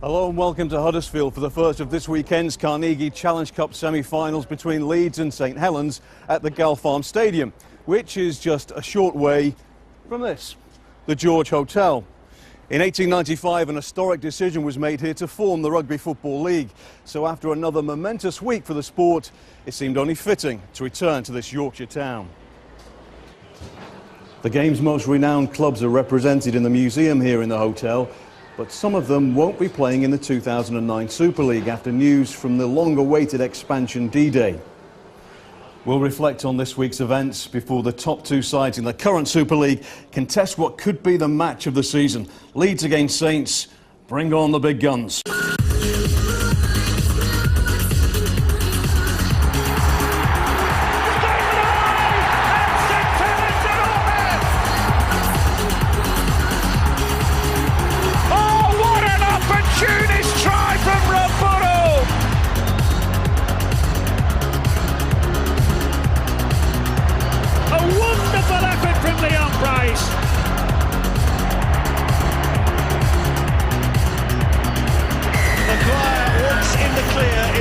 Hello and welcome to Huddersfield for the first of this weekend's Carnegie Challenge Cup semi-finals between Leeds and St Helens at the Gal Farm Stadium, which is just a short way from this, the George Hotel. In 1895, an historic decision was made here to form the Rugby Football League. So after another momentous week for the sport, it seemed only fitting to return to this Yorkshire town. The game's most renowned clubs are represented in the museum here in the hotel, but some of them won't be playing in the 2009 Super League after news from the long-awaited expansion D-Day. We'll reflect on this week's events before the top two sides in the current Super League contest what could be the match of the season. Leeds against Saints. Bring on the big guns.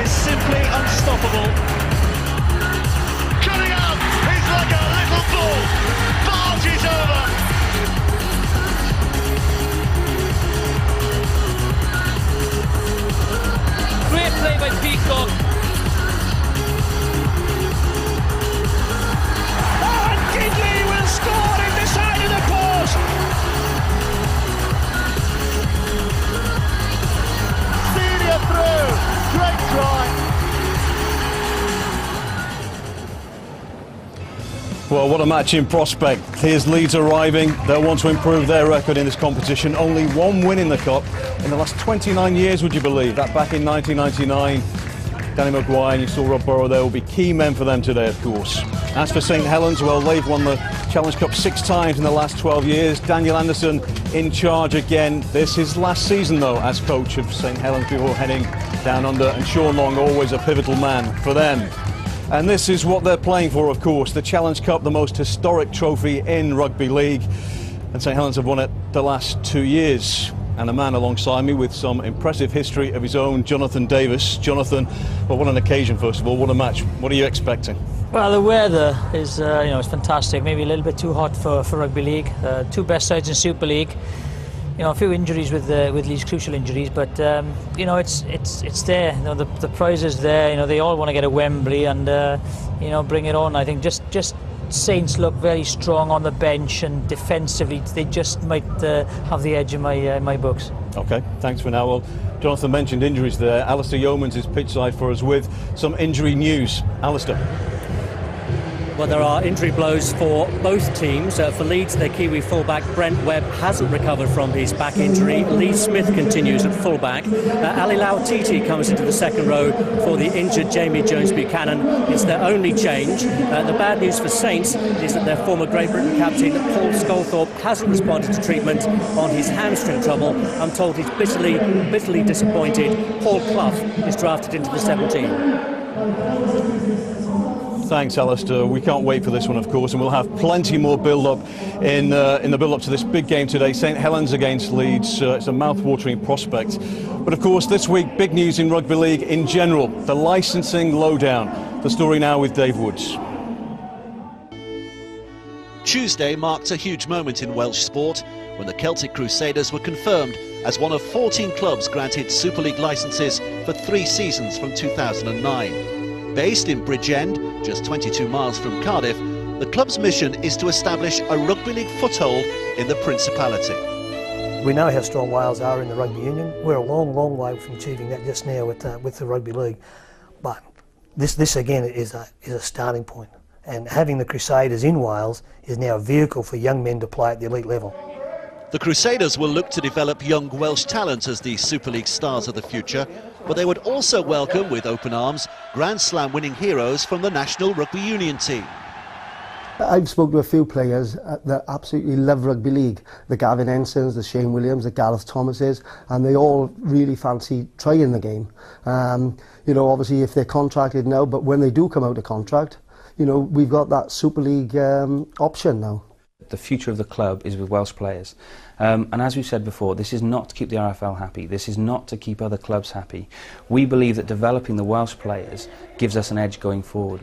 Simply unstoppable. Cutting up, he's like a little bull. Barges over. Great play by Peacock. Oh, and Gidley will score in the side of the post. Senior through. Great try. Well, what a match in prospect. Here's Leeds arriving. They'll want to improve their record in this competition. Only one win in the Cup in the last 29 years, would you believe? That back in 1999. Danny Maguire and you saw Rob Burrow there will be key men for them today, of course. As for St Helens, well, they've won the Challenge Cup 6 times in the last 12 years. Daniel Anderson in charge again. This is his last season, though, as coach of St Helens before heading down under. And Sean Long, always a pivotal man for them. And this is what they're playing for, of course, the Challenge Cup, the most historic trophy in rugby league. And St Helens have won it the last 2 years. And a man alongside me with some impressive history of his own, Jonathan Davis. Jonathan, well, what an occasion, first of all. What a match. What are you expecting? Well, the weather is, it's fantastic. Maybe a little bit too hot for rugby league. Two best sides in Super League. A few injuries with Leeds, crucial injuries, but it's there. The prize is there. They all want to get a Wembley and bring it on. I think just Saints look very strong on the bench, and defensively they just might have the edge in my books. Okay, thanks for now. Well, Jonathan mentioned injuries there. Alistair Yeomans is pitchside for us with some injury news. Alistair. Well, there are injury blows for both teams. For Leeds, their Kiwi fullback Brent Webb hasn't recovered from his back injury. Lee Smith continues at fullback. Ali Lau-Titi comes into the second row for the injured Jamie Jones-Buchanan. It's their only change. The bad news for Saints is that their former Great Britain captain Paul Sculthorpe hasn't responded to treatment on his hamstring trouble. I'm told he's bitterly disappointed. Paul Clough is drafted into the 17. Thanks, Alistair. We can't wait for this one, of course, and we'll have plenty more build-up in the build-up to this big game today. St Helens against Leeds. It's a mouth-watering prospect. But, of course, this week, big news in rugby league in general. The licensing lowdown. The story now with Dave Woods. Tuesday marked a huge moment in Welsh sport when the Celtic Crusaders were confirmed as one of 14 clubs granted Super League licences for 3 seasons from 2009. Based in Bridgend, just 22 miles from Cardiff, the club's mission is to establish a rugby league foothold in the Principality. We know how strong Wales are in the rugby union. We're a long way from achieving that just now with the rugby league. But this again is a starting point. And having the Crusaders in Wales is now a vehicle for young men to play at the elite level. The Crusaders will look to develop young Welsh talent as the Super League stars of the future, but they would also welcome with open arms Grand Slam winning heroes from the National Rugby Union team. I've spoken to a few players that absolutely love rugby league. The Gavin Ensons, the Shane Williams, the Gareth Thomases, and they all really fancy trying the game. Obviously if they're contracted now, but when they do come out of contract, we've got that Super League option now. The future of the club is with Welsh players. And as we've said before, this is not to keep the RFL happy. This is not to keep other clubs happy. We believe that developing the Welsh players gives us an edge going forward.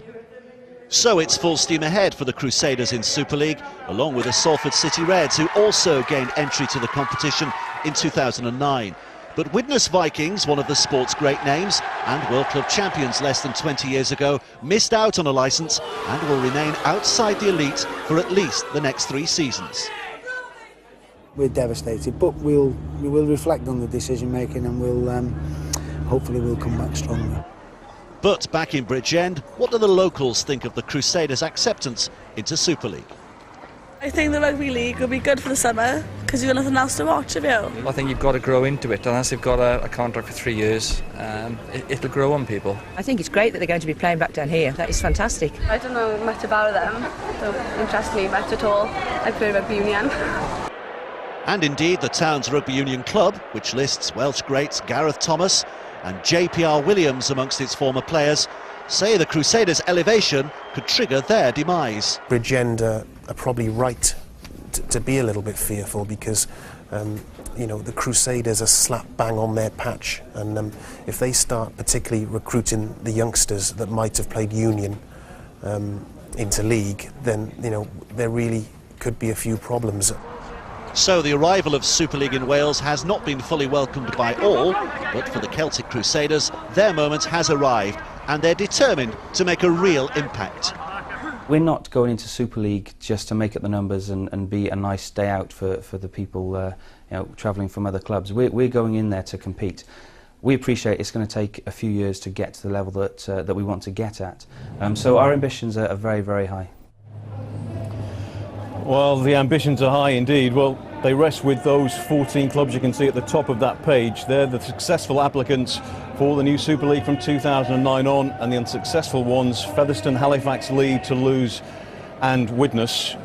So it's full steam ahead for the Crusaders in Super League, along with the Salford City Reds, who also gained entry to the competition in 2009. But Widnes Vikings, one of the sport's great names and World Club champions less than 20 years ago, missed out on a licence and will remain outside the elite for at least the next 3 seasons. We're devastated, but we will reflect on the decision making, and hopefully we'll come back stronger. But back in Bridgend, what do the locals think of the Crusaders' acceptance into Super League? I think the rugby league will be good for the summer because you've got nothing else to watch, have you? I think you've got to grow into it. Unless you've got a contract for 3 years, it'll grow on people. I think it's great that they're going to be playing back down here. That is fantastic. I don't know much about them. Don't interest me much at all. I play rugby union. And indeed, the town's rugby union club, which lists Welsh greats Gareth Thomas and JPR Williams amongst its former players, say the Crusaders' elevation could trigger their demise. Bridgend are probably right to be a little bit fearful because, you know, the Crusaders are slap bang on their patch, and if they start particularly recruiting the youngsters that might have played union into league, then, you know, there really could be a few problems. So the arrival of Super League in Wales has not been fully welcomed by all, but for the Celtic Crusaders, their moment has arrived, and they're determined to make a real impact. We're not going into Super League just to make up the numbers and be a nice day out for the people you know, travelling from other clubs. We're going in there to compete. We appreciate it's going to take a few years to get to the level that we want to get at. So our ambitions are very, very high. Well, the ambitions are high indeed. Well, they rest with those 14 clubs you can see at the top of that page. They're the successful applicants for the new Super League from 2009 on, and the unsuccessful ones, Featherstone, Halifax, Leeds, Toulouse and Widnes.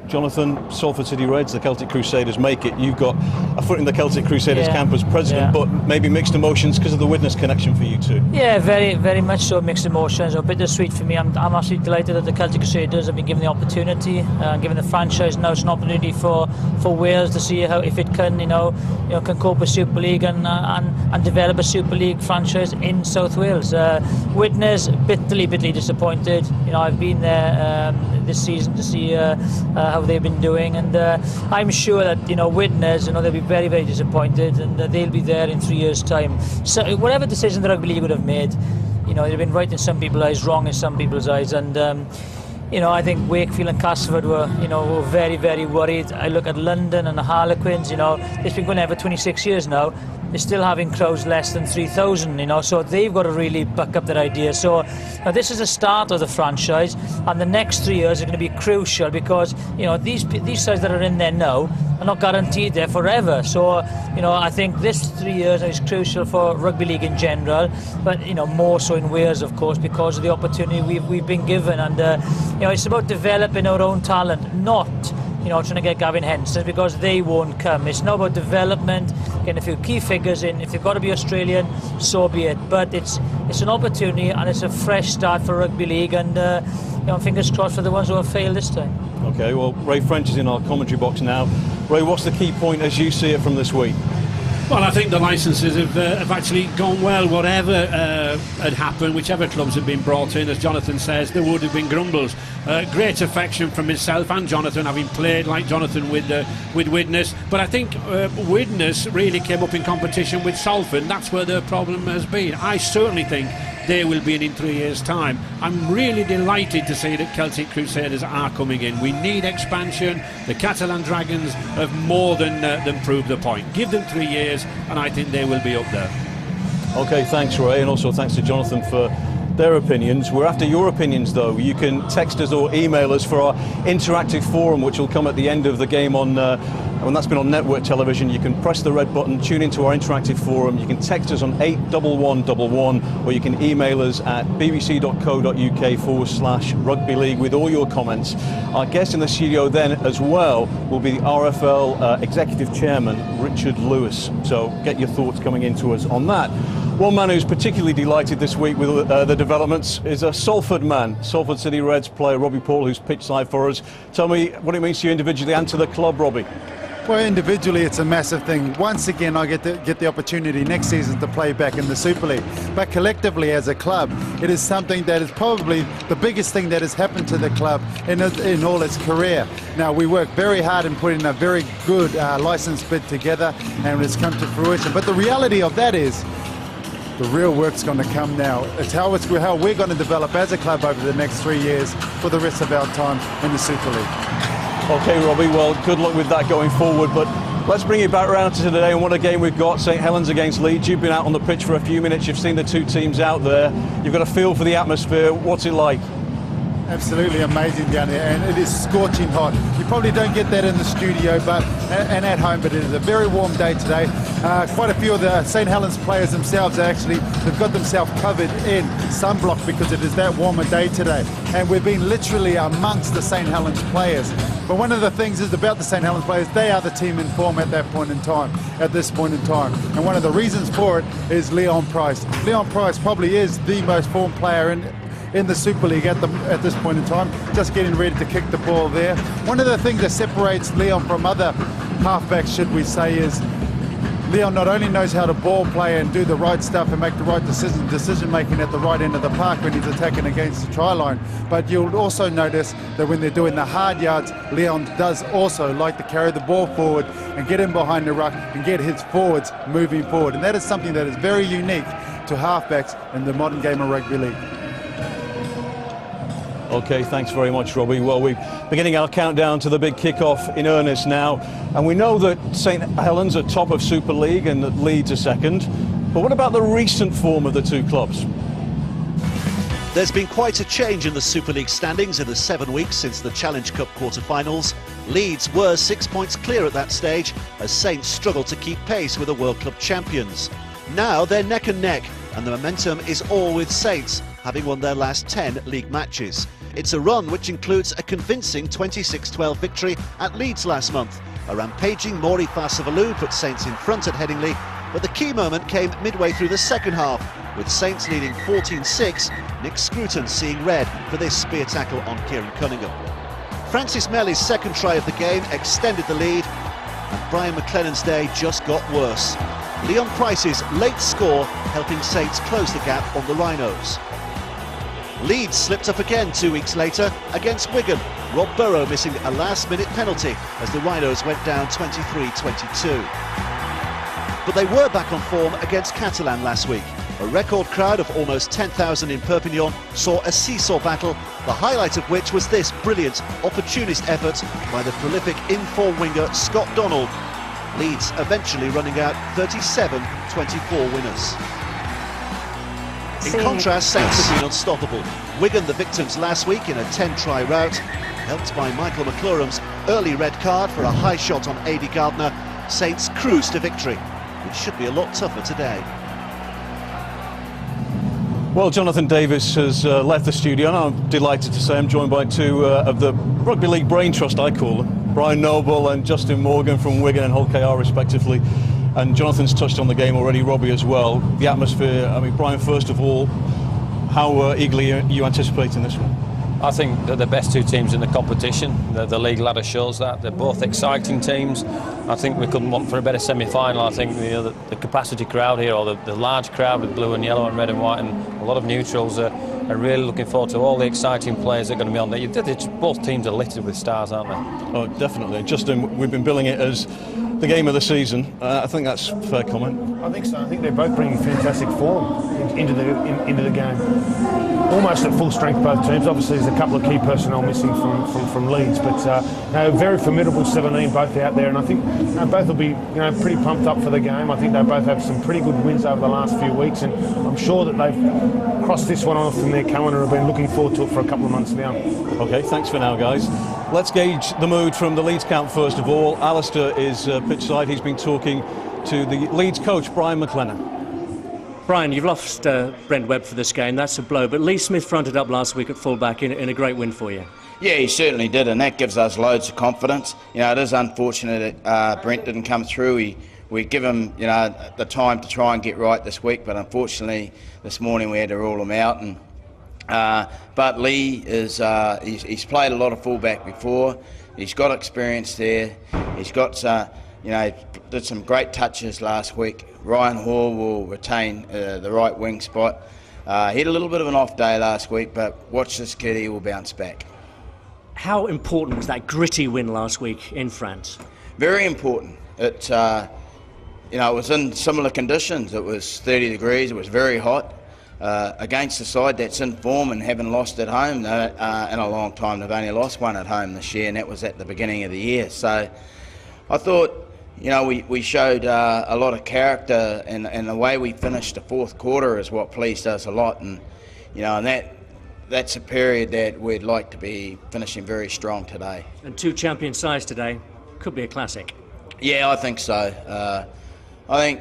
Jonathan, Salford City Reds, the Celtic Crusaders make it. You've got a foot in the Celtic Crusaders camp as president, but maybe mixed emotions because of the Widnes connection for you too. Yeah, very, very much so, mixed emotions. A bittersweet for me. I'm absolutely delighted that the Celtic Crusaders have been given the opportunity, given the franchise. Now it's an opportunity for Wales to see how, if it can, can cope with Super League and develop a Super League franchise in South Wales. Widnes bitterly disappointed. I've been there this season to see how they've been doing, and I'm sure that Widnes, they'll be very, very disappointed, and they'll be there in 3 years' time. So whatever decision the Rugby League would have made, they've been right in some people's eyes, wrong in some people's eyes, and I think Wakefield and Castleford were very, very worried. I look at London and the Harlequins. It's been going there for 26 years now. They're still having crowds less than 3,000, so they've got to really back up their idea. So now this is the start of the franchise, and the next 3 years are going to be crucial because, these sides that are in there now are not guaranteed there forever. So, I think this 3 years is crucial for rugby league in general, but, more so in Wales, of course, because of the opportunity we've been given. And, it's about developing our own talent, not trying to get Gavin Henson, because they won't come. It's not about development, getting a few key figures in. If they've got to be Australian, so be it. But it's an opportunity, and it's a fresh start for rugby league, and fingers crossed for the ones who have failed this time. Okay, well, Ray French is in our commentary box now. Ray, what's the key point as you see it from this week? Well, I think the licences have actually gone well. Whatever had happened, whichever clubs had been brought in, as Jonathan says, there would have been grumbles. Great affection from himself and Jonathan, having played like Jonathan with Widnes. But I think Widnes really came up in competition with Salford. That's where their problem has been. I certainly think they will be in 3 years' time. I'm really delighted to see that Celtic Crusaders are coming in. We need expansion. The Catalan Dragons have more than proved the point. Give them 3 years, and I think they will be up there. Okay, thanks, Ray, and also thanks to Jonathan for their opinions. We're after your opinions, though. You can text us or email us for our interactive forum, which will come at the end of the game on when that's been on network television. You can press the red button, tune into our interactive forum. You can text us on 81111, or you can email us at bbc.co.uk/rugby league with all your comments. Our guest in the studio then as well will be the RFL Executive Chairman, Richard Lewis. So get your thoughts coming into us on that. One man who's particularly delighted this week with the developments is a Salford man, Salford City Reds player Robbie Paul, who's pitch side for us. Tell me what it means to you individually and to the club, Robbie. Well, individually it's a massive thing. Once again I get the opportunity next season to play back in the Super League. But collectively as a club, it is something that is probably the biggest thing that has happened to the club in all its career. Now, we work very hard in putting a very good licence bid together, and it's come to fruition. But the reality of that is the real work's going to come now. It's how we're going to develop as a club over the next 3 years for the rest of our time in the Super League. OK, Robbie, well, good luck with that going forward, but let's bring it back around to today and what a game we've got. St Helens against Leeds. You've been out on the pitch for a few minutes. You've seen the two teams out there. You've got a feel for the atmosphere. What's it like? Absolutely amazing down there, and it is scorching hot. You probably don't get that in the studio and at home, but it is a very warm day today. Quite a few of the St Helens players themselves they've got themselves covered in sunblock because it is that warm a day today, and we've been literally amongst the St Helens players. But one of the things is about the St Helens players, they are the team in form at this point in time, and one of the reasons for it is Leon Price. Leon Price probably is the most formed player in the Super League at this point in time, just getting ready to kick the ball there. One of the things that separates Leon from other halfbacks, should we say, is Leon not only knows how to ball play and do the right stuff and make the right decision making at the right end of the park when he's attacking against the try line, but you'll also notice that when they're doing the hard yards, Leon does also like to carry the ball forward and get in behind the ruck and get his forwards moving forward, and that is something that is very unique to halfbacks in the modern game of rugby league. OK, thanks very much, Robbie. Well, we're beginning our countdown to the big kick-off in earnest now. And we know that St Helens are top of Super League and that Leeds are second. But what about the recent form of the two clubs? There's been quite a change in the Super League standings in the 7 weeks since the Challenge Cup quarter-finals. Leeds were 6 points clear at that stage as Saints struggled to keep pace with the World Club champions. Now they're neck and neck, and the momentum is all with Saints, having won their last 10 league matches. It's a run which includes a convincing 26-12 victory at Leeds last month. A rampaging Maury Farsavalu put Saints in front at Headingley, but the key moment came midway through the second half, with Saints leading 14-6, Nick Scruton seeing red for this spear tackle on Kieran Cunningham. Francis Melly's second try of the game extended the lead, and Brian McLennan's day just got worse. Leon Price's late score helping Saints close the gap on the Rhinos. Leeds slipped up again 2 weeks later against Wigan, Rob Burrow missing a last-minute penalty as the Rhinos went down 23-22. But they were back on form against Catalan last week. A record crowd of almost 10,000 in Perpignan saw a seesaw battle, the highlight of which was this brilliant, opportunist effort by the prolific in-form winger Scott Donald. Leeds eventually running out 37-24 winners. In contrast, Saints have been unstoppable. Wigan the victims last week in a 10-try rout, helped by Michael McClurham's early red card for a high shot on A.D. Gardner. Saints cruise to victory, which should be a lot tougher today. Well, Jonathan Davis has left the studio, and I'm delighted to say I'm joined by two of the Rugby League Brain Trust, I call them, Brian Noble and Justin Morgan from Wigan and Hull KR respectively. And Jonathan's touched on the game already, Robbie as well. The atmosphere, I mean, Brian, first of all, how eagerly are you anticipating this one? I think they're the best two teams in the competition. The league ladder shows that. They're both exciting teams. I think we couldn't want for a better semi-final. I think the capacity crowd here, or the large crowd with blue and yellow and red and white, and a lot of neutrals are really looking forward to all the exciting players that are going to be on there. Both teams are littered with stars, aren't they? Oh, definitely. Justin, we've been billing it as the game of the season. I think that's a fair comment. I think so. I think they're both bringing fantastic form into the game. Almost at full strength, both teams. Obviously, there's a couple of key personnel missing from Leeds, but very formidable 17 both out there, and I think both will be pretty pumped up for the game. I think they both have some pretty good wins over the last few weeks, and I'm sure that they've crossed this one off from their calendar and have been looking forward to it for a couple of months now. OK, thanks for now, guys. Let's gauge the mood from the Leeds camp first of all. Alistair is pitch side. He's been talking to the Leeds coach, Brian McLennan. Brian, you've lost Brent Webb for this game. That's a blow. But Lee Smith fronted up last week at fullback in a great win for you. Yeah, he certainly did, and that gives us loads of confidence. You know, it is unfortunate that Brent didn't come through. We give him, you know, the time to try and get right this week, but unfortunately this morning we had to rule him out. And but Lee is he's played a lot of fullback before. He's got experience there. He's got you know, did some great touches last week. Ryan Hall will retain the right wing spot. He had a little bit of an off day last week, but watch this kid, he will bounce back. How important was that gritty win last week in France? Very important. It you know, it was in similar conditions. It was 30 degrees. It was very hot. Against a side that's in form and haven't lost at home in a long time. They've only lost one at home this year, and that was at the beginning of the year. So I thought, you know, we showed a lot of character, and the way we finished the fourth quarter is what pleased us a lot. And you know, and that's a period that we'd like to be finishing very strong today. And 2 champion sides today could be a classic. Yeah, I think so. I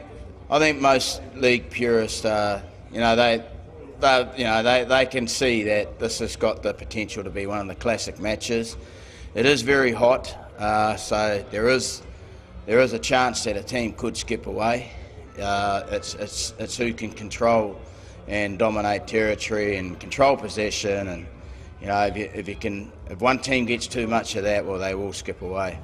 think most league purists, you know, they can see that this has got the potential to be one of the classic matches. It is very hot, so there is a chance that a team could skip away. It's who can control and dominate territory and control possession, and you know, if one team gets too much of that, well, they will skip away.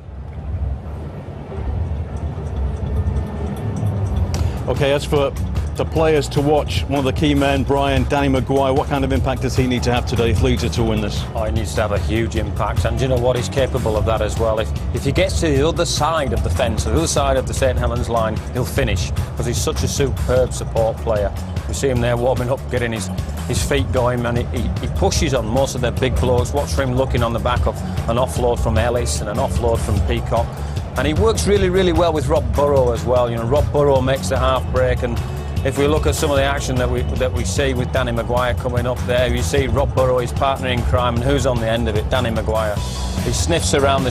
Okay, as for the players to watch, one of the key men, Danny Maguire, what kind of impact does he need to have today if Leeds are to win this? Oh, he needs to have a huge impact, and you know what, he's capable of that as well. If he gets to the other side of the fence, the other side of the St Helens line, he'll finish, because he's such a superb support player. We see him there warming up, getting his feet going, and he pushes on most of their big blows. Watch for him looking on the back of an offload from Ellis and an offload from Peacock. And he works really, really well with Rob Burrow as well. You know, Rob Burrow makes the half break, and if we look at some of the action that we see with Danny Maguire coming up there, you see Rob Burrow, his partner in crime, and who's on the end of it? Danny Maguire. He sniffs around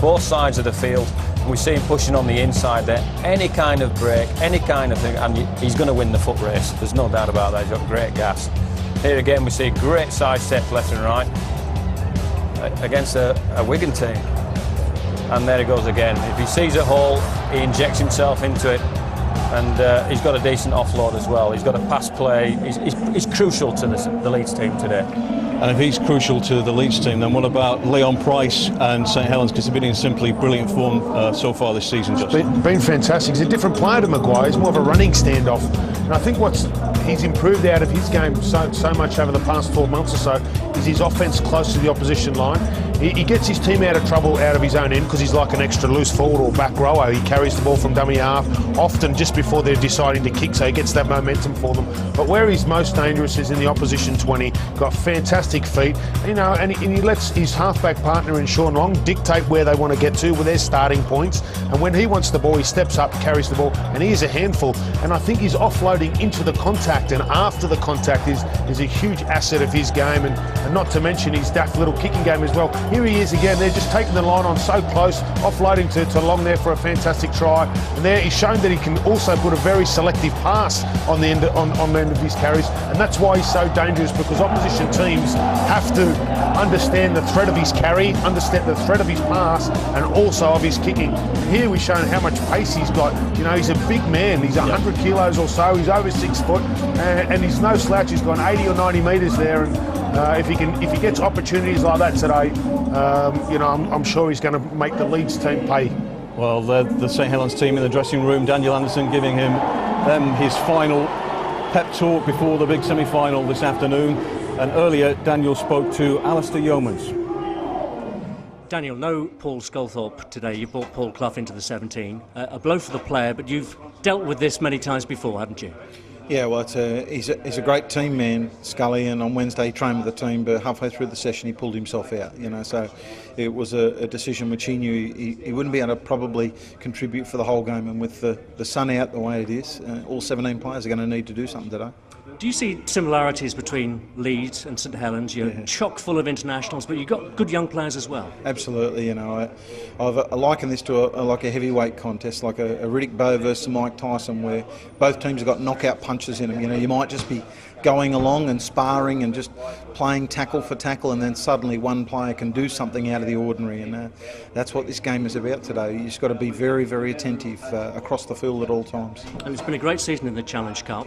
both sides of the field, and we see him pushing on the inside there. Any kind of break, any kind of thing, and he's going to win the foot race. There's no doubt about that. He's got great gas. Here again, we see great side step left and right against a Wigan team. And there he goes again. If he sees a hole, he injects himself into it, and he's got a decent offload as well. He's got a pass play. He's crucial to the Leeds team today. And if he's crucial to the Leeds team, then what about Leon Price and St Helens? Because they've been in simply brilliant form so far this season. Been fantastic. He's a different player to Maguire. He's more of a running standoff. And I think he's improved out of his game so much over the past 12 months or so is his offence close to the opposition line. He gets his team out of trouble out of his own end because he's like an extra loose forward or back rower. He carries the ball from dummy half, often just before they're deciding to kick, so he gets that momentum for them. But where he's most dangerous is in the opposition 20. Got fantastic feet, you know, and he lets his halfback partner in Sean Long dictate where they want to get to with their starting points. And when he wants the ball, he steps up, carries the ball, and he is a handful. And I think his offloading into the contact and after the contact is a huge asset of his game, and not to mention his daft little kicking game as well. Here he is again. They're just taking the line on so close, offloading to Long there for a fantastic try. And there he's shown that he can also put a very selective pass on the end of his carries, and that's why he's so dangerous, because opposition teams have to understand the threat of his carry, understand the threat of his pass, and also of his kicking. Here we've shown how much pace he's got. You know, he's a big man. He's 100 kilos or so. He's over 6 foot, and he's no slouch. He's gone 80 or 90 metres there, and if he gets opportunities like that today, you know, I'm sure he's going to make the Leeds team pay. Well, the St Helens team in the dressing room, Daniel Anderson giving them his final pep talk before the big semi-final this afternoon. And earlier, Daniel spoke to Alistair Yeomans. Daniel, no Paul Sculthorpe today. You brought Paul Clough into the 17. A blow for the player, but you've dealt with this many times before, haven't you? Yeah, well, he's a great team man, Scully, and on Wednesday he trained with the team, but halfway through the session he pulled himself out, you know, so it was a decision which he knew he wouldn't be able to probably contribute for the whole game, and with the sun out the way it is, all 17 players are going to need to do something today. Do you see similarities between Leeds and St Helens? You're chock full of internationals, but you've got good young players as well. Absolutely, you know, I liken this to like a heavyweight contest, like a Riddick Bowe versus Mike Tyson, where both teams have got knockout punches in them. You know, you might just be going along and sparring and just playing tackle for tackle, and then suddenly one player can do something out of the ordinary, and that's what this game is about today. You've just got to be very, very attentive across the field at all times. And it's been a great season in the Challenge Cup.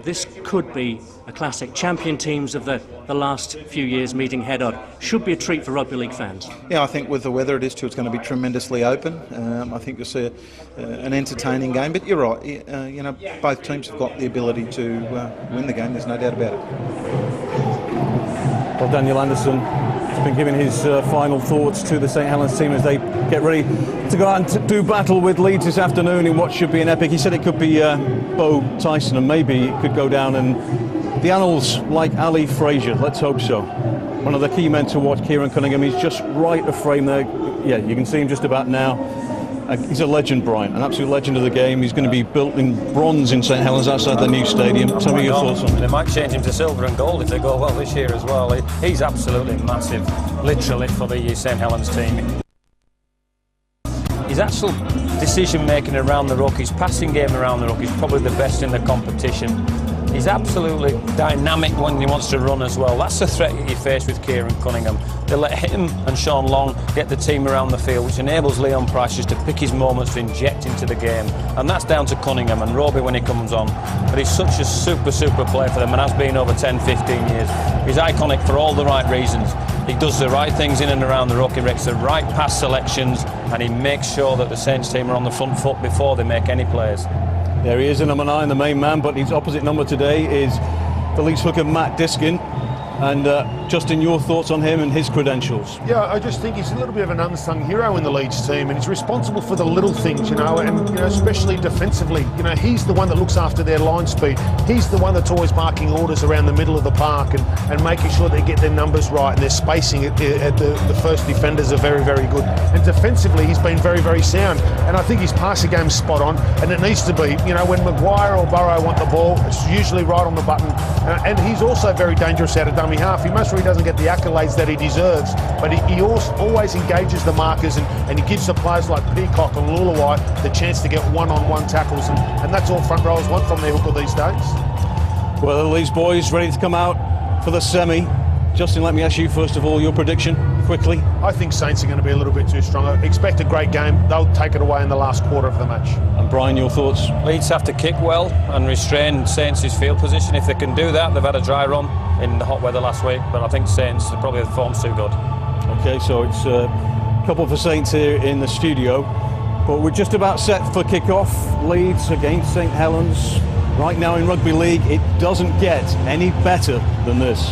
This could be a classic. Champion teams of the last few years meeting head-on. Should be a treat for rugby league fans. Yeah, I think with the weather it is too, it's going to be tremendously open. I think you'll see an entertaining game, but you're right, you know, both teams have got the ability to win the game, there's no doubt about it. Well, Daniel Anderson has been giving his final thoughts to the St Helens team as they get ready to go out and do battle with Leeds this afternoon in what should be an epic. He said it could be Bo Tyson, and maybe it could go down in the annals like Ali Frazier. Let's hope so. One of the key men to watch, Kieran Cunningham. He's just right of frame there. Yeah, you can see him just about now. He's a legend, Brian, an absolute legend of the game. He's going to be built in bronze in St Helens outside the new stadium. Tell me your thoughts on it. They might change him to silver and gold if they go well this year as well. He's absolutely massive, literally, for the St Helens team. His actual decision making around the ruck, his passing game around the ruck is probably the best in the competition. He's absolutely dynamic when he wants to run as well. That's the threat that you face with Kieran Cunningham. They let him and Sean Long get the team around the field, which enables Leon Price just to pick his moments to inject into the game. And that's down to Cunningham and Roby when he comes on. But he's such a super player for them, and has been over 10, 15 years. He's iconic for all the right reasons. He does the right things in and around the ruck, he makes the right pass selections, and he makes sure that the Saints team are on the front foot before they make any plays. There he is, in number 9, the main man, but his opposite number today is the Leeds hooker Matt Diskin. And Justin, your thoughts on him and his credentials? Yeah, I just think he's a little bit of an unsung hero in the Leeds team, and he's responsible for the little things, you know, and especially defensively. You know, he's the one that looks after their line speed. He's the one that's always barking orders around the middle of the park and making sure they get their numbers right, and their spacing at the first defenders are very, very good. And defensively, he's been very, very sound. And I think his passing game's spot on, and it needs to be. You know, when Maguire or Burrow want the ball, it's usually right on the button. And he's also very dangerous out of dummy half. He most really doesn't get the accolades that he deserves, but he also always engages the markers and he gives the players like Peacock and Lulawai the chance to get one-on-one tackles, and that's all front rowers want from their hooker these days. Well, the Leeds boys ready to come out for the semi. Justin, let me ask you first of all your prediction quickly. I think Saints are going to be a little bit too strong. I expect a great game. They'll take it away in the last quarter of the match. And Brian, your thoughts? Leeds have to kick well and restrain Saints' field position. If they can do that, they've had a dry run in the hot weather last week, but I think Saints, probably the form's too good. Okay, so it's a couple for Saints here in the studio, but we're just about set for kick-off. Leeds against St Helens. Right now in rugby league, it doesn't get any better than this.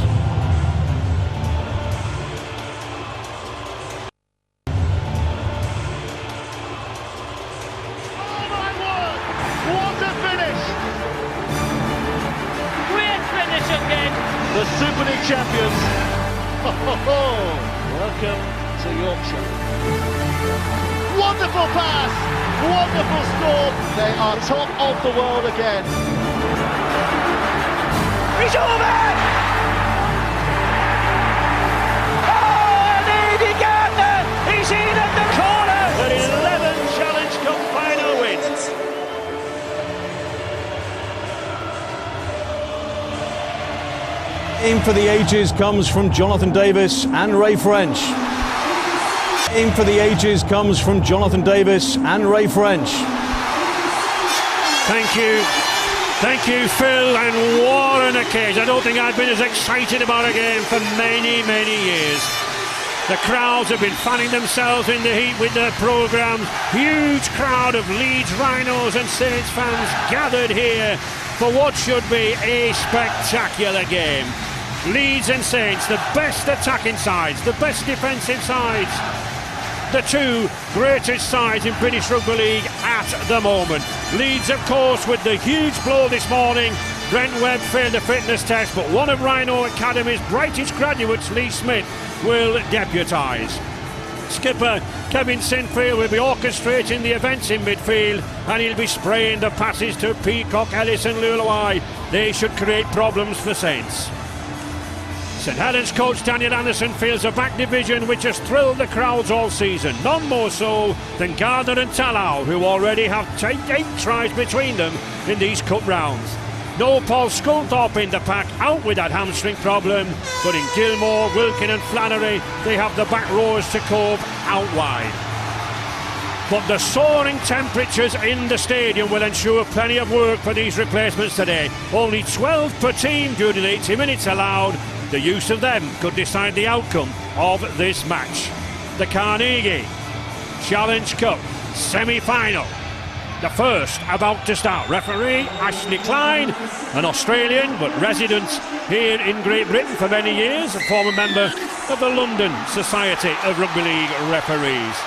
The Super League champions. Welcome to Yorkshire. Wonderful pass, wonderful score. They are top of the world again. He's over! Oh, and Eddie Gardner, he's in at the corner. An 11 Challenge Cup final wins. Aim for the ages comes from Jonathan Davis and Ray French. Aim for the ages comes from Jonathan Davis and Ray French. Thank you, Phil, and what an occasion. I don't think I've been as excited about a game for many, many years. The crowds have been fanning themselves in the heat with their programmes. Huge crowd of Leeds Rhinos and Saints fans gathered here for what should be a spectacular game. Leeds and Saints, the best attacking sides, the best defensive sides, the two greatest sides in British Rugby League at the moment. Leeds, of course, with the huge blow this morning. Brent Webb failed the fitness test, but one of Rhino Academy's brightest graduates, Lee Smith, will deputise. Skipper Kevin Sinfield will be orchestrating the events in midfield, and he'll be spraying the passes to Peacock, Ellis and Lulawai. They should create problems for Saints. St Helens coach Daniel Anderson feels a back division which has thrilled the crowds all season, none more so than Gardner and Talau, who already have 8 tries between them in these cup rounds. No Paul Sculthorpe in the pack, out with that hamstring problem. But in Gilmore, Wilkin and Flannery, they have the back rows to cope out wide. But the soaring temperatures in the stadium will ensure plenty of work for these replacements today. Only 12 per team due to the 80 minutes allowed. The use of them could decide the outcome of this match. The Carnegie Challenge Cup semi-final. The first about to start. Referee Ashley Klein, an Australian but resident here in Great Britain for many years, a former member of the London Society of Rugby League Referees.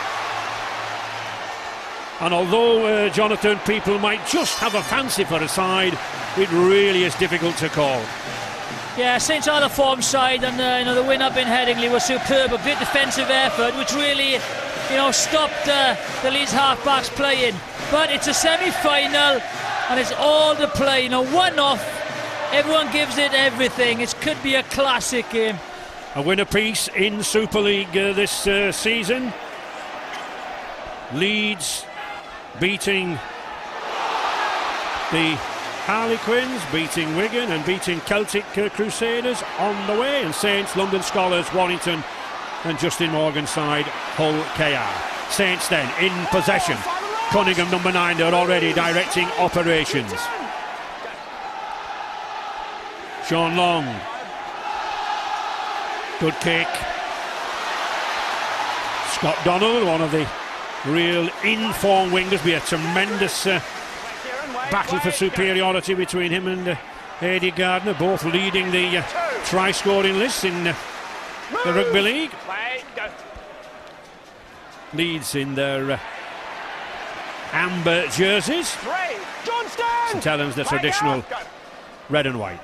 And although, Jonathan, people might just have a fancy for a side, it really is difficult to call. Yeah, Saints are the form side, and the win up in Headingley was superb. A great defensive effort, which really, stopped the Leeds half-backs playing. But it's a semi-final, and it's all to play. One off, everyone gives it everything. It could be a classic game. A win apiece in Super League this season. Leeds beating the Harlequins, beating Wigan and beating Celtic Crusaders on the way, and Saints, London Scholars, Warrington and Justin Morgan's side, Hull KR. Saints then in possession. Cunningham, number 9, they're already directing operations. Sean Long. Good kick. Scott Donald, one of the real in-form wingers, be a tremendous battle for superiority between him and Eddie Gardner, both leading the try-scoring list in the Rugby League. Leeds in their amber jerseys. St Helens, the traditional red and white.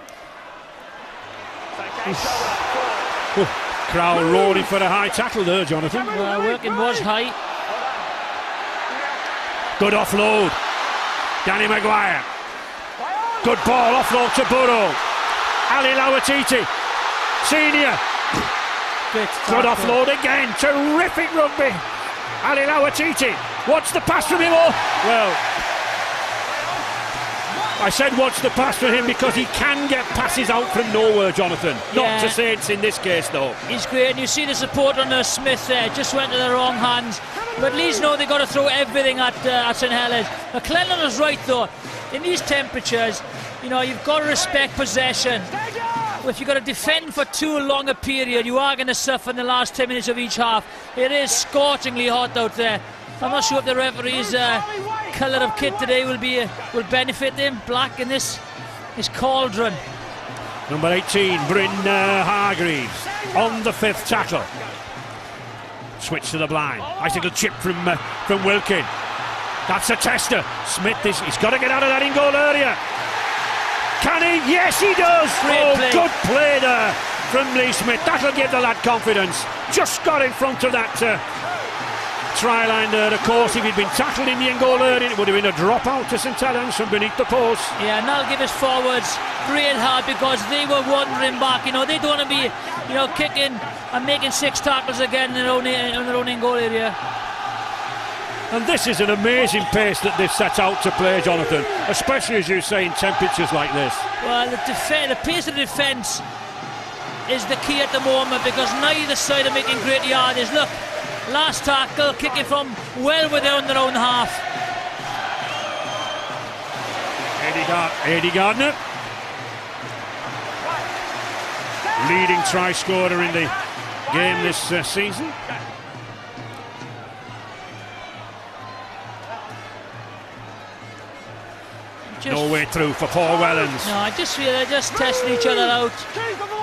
Crowd roaring for a high tackle there, Jonathan. Wilkin was high. Good offload. Danny Maguire. Good ball, offload to Burrow. Ali Lawatiti. Senior. Good offload again. Terrific rugby. Ali Lawatiti. What's the pass from him? Well, I said what's the pass from him because he can get passes out from nowhere, Jonathan. Not to Saints in this case, though. He's great, and you see the support on Smith there. Just went to the wrong hands. But Leeds know they've got to throw everything at St Helens. McClellan is right, though. In these temperatures, you've got to respect possession. If you've got to defend for too long a period, you are going to suffer in the last 10 minutes of each half. It is scorchingly hot out there. I'm not sure if the referee's colour of kit today will benefit them. Black in this cauldron. Number 18, Bryn Hargreaves on the 5th tackle. Switch to the blind. Icicle chip from Wilkin. That's a tester. Smith, he's got to get out of that in-goal area. Can he? Yes, he does. Good play there from Lee Smith. That'll give the lad confidence. Just got in front of that try line there. Of course, if he'd been tackled in the in-goal area, it would have been a drop out to St Helens from beneath the post. Yeah, and that'll give his forwards great heart because they were wandering back. They don't want to be, kicking and making 6 tackles again in their own in-goal area. And this is an amazing pace that they've set out to play, Jonathan, especially as you say in temperatures like this. Well, the pace of the defence is the key at the moment because neither side are making great yardage. Look, last tackle, kicking from well within their own half. Eddie Gardner, leading try scorer in the game this season. No way through for Paul Wellens. No, I just feel they're just testing each other out.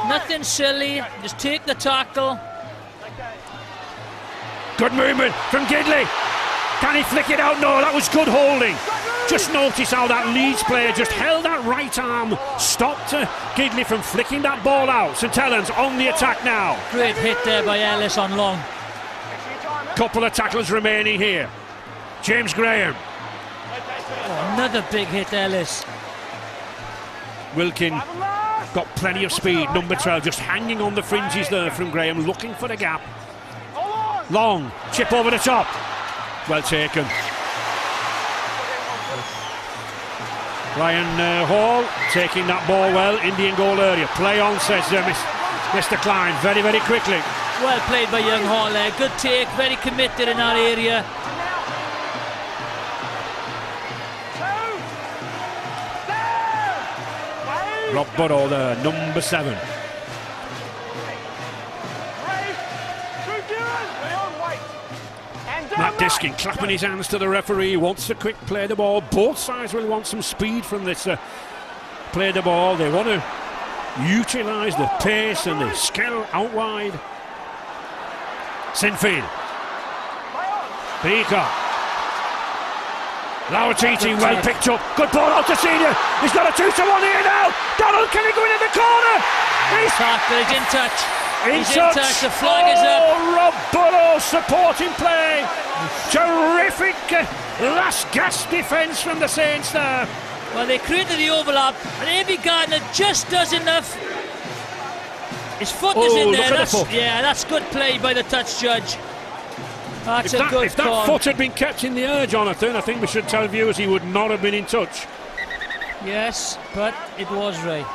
Nothing silly, just take the tackle. Good movement from Gidley. Can he flick it out? No, that was good holding. Just notice how that Leeds player just held that right arm, stopped Gidley from flicking that ball out. St Helens on the attack now. Great hit there by Ellis on long. Couple of tackles remaining here. James Graham. Oh, another big hit, Ellis. Wilkin got plenty of speed. Number 12 just hanging on the fringes there from Graham, looking for the gap. Long, chip over the top. Well taken. Ryan Hall taking that ball well, Indian goal area. Play on, says Mr. Klein, very, very quickly. Well played by young Hall there. Good take, very committed in that area. Rob Burrow there, number 7. Matt Diskin clapping his hands to the referee. He wants to quick play the ball. Both sides will want some speed from this play the ball. They want to utilise the pace and the skill out wide. Sinfield. Peacock. Laurititi well picked up. Good ball out to Senior. He's got a 2-1 here now. Donald, can he go into the corner? He's in touch. He's in touch. The flag is up. Oh, Rob Burrow supporting play. Terrific last gasp defence from the Saints there. Well, they created the overlap, and Avy Gardner just does enough. His foot is in there. That's good play by the touch judge. That's a good call. If that foot had been kept in the air, Jonathan, I think we should tell viewers he would not have been in touch. Yes, but it was right.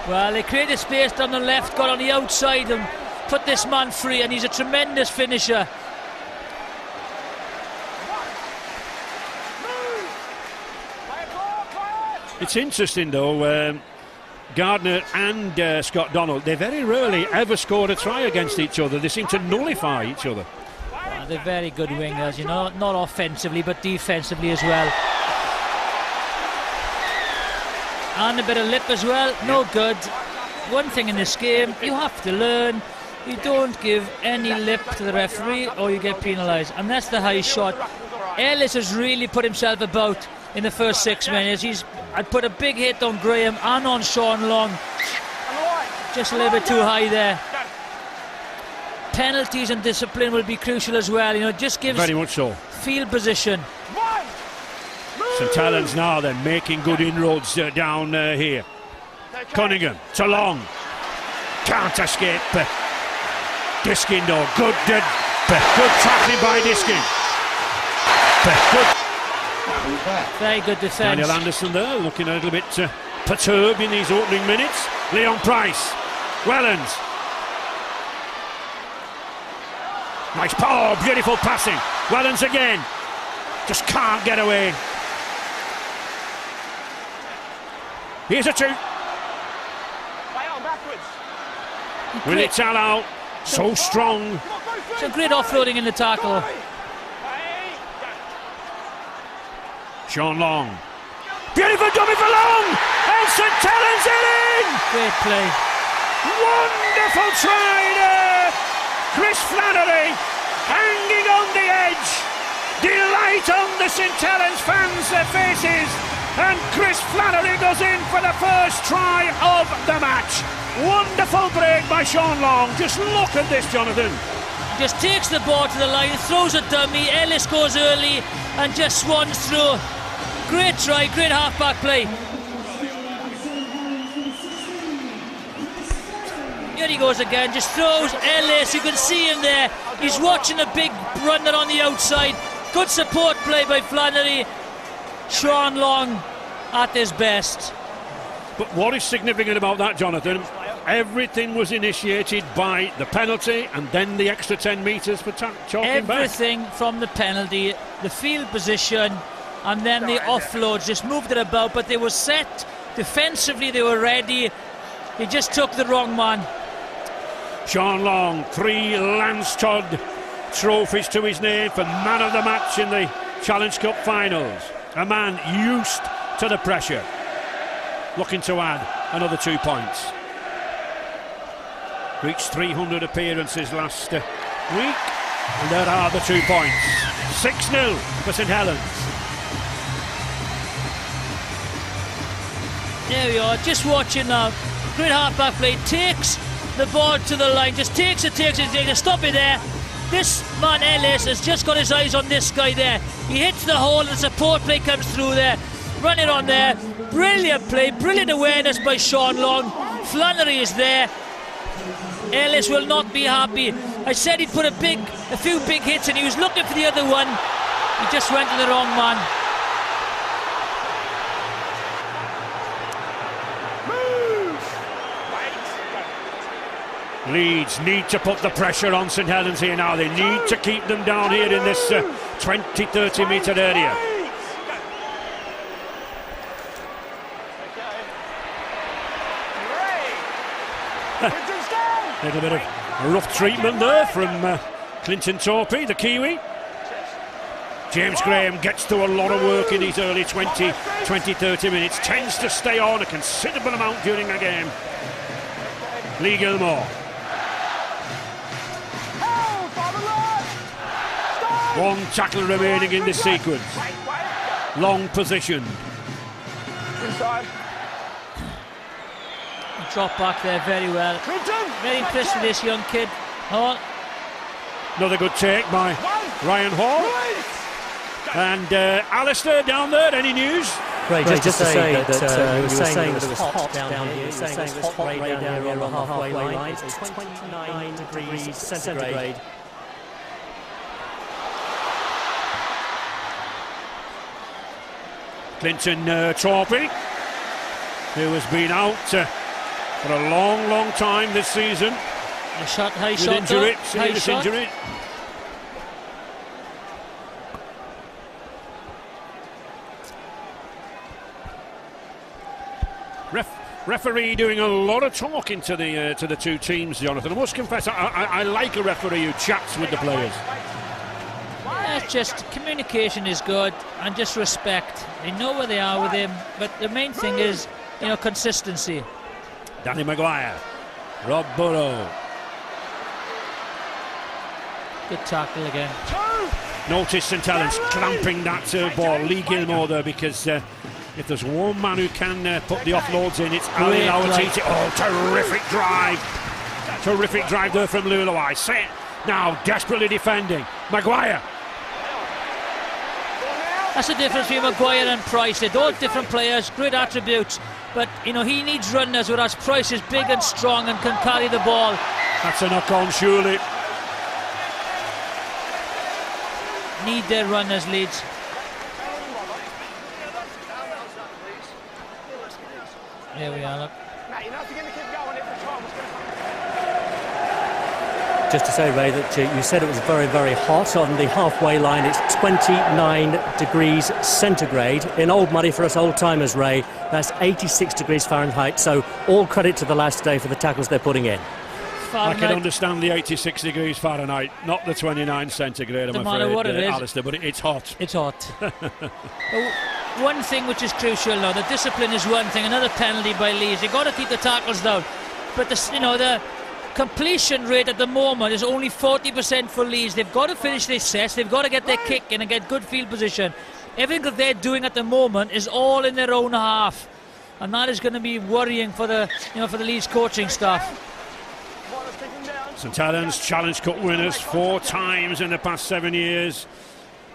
Well, they created space down the left, got on the outside and put this man free, and he's a tremendous finisher. It's interesting though, Gardner and Scott Donald, they very rarely ever scored a try against each other. They seem to nullify each other. They're very good wingers, you know, not offensively but defensively as well. And a bit of lip as well, no good. One thing in this game, you have to learn, you don't give any lip to the referee or you get penalised. And that's the high shot. Ellis has really put himself about in the first 6 minutes. I'd put a big hit on Graham and on Sean Long. Just a little bit too high there. Penalties and discipline will be crucial as well. You know, just gives very much so. Field position. St Helens now, they're making good inroads down here. Cunningham to Long. Can't escape. Diskin though, good tackling by Diskin. Good. Very good defence. Daniel Anderson there, looking a little bit perturbed in these opening minutes. Leon Price. Wellens. Nice power, beautiful passing. Wellens again. Just can't get away. Here's a 2. Will it tell out? So strong. Some great offloading in the tackle. Sean Long. Beautiful dummy for Long! And St Helens in! Great play. Wonderful try there! Chris Flannery hanging on the edge. Delight on the St Helens fans' faces. And Chris Flannery goes in for the first try of the match. Wonderful break by Sean Long. Just look at this, Jonathan. Just takes the ball to the line, throws a dummy. Ellis goes early and just swans through. Great try, great half-back play. Here he goes again, just throws Ellis. You can see him there. He's watching a big runner on the outside. Good support play by Flannery. Sean Long at his best. But what is significant about that, Jonathan? Everything was initiated by the penalty and then the extra 10 metres for chalking back. Everything from the penalty, the field position, and then the offloads. Just moved it about, but they were set defensively. They were ready. He just took the wrong man. Sean Long, 3 Lance Todd trophies to his name for man of the match in the Challenge Cup finals. A man used to the pressure, looking to add another 2 points. Reached 300 appearances last week, and there are the 2 points. 6-0 for St Helens. There we are, just watching now. Great half-back play, takes the ball to the line, just takes it, stop it there. This man Ellis has just got his eyes on this guy there. He hits the hole and the support play comes through there. Run it on there. Brilliant play, brilliant awareness by Sean Long. Flannery is there. Ellis will not be happy. I said he'd put a few big hits and he was looking for the other one. He just went to the wrong man. Leeds need to put the pressure on St Helens here now. They need to keep them down here in this 20-30 metre area. A little bit of rough treatment there from Clinton Torpey, the Kiwi. James Graham gets to a lot of work in his early 20-30 minutes, tends to stay on a considerable amount during a game. Lee Gilmore. One tackle remaining in this sequence. Long positioned. Drop back there very well. Very impressed with this young kid. Hall. Another good take by Ryan Hall. And Alistair down there, any news? Right, just to say that you were saying that it was hot down here. You were saying it was hot right down here on the halfway line. It's 29 degrees centigrade. Clinton Torpey, who has been out for a long time this season. A shot, high with shot, injury, high serious shot. injury. Referee doing a lot of talking to the two teams, Jonathan. I must confess, I like a referee who chats with the players. Yeah, it's just communication is good and just respect. They know where they are with him, but the main thing is, you know, consistency. Danny Maguire, Rob Burrow. Good tackle again. Notice St Helens clamping that ball. Lee Gilmore there, because if there's one man who can put the offloads in, it's Ali Lawatiti. Oh, terrific drive. Terrific drive there from Lulawai. Set now, desperately defending. Maguire. That's the difference between Maguire and Price. They're all different players, great attributes, but you know he needs runners, whereas Price is big and strong and can carry the ball. That's a knock on, surely. Need their runners, Leeds. Here we are, look. Just to say, Ray, that you said it was very, very hot on the halfway line. It's 29 degrees centigrade. In old money for us old-timers, Ray, that's 86 degrees Fahrenheit. So all credit to the lads today for the tackles they're putting in. I can understand the 86 degrees Fahrenheit, not the 29 centigrade, I'm no matter afraid, what it is, Alistair, but it's hot. It's hot. One thing which is crucial now, the discipline is one thing, another penalty by Leeds. You've got to keep the tackles down. But the completion rate at the moment is only 40% for Leeds. They've got to finish their sets, they've got to get their kick in and get good field position. Everything that they're doing at the moment is all in their own half. And that is going to be worrying for the Leeds coaching staff. St Helens Challenge Cup winners 4 times in the past 7 years,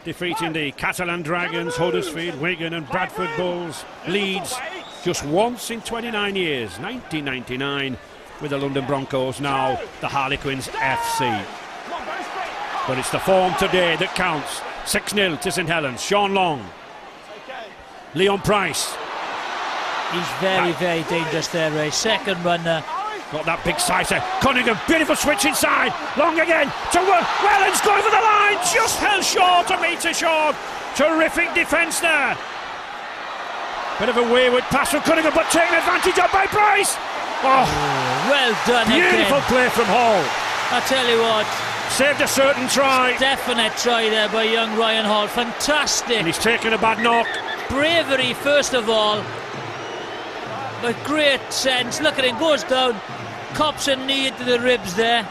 defeating the Catalan Dragons, Huddersfield, Wigan and Bradford Bulls. Leeds just once in 29 years, 1999, with the London Broncos, now the Harlequins FC. But it's the form today that counts. 6-0 to St Helens. Sean Long, Leon Price. He's very, very dangerous there, Ray. Second runner. Got that big size there. Cunningham, beautiful switch inside. Long again to Wellens, going for the line. Just held short, a metre short. Terrific defence there. Bit of a wayward pass from Cunningham, but taken advantage of by Price. Oh, well done. Beautiful again. Play from Hall. I tell you what. Saved a certain try. Definite try there by young Ryan Hall. Fantastic. And he's taken a bad knock. Bravery, first of all. But great sense. Look at him, goes down. Cops a knee into the ribs there.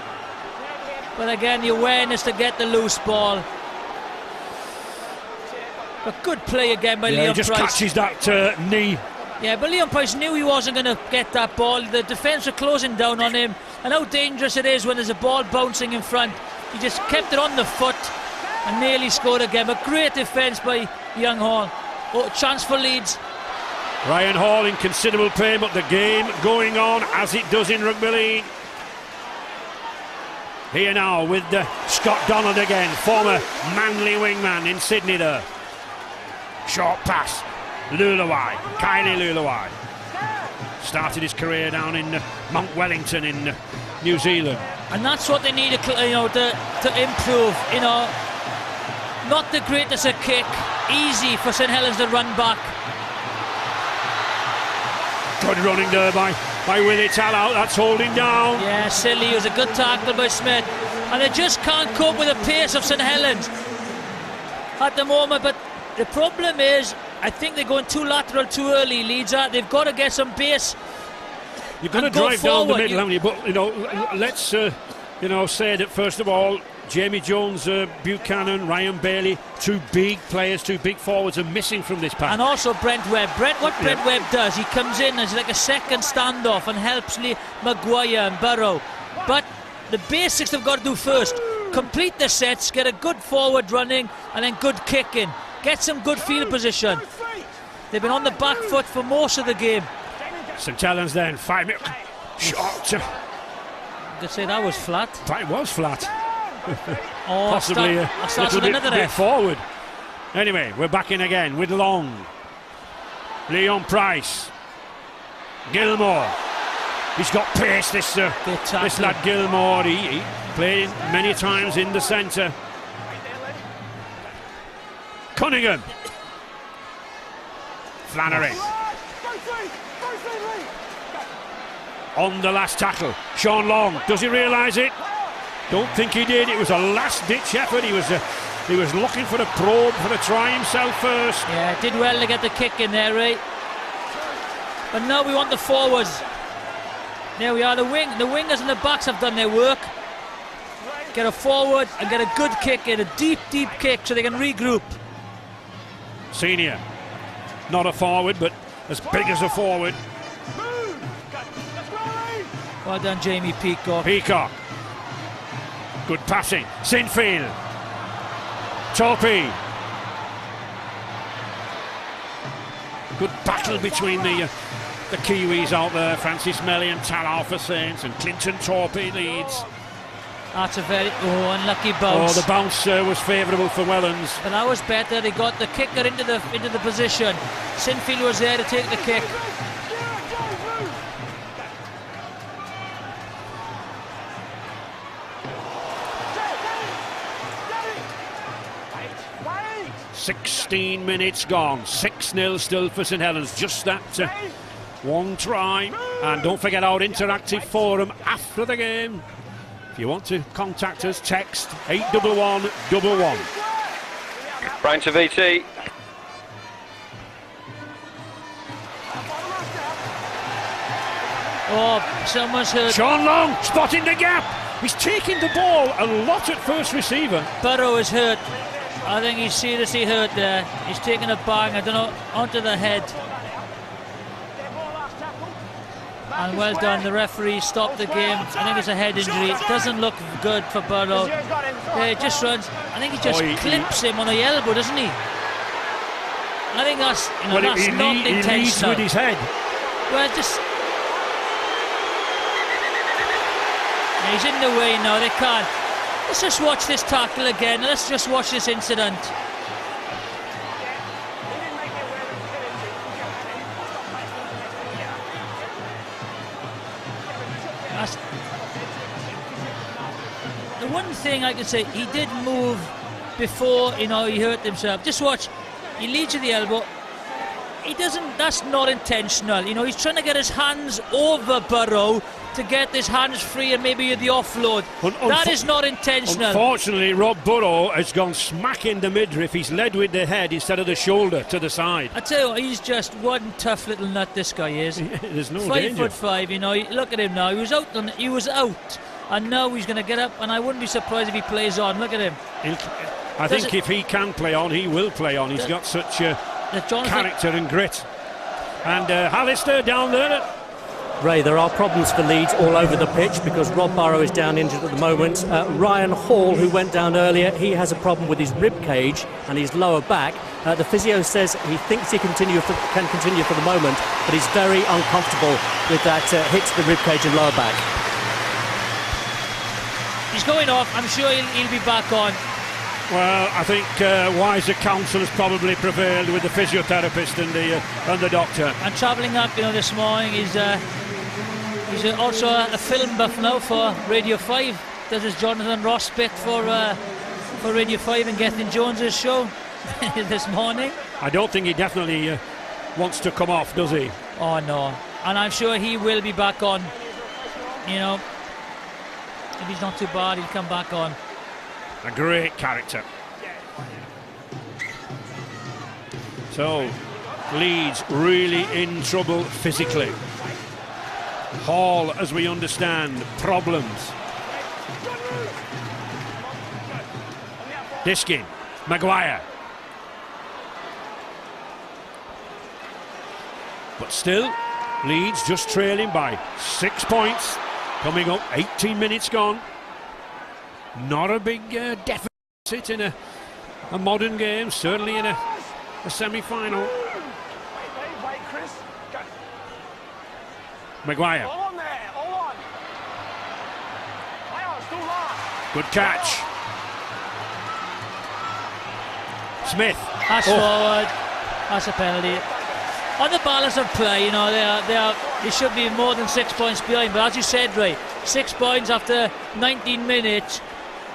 But again, the awareness to get the loose ball. But good play again by Leon Price. He just catches that knee. Yeah, but Leon Price knew he wasn't going to get that ball. The defence were closing down on him. And how dangerous it is when there's a ball bouncing in front. He just kept it on the foot and nearly scored again. But great defence by young Hall. Oh, chance for Leeds. Ryan Hall in considerable pain, but the game going on as it does in rugby league. Here now with Scott Donald again, former Manly wingman in Sydney there. Short pass, Luluai, Kylie Luluai. Started his career down in Mount Wellington in New Zealand. And that's what they need, to improve. Not the greatest a kick, easy for St Helens to run back. Good running there by Willie Tallout, that's holding down. Yeah, silly, it was a good tackle by Smith. And they just can't cope with the pace of St Helens at the moment. But the problem is, I think they're going too lateral too early, Leeds are. They've got to get some pace. You're going to drive down the middle, haven't you? But, let's, say that first of all, Jamie Jones, Buchanan, Ryan Bailey, two big players, two big forwards are missing from this pack. And also Brent Webb. Brent Webb does, he comes in as like a second standoff and helps Maguire and Burrow. But the basics they've got to do first. Complete the sets, get a good forward running and then good kicking. Get some good field position. They've been on the back foot for most of the game. St Helens then, 5 minutes. Shot. They say that was flat. It was flat. Possibly a little bit forward. Anyway, we're back in again with Long. Leon Price. Gilmore. He's got pace, this lad Gilmore. He played many times in the centre. Cunningham. Flannery. On the last tackle. Sean Long. Does he realise it? Don't think he did. It was a last-ditch effort. He was looking for a probe, for a try himself first. Yeah, did well to get the kick in there, right? But now we want the forwards. There we are. The wingers and the backs have done their work. Get a forward and get a good kick in, a deep kick, so they can regroup. Senior, not a forward, but as big as a forward. Well done, Jamie Peacock. Good passing. Sinfield. Torpy. Good battle between the Kiwis out there. Francis Melly and Talal for Saints, and Clinton Torpy leads. That's a very unlucky bounce. Oh, the bounce was favourable for Wellens. But that was better. They got the kicker into the position. Sinfield was there to take the kick. "16 minutes gone, 6-0 still for St Helens. Just that one try. And don't forget our interactive forum after the game. If you want to contact us, text 81111. Brian to VT. Oh, someone's hurt. Sean Long spotting the gap. He's taking the ball a lot at first receiver. Burrow is hurt. I think he's seriously hurt there. He's taken a bang, I don't know, onto the head. And well done, the referee stopped the game. I think it's a head injury. It doesn't look good for Burrow. Yeah, he just runs. I think he just clips him on the elbow, doesn't he? I think that's, that's not intentional. He leads with his head. Well, he's in the way now, they can't. Let's just watch this tackle again. Let's just watch this incident. The one thing I can say, he did move before, he hurt himself. Just watch, he leads with the elbow. He doesn't, that's not intentional. He's trying to get his hands over Burrow to get his hands free and maybe the offload. That is not intentional. Unfortunately, Rob Burrow has gone smack in the midriff. He's led with the head instead of the shoulder to the side. I tell you what, he's just one tough little nut, this guy is. There's no 5'5", look at him now. He was out. And now he's going to get up, and I wouldn't be surprised if he plays on. Look at him. I think if he can play on, he will play on. He's got such character and grit. And Hallister down there. Ray, there are problems for Leeds all over the pitch because Rob Burrow is down injured at the moment. Ryan Hall, who went down earlier, he has a problem with his rib cage and his lower back. The physio says he thinks he can continue for the moment, but he's very uncomfortable with that hit to the rib cage and lower back. He's going off. I'm sure he'll be back on. Well, I think wiser counsel has probably prevailed with the physiotherapist and the doctor. And travelling up, this morning, he's also a film buff now for Radio 5. Does his Jonathan Ross bit for Radio 5 and Gethin Jones's show this morning. I don't think he definitely wants to come off, does he? Oh no, and I'm sure he will be back on. If he's not too bad, he'll come back on. A great character. So, Leeds really in trouble physically. Hall, as we understand, problems. Diskin, Maguire. But still, Leeds just trailing by 6 points. Coming up, 18 minutes gone. Not a big deficit in a modern game, certainly in a semi-final. Wait, Chris. Go. Maguire. Hold on there, hold on. Still last. Good catch. Smith. That's forward. That's a penalty. On the balance of play, they should be more than 6 points behind. But as you said, Ray, 6 points after 19 minutes.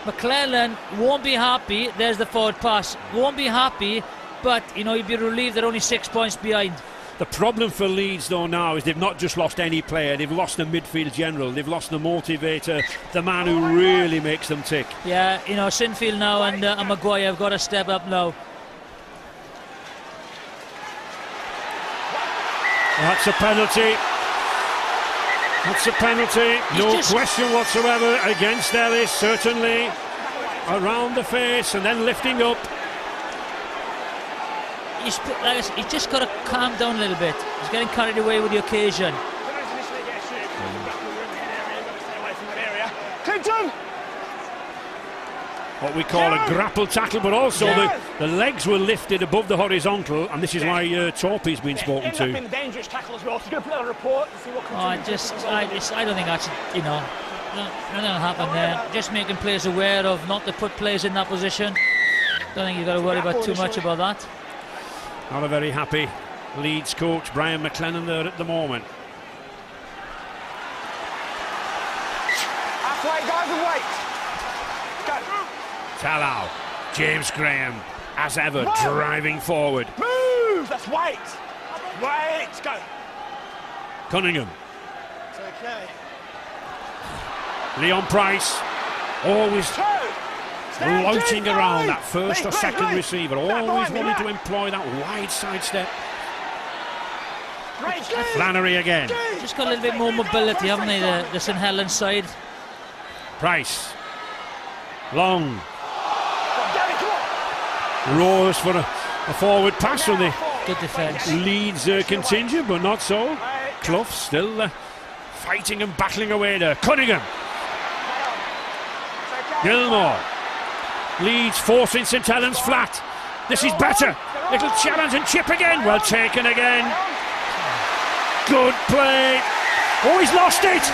McClellan won't be happy. There's the forward pass. Won't be happy, but he'd be relieved they're only 6 points behind. The problem for Leeds though now is they've not just lost any player, they've lost the midfield general, they've lost the motivator, the man who really makes them tick. Yeah, Sinfield now and Maguire have got to step up now. That's a penalty. That's a penalty. No question whatsoever against Ellis, certainly. Around the face and then lifting up. He's just got to calm down a little bit. He's getting carried away with the occasion. Clinton! What we call a grapple tackle, but also the legs were lifted above the horizontal, and this is why Torpy's been spoken to. Been a dangerous tackle as well. So going to put out a report and see what comes I don't think that's nothing will happen there. Just making players aware of not to put players in that position. Don't think you've got to worry about too much about that. Not a very happy Leeds coach, Brian McLennan, there at the moment. Halfway, guys, and wait. Talau, James Graham, as ever, driving forward. Move! That's wait! Wait! Go! Cunningham. It's okay. Leon Price, always floating around that first or second receiver, always wanting to employ that wide sidestep. Flannery again. Just got a little bit more mobility, haven't they, the St Helens side? Price. Long. Roars for a forward pass from the good defence. Leeds contingent, but not so. Clough still fighting and battling away there. Cunningham. Gilmore. Leeds forcing St Helens flat. This is better. Little challenge and chip again. Well taken again. Good play. Oh, he's lost it.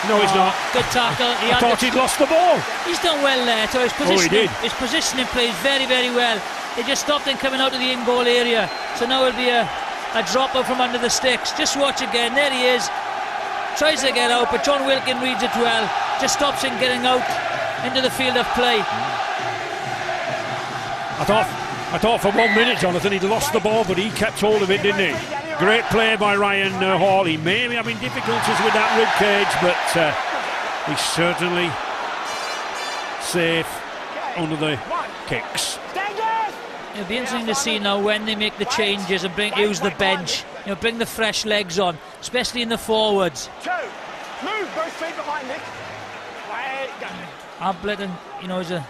No, he's not. Good tackle. I thought he'd lost the ball. He's done well there. So he did. His positioning plays very, very well. He just stopped him coming out of the in-goal area. So now it'll be a drop out from under the sticks. Just watch again. There he is. Tries to get out, but John Wilkin reads it well. Just stops him getting out into the field of play. I thought for 1 minute, Jonathan, he'd lost the ball, but he kept hold of it, didn't he? Great play by Ryan Hall. He may be having difficulties with that rib cage, but he's certainly safe under the kicks. It'll be interesting to see now when they make the changes and use the bench. Bring the fresh legs on, especially in the forwards. Move, both feet behind Nick. Ablett, is an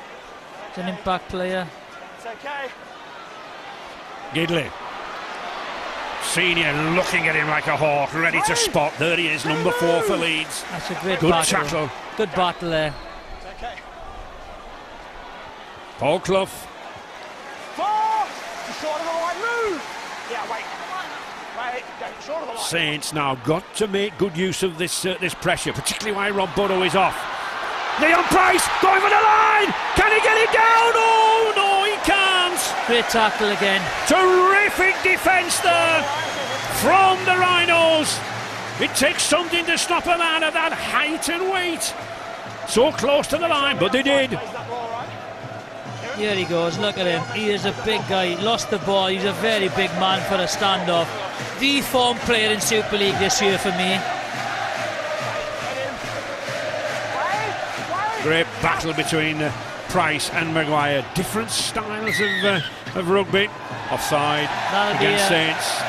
impact player. It's okay. Gidley. Senior looking at him like a hawk, ready to spot. There he is, number 4 for Leeds. That's a great good battle. tackle. Good battle there. It's okay. Paul Clough. Just short of the right move. Yeah, wait. Saints now got to make good use of this pressure, particularly while Rob Burrow is off. Leon Price going for the line. Can he get it down? Oh no, he can't. Great tackle again. Terrific defence there from the Rhinos. It takes something to stop a man of that height and weight. So close to the line, but they did. Here he goes, look at him. He is a big guy. Lost the ball. He's a very big man for a standoff. The form player in Super League this year for me. Great battle between Price and Maguire. Different styles of rugby. Offside against Saints.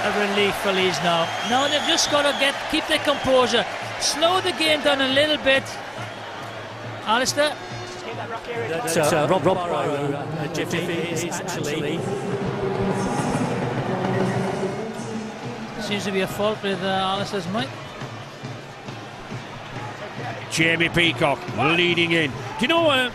A relief for Leeds now. Now they've just got to keep their composure. Slow the game down a little bit. Alistair? Rob Jiffy is actually... Seems to be a fault with Alistair's mic. Jamie Peacock leading in. Do you know,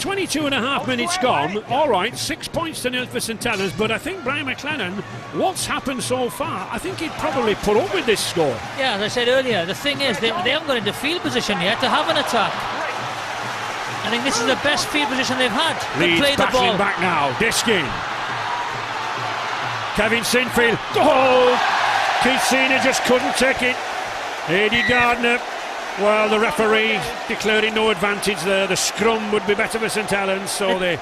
22 and a half minutes gone. All right, 6 points to 0 for St Helens, but I think Brian McLennan, what's happened so far, I think he'd probably put up with this score. Yeah, as I said earlier, the thing is, they haven't got into field position yet to have an attack. I think this is the best field position they've had. Leeds play the ball back now. Diskin. Kevin Sinfield. Goal! Keith Senior just couldn't take it. Eddie Gardner. Well, the referee declaring no advantage there. The scrum would be better for St Helens, so they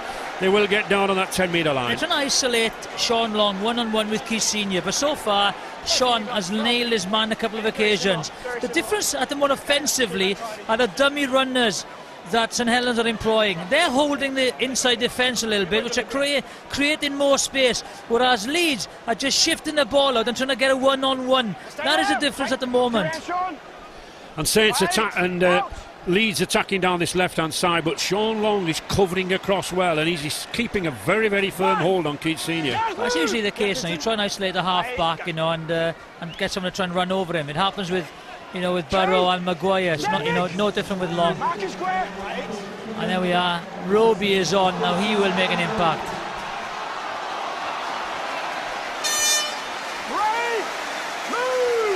will get down on that 10-metre line. They're trying to isolate Sean Long one-on-one with Keith Senior, but so far Sean has nailed his man a couple of occasions. The difference at the moment offensively are the dummy runners that St Helens are employing. They're holding the inside defence a little bit, which are creating more space, whereas Leeds are just shifting the ball out and trying to get a one-on-one. That is the difference at the moment. And Saints attack and Leeds attacking down this left-hand side, but Sean Long is covering across well, and he's keeping a very, very firm hold on Keith Senior. That's usually the case now. You try and isolate the half-back, you know, and get someone to try and run over him. It happens with, you know, with Burrow and Maguire. It's not, you know, no different with Long. And there we are. Roby is on now. He will make an impact.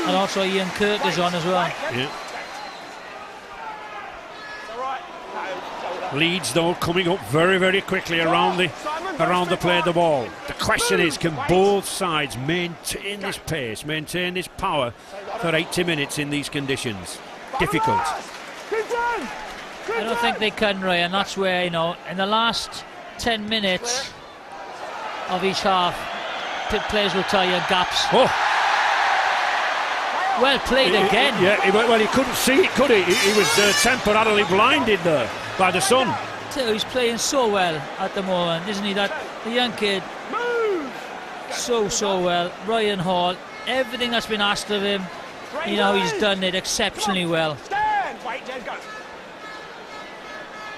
And also Ian Kirk is on as well. Yeah. Leeds though coming up very, very quickly around the play of the ball. The question is, can both sides maintain this pace, maintain this power for 80 minutes in these conditions? Difficult. I don't think they can, Ray, and that's where, you know, in the last 10 minutes of each half, players will tell you gaps. Oh. Well played again. Yeah, well, he couldn't see it, could he? He was temporarily blinded there by the sun. He's playing so well at the moment, isn't he? That the young kid, so well. Ryan Hall, everything that's been asked of him, you know, he's done it exceptionally well.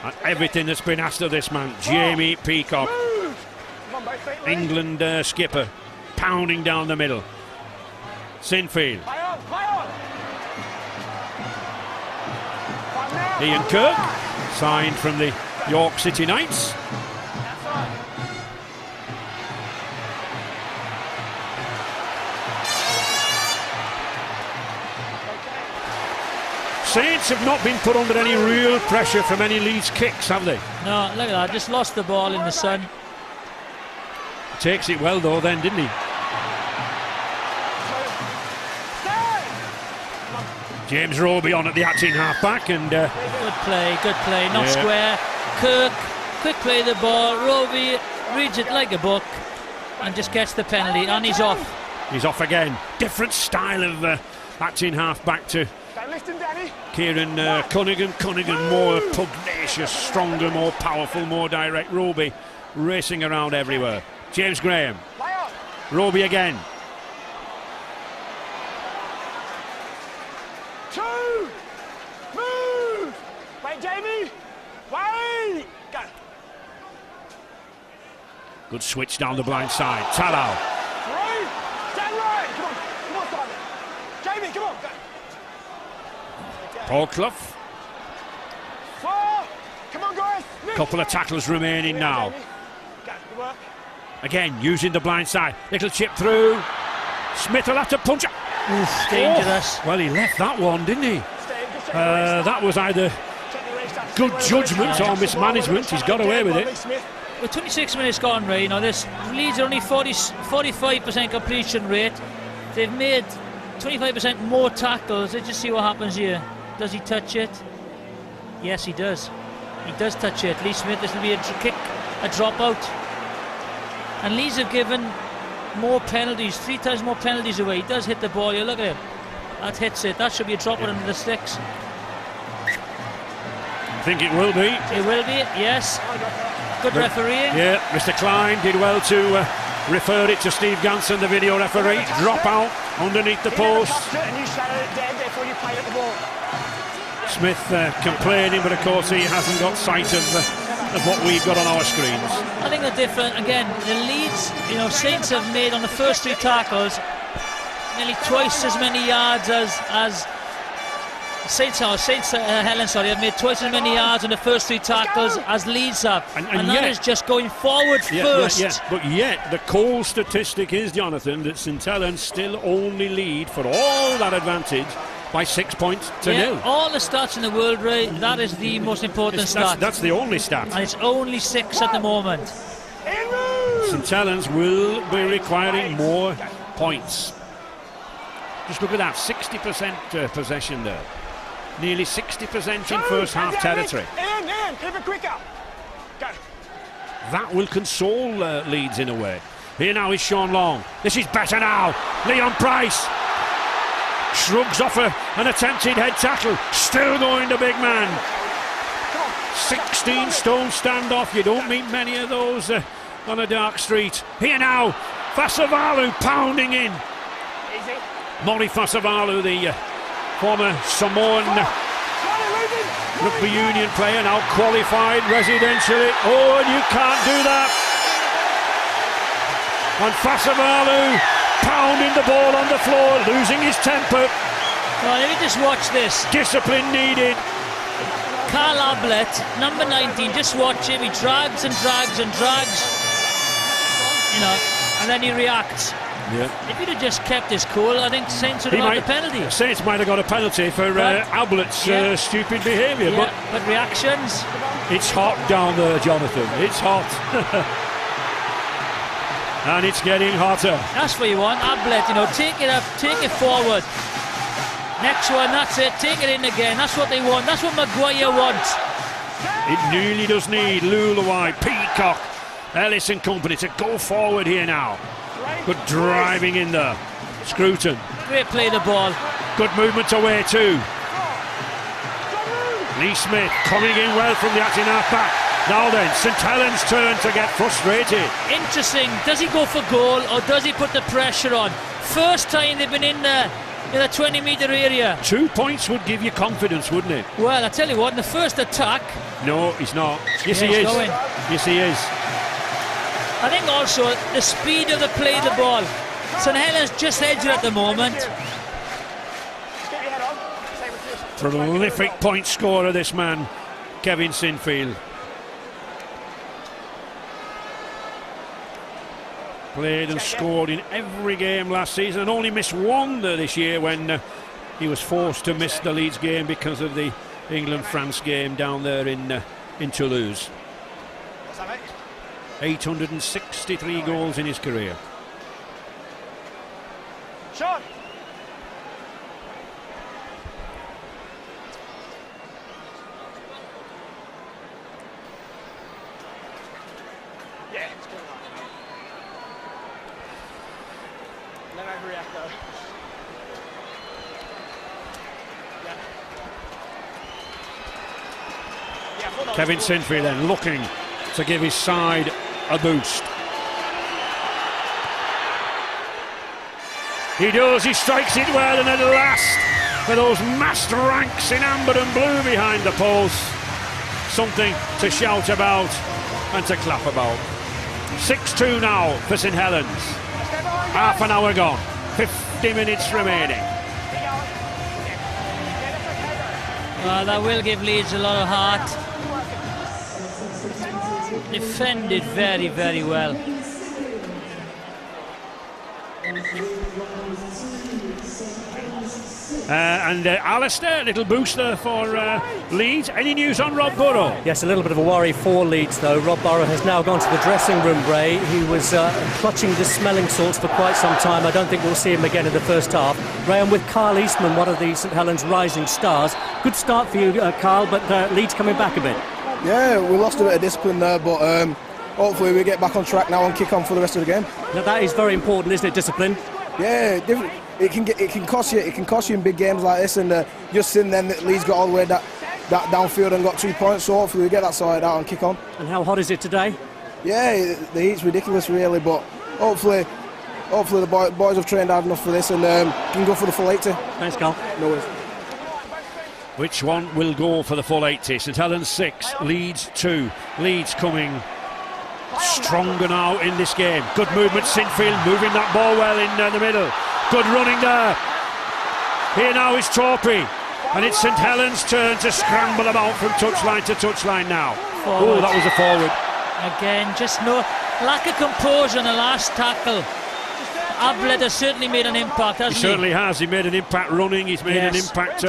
And everything that's been asked of this man, Jamie Peacock, England skipper, pounding down the middle. Sinfield. Ian Kirk, signed from the York City Knights. Saints have not been put under any real pressure from any Leeds kicks, have they? No, look at that, just lost the ball in the sun. Takes it well though then, didn't he? James Roby on at the acting half-back and... Good play, not square. Kirk, quick play the ball. Roby reads it like a book and just gets the penalty, and he's off. He's off again. Different style of acting half-back to Kieran Cunningham. Cunningham more pugnacious, stronger, more powerful, more direct. Roby racing around everywhere. James Graham. Roby again. Jamie! Wait! Go! Good switch down the blind side. Talau. Right! Stand right! Come on, Simon! Jamie, come on! Go. Paul Clough. 4! Come on, guys! Couple of tackles remaining now. Again, using the blind side. Little chip through. Smith will have to punch. Oof, dangerous. Well, he left that one, didn't he? That was either good judgment or mismanagement. He's got away with it. With 26 minutes gone, Ray, this Leeds are only 45% completion rate. They've made 25% more tackles. Let's just see what happens here. Does he touch it? Yes, he does. He does touch it. Lee Smith, this will be a kick, a dropout. And Leeds have given more penalties, 3 times more penalties away. He does hit the ball. You look at him. That hits it. That should be a dropout under the sticks. I think it will be. It will be, yes. Good refereeing. Yeah, Mr. Klein did well to refer it to Steve Ganson, the video referee. Drop out underneath the post. Smith complaining, but of course he hasn't got sight of what we've got on our screens. I think they're different. Again, the Leeds, Saints have made on the first 3 tackles nearly twice as many yards as Helens, have made twice as many yards on the first 3 tackles as Leeds have, and that is just going forward first. But yet the cold statistic is, Jonathan, that St Helens still only lead for all that advantage by 6 points to 0. All the stats in the world, Ray, that is the most important stat. That's the only stat. And it's only 6 at the moment. St Helens will be requiring more points. Just look at that, 60% possession there. Nearly 60% in first half territory. Keep it quicker. Go. That will console Leeds in a way. Here now is Sean Long. This is better now. Leon Price shrugs off an attempted head tackle. Still going to big man. 16 stone standoff. You don't meet many of those on a dark street. Here now, Fasavalu pounding in. Mori Fasavalu, the former Samoan rugby union player, now qualified residentially. Oh, and you can't do that. And Fasavalu pounding the ball on the floor, losing his temper. Well, let me just watch this. Discipline needed. Carl Ablett, number 19, just watch him. He drags and drags and drags, and then he reacts. Yeah. If he'd have just kept his cool, I think Saints would have got the penalty. Saints might have got a penalty for Ablett's stupid behaviour. Yeah, but reactions? It's hot down there, Jonathan. It's hot. And it's getting hotter. That's what you want, Ablett, take it up, take it forward. Next one, that's it, take it in again. That's what they want, that's what Maguire wants. It really does need Lulawai, Peacock, Ellis and company to go forward here now. Good driving in there. Scruton. Great play the ball. Good movement away too. Lee Smith coming in well from the acting half back. Now then, St Helens' turn to get frustrated. Interesting. Does he go for goal or does he put the pressure on? First time they've been in the 20-metre area. 2 points would give you confidence, wouldn't it? Well, I tell you what, in the first attack... No, he's not. Yes, he is. Going. Yes, he is. I think also the speed of the play of the ball. St Helens just edge it at the moment. Prolific point scorer, this man, Kevin Sinfield. Played and scored in every game last season and only missed one this year when he was forced to miss the Leeds game because of the England-France game down there in Toulouse. 863 goals in his career. Sean. Yeah, it's good. Let me overreact though. Yeah. Kevin Sinfield then looking to give his side a boost. He does, he strikes it well, and at last, for those massed ranks in amber and blue behind the post, something to shout about and to clap about. 6-2 now for St Helens. Half an hour gone, 50 minutes remaining. Well, that will give Leeds a lot of heart. Defended very, very well. Alistair, a little booster for Leeds. Any news on Rob Burrow? Yes, a little bit of a worry for Leeds, though. Rob Burrow has now gone to the dressing room, Ray. He was clutching the smelling salts for quite some time. I don't think we'll see him again in the first half. Ray, I'm with Kyle Eastman, one of the St Helens rising stars. Good start for you, Kyle, but Leeds coming back a bit. Yeah, we lost a bit of discipline there, but hopefully we get back on track now and kick on for the rest of the game. Now that is very important, isn't it, discipline? Yeah, it can cost you. It can cost you in big games like this, and just since then Leeds got all the way that downfield and got 2 points. So hopefully we get that sorted out and kick on. And how hot is it today? Yeah, the heat's ridiculous, really. But hopefully the boys have trained hard enough for this and can go for the full 80. Thanks, Carl. No worries. Which one will go for the full 80? St Helens 6, Leeds 2. Leeds coming stronger now in this game. Good movement, Sinfield moving that ball well in the middle. Good running there. Here now is Torpy, and it's St Helens' turn to scramble about from touchline to touchline now. Oh, that was a forward. Again, just no lack of composure on the last tackle. Ablett has certainly made an impact, hasn't he? He certainly has. He made an impact running. He's made an impact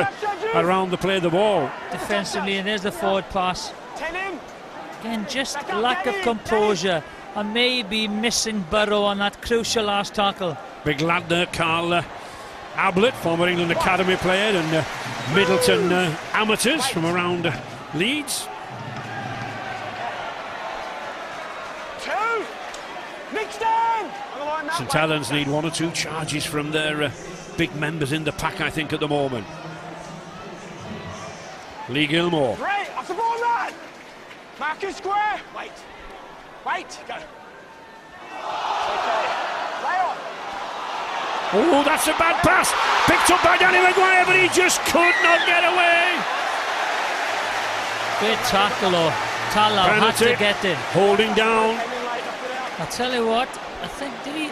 around the play of the ball. Defensively, and there's the forward pass. Again, just lack of composure, and maybe missing Burrow on that crucial last tackle. Big lad there, Carl Ablett, former England Academy player, and Middleton amateurs from around Leeds. St Helens need 1 or 2 charges from their big members in the pack, I think, at the moment. Lee Gilmore. Right, off the ball, man! Marcus square! Wait. Go. Okay. Lay on. Oh, that's a bad pass. Picked up by Danny Maguire, but he just could not get away. Great tackle, though. Tala had to get in. Holding down. I tell you what, I think, did he?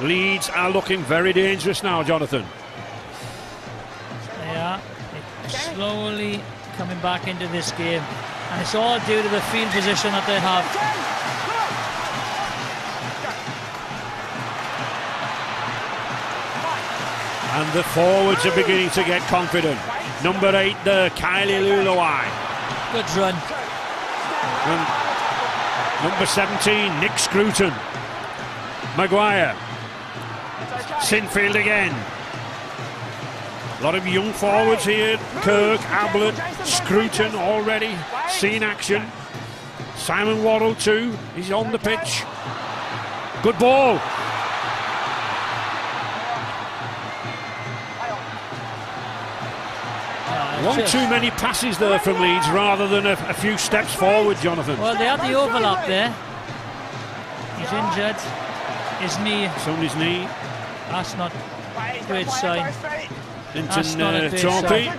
Leeds are looking very dangerous now, Jonathan. They are slowly coming back into this game, and it's all due to the field position that they have. And the forwards are beginning to get confident. Number 8 there, Kylie Luluai. Good run. And number 17, Nick Scruton. Maguire. Sinfield again. A lot of young forwards here. Kirk, Ablett, Scruton already seen action. Simon Worrell too. He's on the pitch. Good ball. One too many passes there from Leeds rather than a few steps forward, Jonathan. Well, they had the overlap there. He's injured. His knee. Somebody's knee. That's not a great sign. Into Torpy.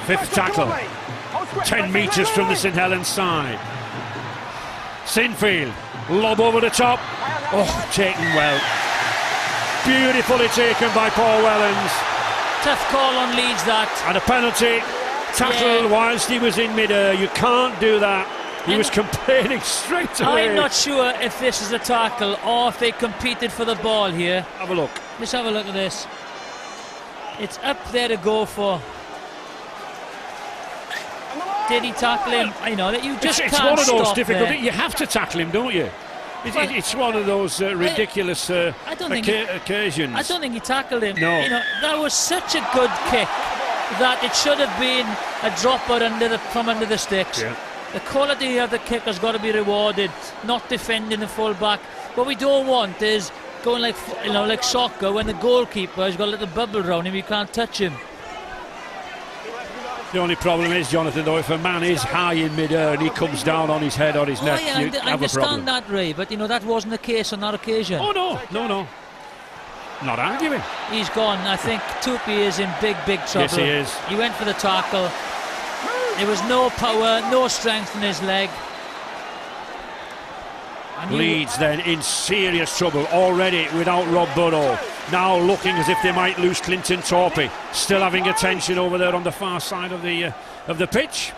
Fifth tackle. 10 metres from the St Helens side. Sinfield, lob over the top. Oh, taken well. Beautifully taken by Paul Wellens. Tough call on Leeds, that. And a penalty. Tackle whilst he was in mid-air. You can't do that. He was complaining straight away. I'm not sure if this is a tackle or if they competed for the ball here. Have a look. Let's have a look at this. It's up there to go for. Did he tackle him? I know that you just can't stop. It's one of those difficult. There. You have to tackle him, don't you? It's one of those ridiculous occasions. I don't think he tackled him. No. You know, that was such a good kick that it should have been a dropper from under the sticks. Yeah. The quality of the kick has got to be rewarded, not defending the full back. What we don't want is going like soccer when the goalkeeper has got a little bubble around him, you can't touch him. The only problem is, Jonathan, though, if a man is high in mid-air and he comes down on his head or his neck, you I have a problem. understand that, Ray, but that wasn't the case on that occasion. Oh no. Not arguing. He's gone. I think Tupi is in big trouble. Yes, he is. He went for the tackle. There was no power, no strength in his leg. Leeds then in serious trouble already without Rob Burrow. Now looking as if they might lose Clinton Torpy. Still having attention over there on the far side of the pitch.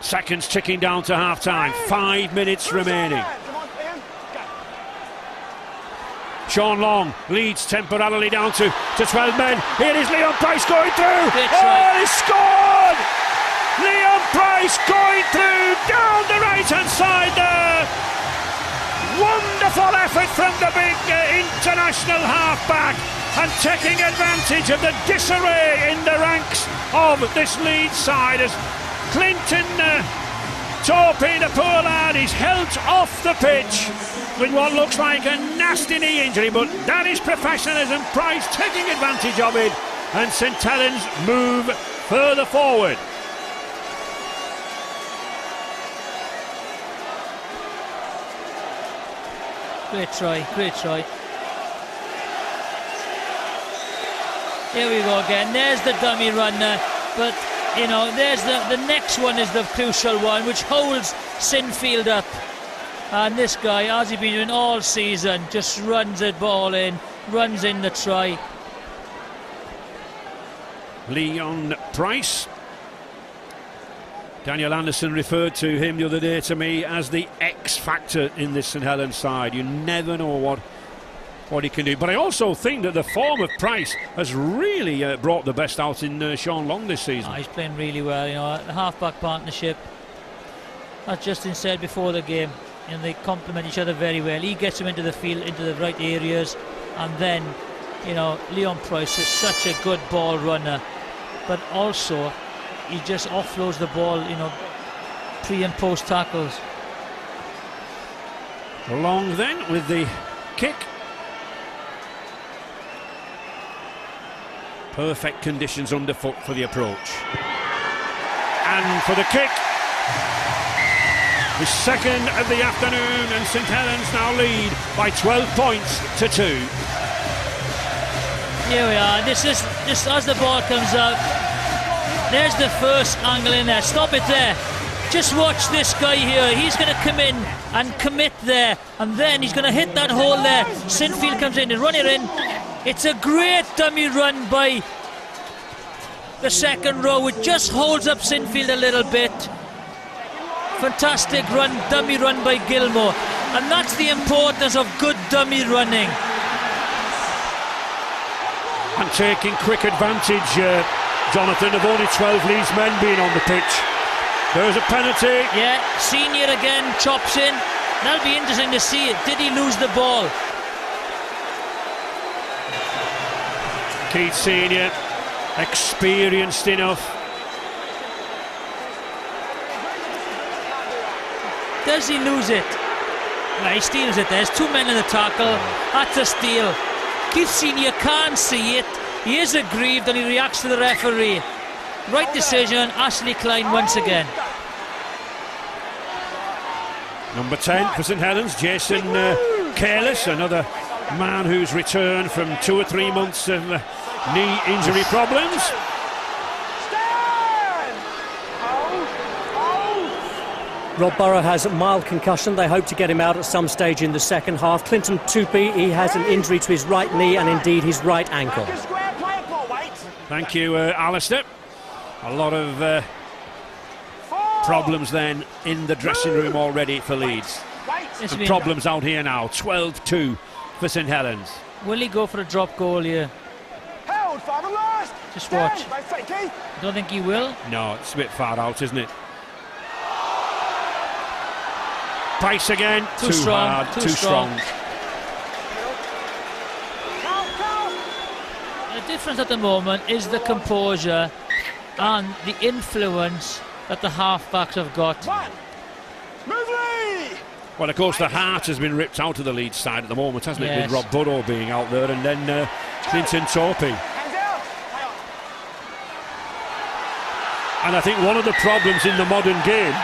Seconds ticking down to half-time. 5 minutes remaining. Sean Long leads temporarily down to 12 men. Here is Leon Price going through. He scored! Leon Price going through down the right-hand side there. Wonderful effort from the big international half-back, and taking advantage of the disarray in the ranks of this Leeds side as Clinton Torpy, the poor lad, is held off the pitch with what looks like a nasty knee injury, but that is professionalism. Price taking advantage of it, and St Helens move further forward. Great try, great try. Here we go again. There's the dummy runner, but you know, there's the next one is the crucial one, which holds Sinfield up. And this guy, as he's been doing all season, just runs the ball in, runs in the try. Leon Price. Daniel Anderson referred to him the other day to me as the X factor in this St Helens side. You never know what he can do. But I also think that the form of Price has really brought the best out in Sean Long this season. He's playing really well. You know, the half-back partnership, as Justin said before the game, you know, they complement each other very well. He gets him into the field, into the right areas, and then, you know, Leon Price is such a good ball runner, but also he just offloads the ball, you know, pre and post tackles. Long then with the kick. Perfect conditions underfoot for the approach. And for the kick. The second of the afternoon, and St Helens now lead by 12 points to 2. Here we are. This is just as the ball comes out. There's the first angle in there. Stop it there. Just watch this guy here. He's going to come in and commit there, and then he's going to hit that hole there. Sinfield comes in and run it in. It's a great dummy run by the second row. It just holds up Sinfield a little bit. Fantastic run, dummy run by Gilmore, and that's the importance of good dummy running. And taking quick advantage, Jonathan, of only 12 Leeds men being on the pitch. There's a penalty. Yeah, Senior again chops in. That'll be interesting to see it. Did he lose the ball? Keith Senior, experienced enough. Does he lose it? No, he steals it. There's 2 men in the tackle. That's a steal. Keith Senior can't see it. He is aggrieved and he reacts to the referee. Right decision, Ashley Klein once again. Number 10 for St Helens, Jason Careless, another man who's returned from 2 or 3 months of knee injury problems. Rob Burrow has a mild concussion. They hope to get him out at some stage in the second half. Clinton Torpy, he has an injury to his right knee and indeed his right ankle. Thank you, Alistair. A lot of problems then in the dressing room already for Leeds. And problems out here now. 12-2 for St Helens. Will he go for a drop goal here? Just watch. Don't think he will? No, it's a bit far out, isn't it? Price again. Too strong. Hard, too strong. The difference at the moment is the composure and the influence that the half-backs have got. Well, of course, the heart has been ripped out of the Leeds side at the moment, hasn't it? Yes. With Rob Burrow being out there, and then Clinton Torpy. And I think one of the problems in the modern game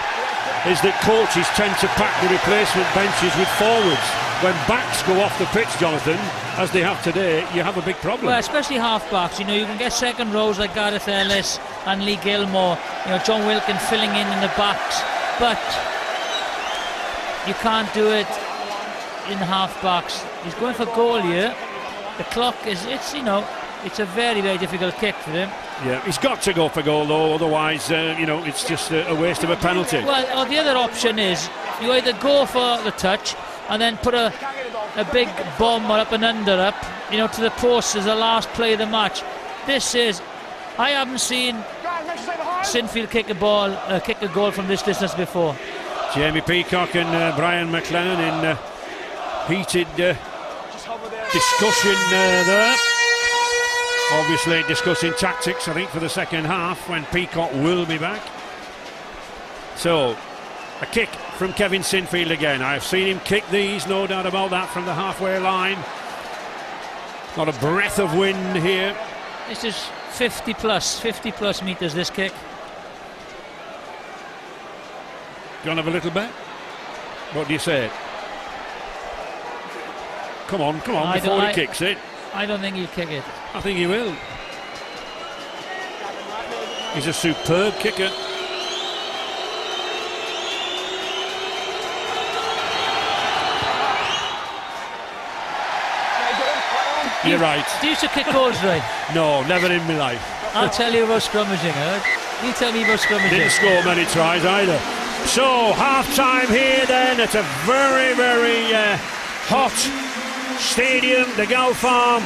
is that coaches tend to pack the replacement benches with forwards. When backs go off the pitch, Jonathan, as they have today, you have a big problem. Well, especially half-backs. You know, you can get second rows like Gareth Ellis and Lee Gilmore. You know, John Wilkin filling in the backs. But you can't do it in the half-backs. He's going for goal here. The clock is, it's, you know, it's a very, very difficult kick for him. Yeah, he's got to go for goal though, otherwise, you know, it's just a waste of a penalty. Well, the other option is you either go for the touch and then put a big bomb or up and under up, you know, to the post as the last play of the match. This is, I haven't seen Sinfield kick a goal from this distance before. Jamie Peacock and Brian McLennan in heated discussion there. Obviously discussing tactics, I think, for the second half when Peacock will be back. So, a kick from Kevin Sinfield again. I've seen him kick these, no doubt about that, from the halfway line. Not a breath of wind here. This is 50 plus metres, this kick. Do you want to have a little bet? What do you say? Come on, before he kicks it. I don't think he'll kick it. I think he will. He's a superb kicker. You're right. Do you used to kick goals, right? No, never in my life. I'll tell you about scrummaging, You tell me about scrummaging. Didn't score many tries either. So, half-time here then. It's a very, very hot stadium, the Gal Farm.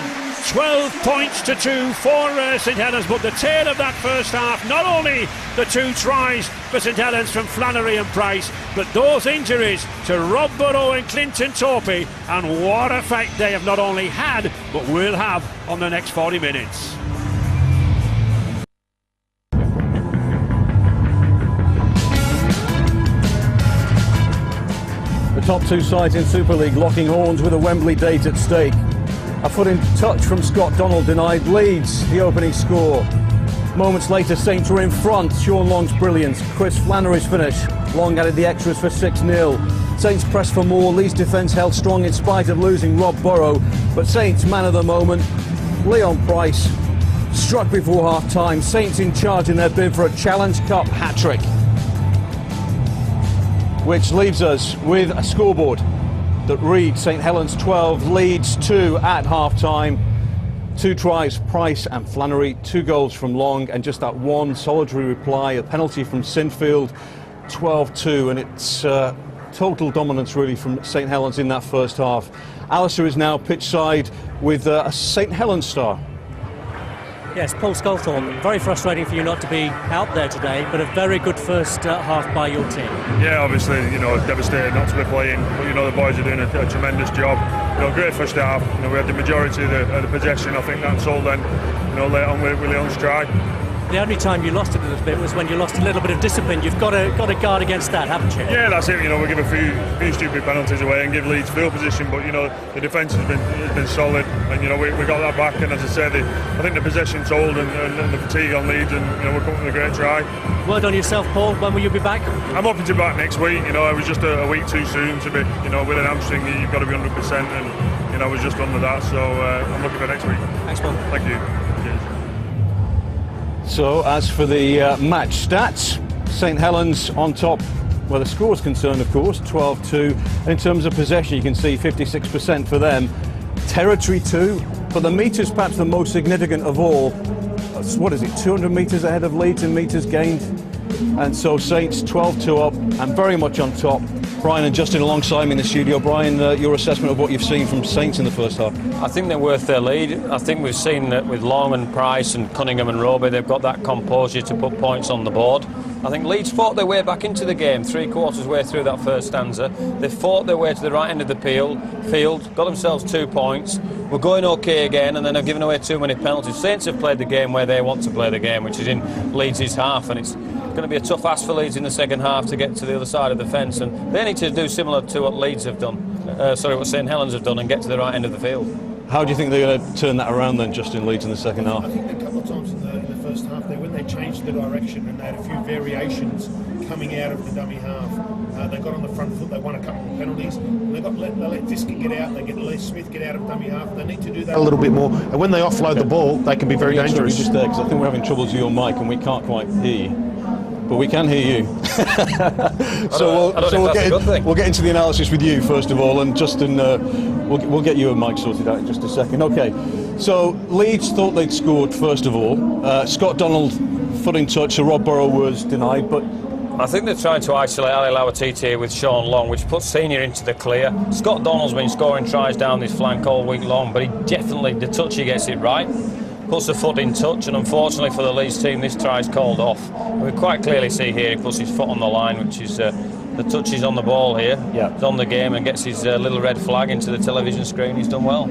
12 points to 2 for St Helens, but the tail of that first half, not only the 2 tries for St Helens from Flannery and Price, but those injuries to Rob Burrow and Clinton Torpey, and what effect they have not only had but will have on the next 40 minutes. The top 2 sides in Super League locking horns with a Wembley date at stake. A foot in touch from Scott Donald denied Leeds the opening score. Moments later, Saints were in front. Sean Long's brilliance, Chris Flannery's finish. Long added the extras for 6-0. Saints pressed for more. Leeds defence held strong in spite of losing Rob Burrow. But Saints man of the moment, Leon Price, struck before half-time. Saints in charge in their bid for a Challenge Cup hat-trick. Which leaves us with a scoreboard that reads St Helens 12, Leeds 2 at half-time. 2 tries, Price and Flannery, 2 goals from Long, and just that one solitary reply, a penalty from Sinfield, 12-2, and it's total dominance really from St Helens in that first half. Alistair is now pitch side with a St Helens star. Yes, Paul Sculthorpe, very frustrating for you not to be out there today, but a very good first half by your team. Yeah, obviously, you know, devastated not to be playing, but you know, the boys are doing a tremendous job. You know, great first half. You know, we had the majority of the possession. I think that's all then, you know, late on with Leon's try. The only time you lost it a little bit was when you lost a little bit of discipline. You've got to guard against that, haven't you? Yeah, that's it. You know, we give a few stupid penalties away and give Leeds field position, but you know, the defence has been solid, and you know, we got that back. And as I said, I think the possession told and the fatigue on Leeds, and you know, we're coming with a great try. Word on yourself, Paul. When will you be back? I'm hoping to be back next week. You know, it was just a week too soon to be. You know, with an hamstring, you've got to be 100%, and you know, I was just under that. So I'm looking for next week. Thanks, Paul. Thank you. Cheers. So, as for the match stats, St Helens on top, where the score is concerned, of course, 12-2. And in terms of possession, you can see 56% for them. Territory 2, but the metres perhaps the most significant of all. What is it, 200 metres ahead of Leeds in metres gained? And so Saints 12-2 up and very much on top. Brian and Justin alongside me in the studio. Brian, your assessment of what you've seen from Saints in the first half? I think they're worth their lead. I think we've seen that with Long and Price and Cunningham and Roby, they've got that composure to put points on the board. I think Leeds fought their way back into the game, 3/4 way through that first stanza. They fought their way to the right end of the field, got themselves 2 points, were going okay again, and then have given away too many penalties. Saints have played the game where they want to play the game, which is in Leeds' half, and it's going to be a tough ask for Leeds in the second half to get to the other side of the fence, and they need to do similar to what Leeds have done, what St Helens have done, and get to the right end of the field. How do you think they're going to turn that around then, Justin, Leeds in the second half? I think a couple of times in the first half, when they changed the direction and they had a few variations coming out of the dummy half, they got on the front foot, they won a couple of penalties, and they let Diskin get out, they let Smith get out of dummy half. They need to do that a little bit more, and when they offload the ball, they can be very dangerous. Just there, because I think we're having troubles with your mic and we can't quite hear you. But we can hear you. We'll get into the analysis with you first of all, and Justin, we'll get you a mic sorted out in just a second. Okay, So Leeds thought they'd scored first of all. Scott Donald foot in touch, so Rob Burrow was denied, but I think they're trying to isolate Ali Lauatiti with Sean Long, which puts Senior into the clear. Scott Donald's been scoring tries down this flank all week long, but he definitely, the touch, he gets it right. Puts the foot in touch, and unfortunately for the Leeds team, this try's called off. And we quite clearly see here he puts his foot on the line, which is the touch is on the ball here. Yeah. He's on the game and gets his little red flag into the television screen. He's done well.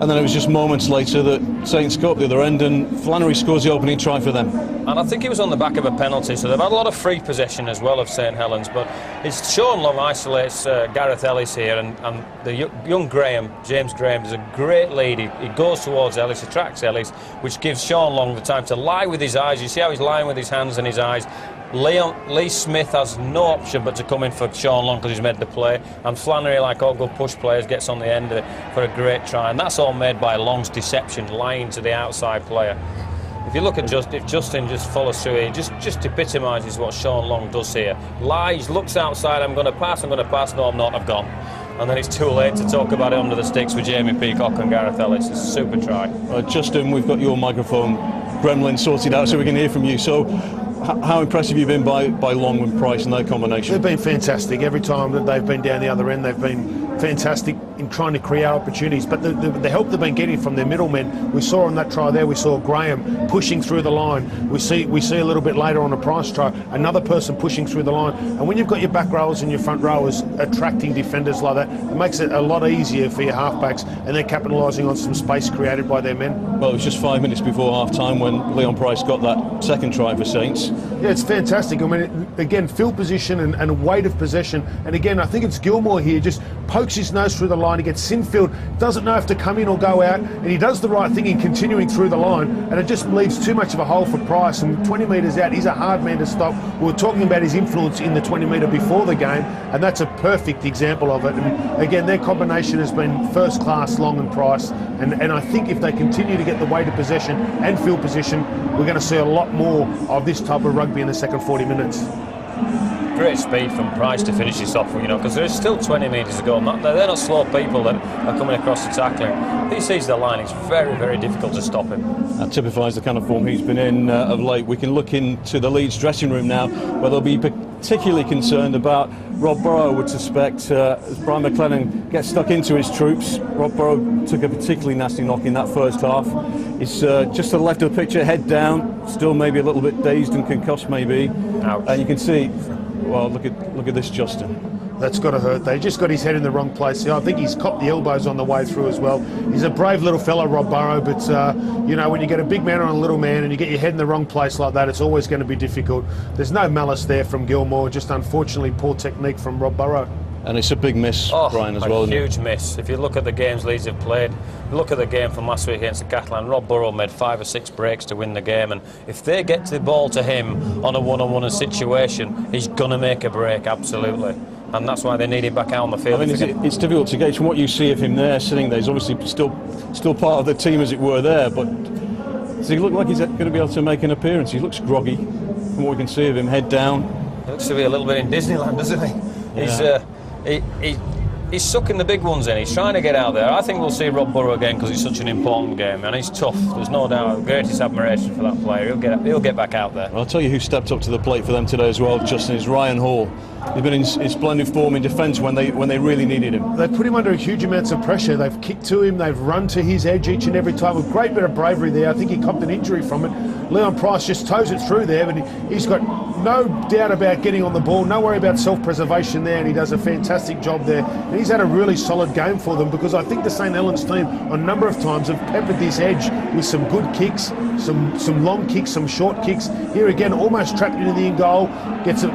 And then it was just moments later that Saints go up the other end and Flannery scores the opening try for them. And I think it was on the back of a penalty, so they've had a lot of free possession as well of St Helens, but it's Sean Long isolates Gareth Ellis here, and the young Graham, James Graham, is a great lead. He goes towards Ellis, attracts Ellis, which gives Sean Long the time to lie with his eyes. You see how he's lying with his hands and his eyes. Lee Smith has no option but to come in for Sean Long because he's made the play, and Flannery, like all good push players, gets on the end of it for a great try, and that's all made by Long's deception, lying to the outside player. If you look at if Justin just follows through here, just epitomises what Sean Long does here. Lies, looks outside, I'm going to pass, no I'm not, I've gone. And then it's too late to talk about it under the sticks with Jamie Peacock and Gareth Ellis. It's a super try. Justin, we've got your microphone gremlin sorted out so we can hear from you. So how impressive have you been by Long and Price and their combination? They've been fantastic. Every time that they've been down the other end, they've been fantastic in trying to create opportunities. But the help they've been getting from their middlemen, we saw on that try there, we saw Graham pushing through the line. We see a little bit later on a Price try, another person pushing through the line. And when you've got your back rowers and your front rowers attracting defenders like that, it makes it a lot easier for your halfbacks, and they're capitalising on some space created by their men. Well, it was just 5 minutes before half-time when Leon Price got that second try for Saints. Yeah, it's fantastic. I mean, again, field position and weight of possession. And again, I think it's Gilmore here, just pokes his nose through the line. He gets Sinfield, doesn't know if to come in or go out, and he does the right thing in continuing through the line, and it just leaves too much of a hole for Price. And 20 metres out, he's a hard man to stop. We were talking about his influence in the 20 metre before the game, and that's a perfect example of it. And again, their combination has been first class, Long and Price, and I think if they continue to get the weight of possession and field position, we're going to see a lot more of this type of rugby in the second 40 minutes. Great speed from Price to finish this off, because there's still 20 metres to go. They're not slow people that are coming across the tackling. If he sees the line, it's very, very difficult to stop him. That typifies the kind of form he's been in of late. We can look into the Leeds dressing room now, where they'll be particularly concerned about Rob Burrow, I would suspect, as Brian McLennan gets stuck into his troops. Rob Burrow took a particularly nasty knock in that first half. He's just to the left of the picture, head down, still maybe a little bit dazed and concussed maybe. Ouch. And you can see, well, look at this, Justin. That's got to hurt. They just got his head in the wrong place. I think he's copped the elbows on the way through as well. He's a brave little fella, Rob Burrow, but when you get a big man on a little man and you get your head in the wrong place like that, it's always going to be difficult. There's no malice there from Gilmore, just unfortunately poor technique from Rob Burrow. And it's a big miss, Brian, as well. A huge miss. If you look at the games Leeds have played, look at the game from last week against the Catalan, Rob Burrow made 5 or 6 breaks to win the game, and if they get the ball to him on a one-on-one situation, he's going to make a break, absolutely. And that's why they need him back out on the field. I mean, it's difficult to gauge from what you see of him there, sitting there. He's obviously still part of the team, as it were, there, but does he look like he's going to be able to make an appearance? He looks groggy from what we can see of him, head down. He looks to be a little bit in Disneyland, doesn't he? Yeah. He's sucking the big ones in. He's trying to get out there. I think we'll see Rob Burrow again because it's such an important game, and he's tough. There's no doubt. Greatest admiration for that player. He'll get back out there. I'll tell you who stepped up to the plate for them today as well, Justin, is Ryan Hall. He's been in splendid form in defence when they really needed him. They've put him under huge amounts of pressure. They've kicked to him. They've run to his edge each and every time. A great bit of bravery there. I think he copped an injury from it. Leon Price just toes it through there, but he's got no doubt about getting on the ball. No worry about self-preservation there, and he does a fantastic job there. And he's had a really solid game for them, because I think the St Helens team a number of times have peppered this edge with some good kicks, some long kicks, some short kicks. Here again, almost trapped into the in goal, gets it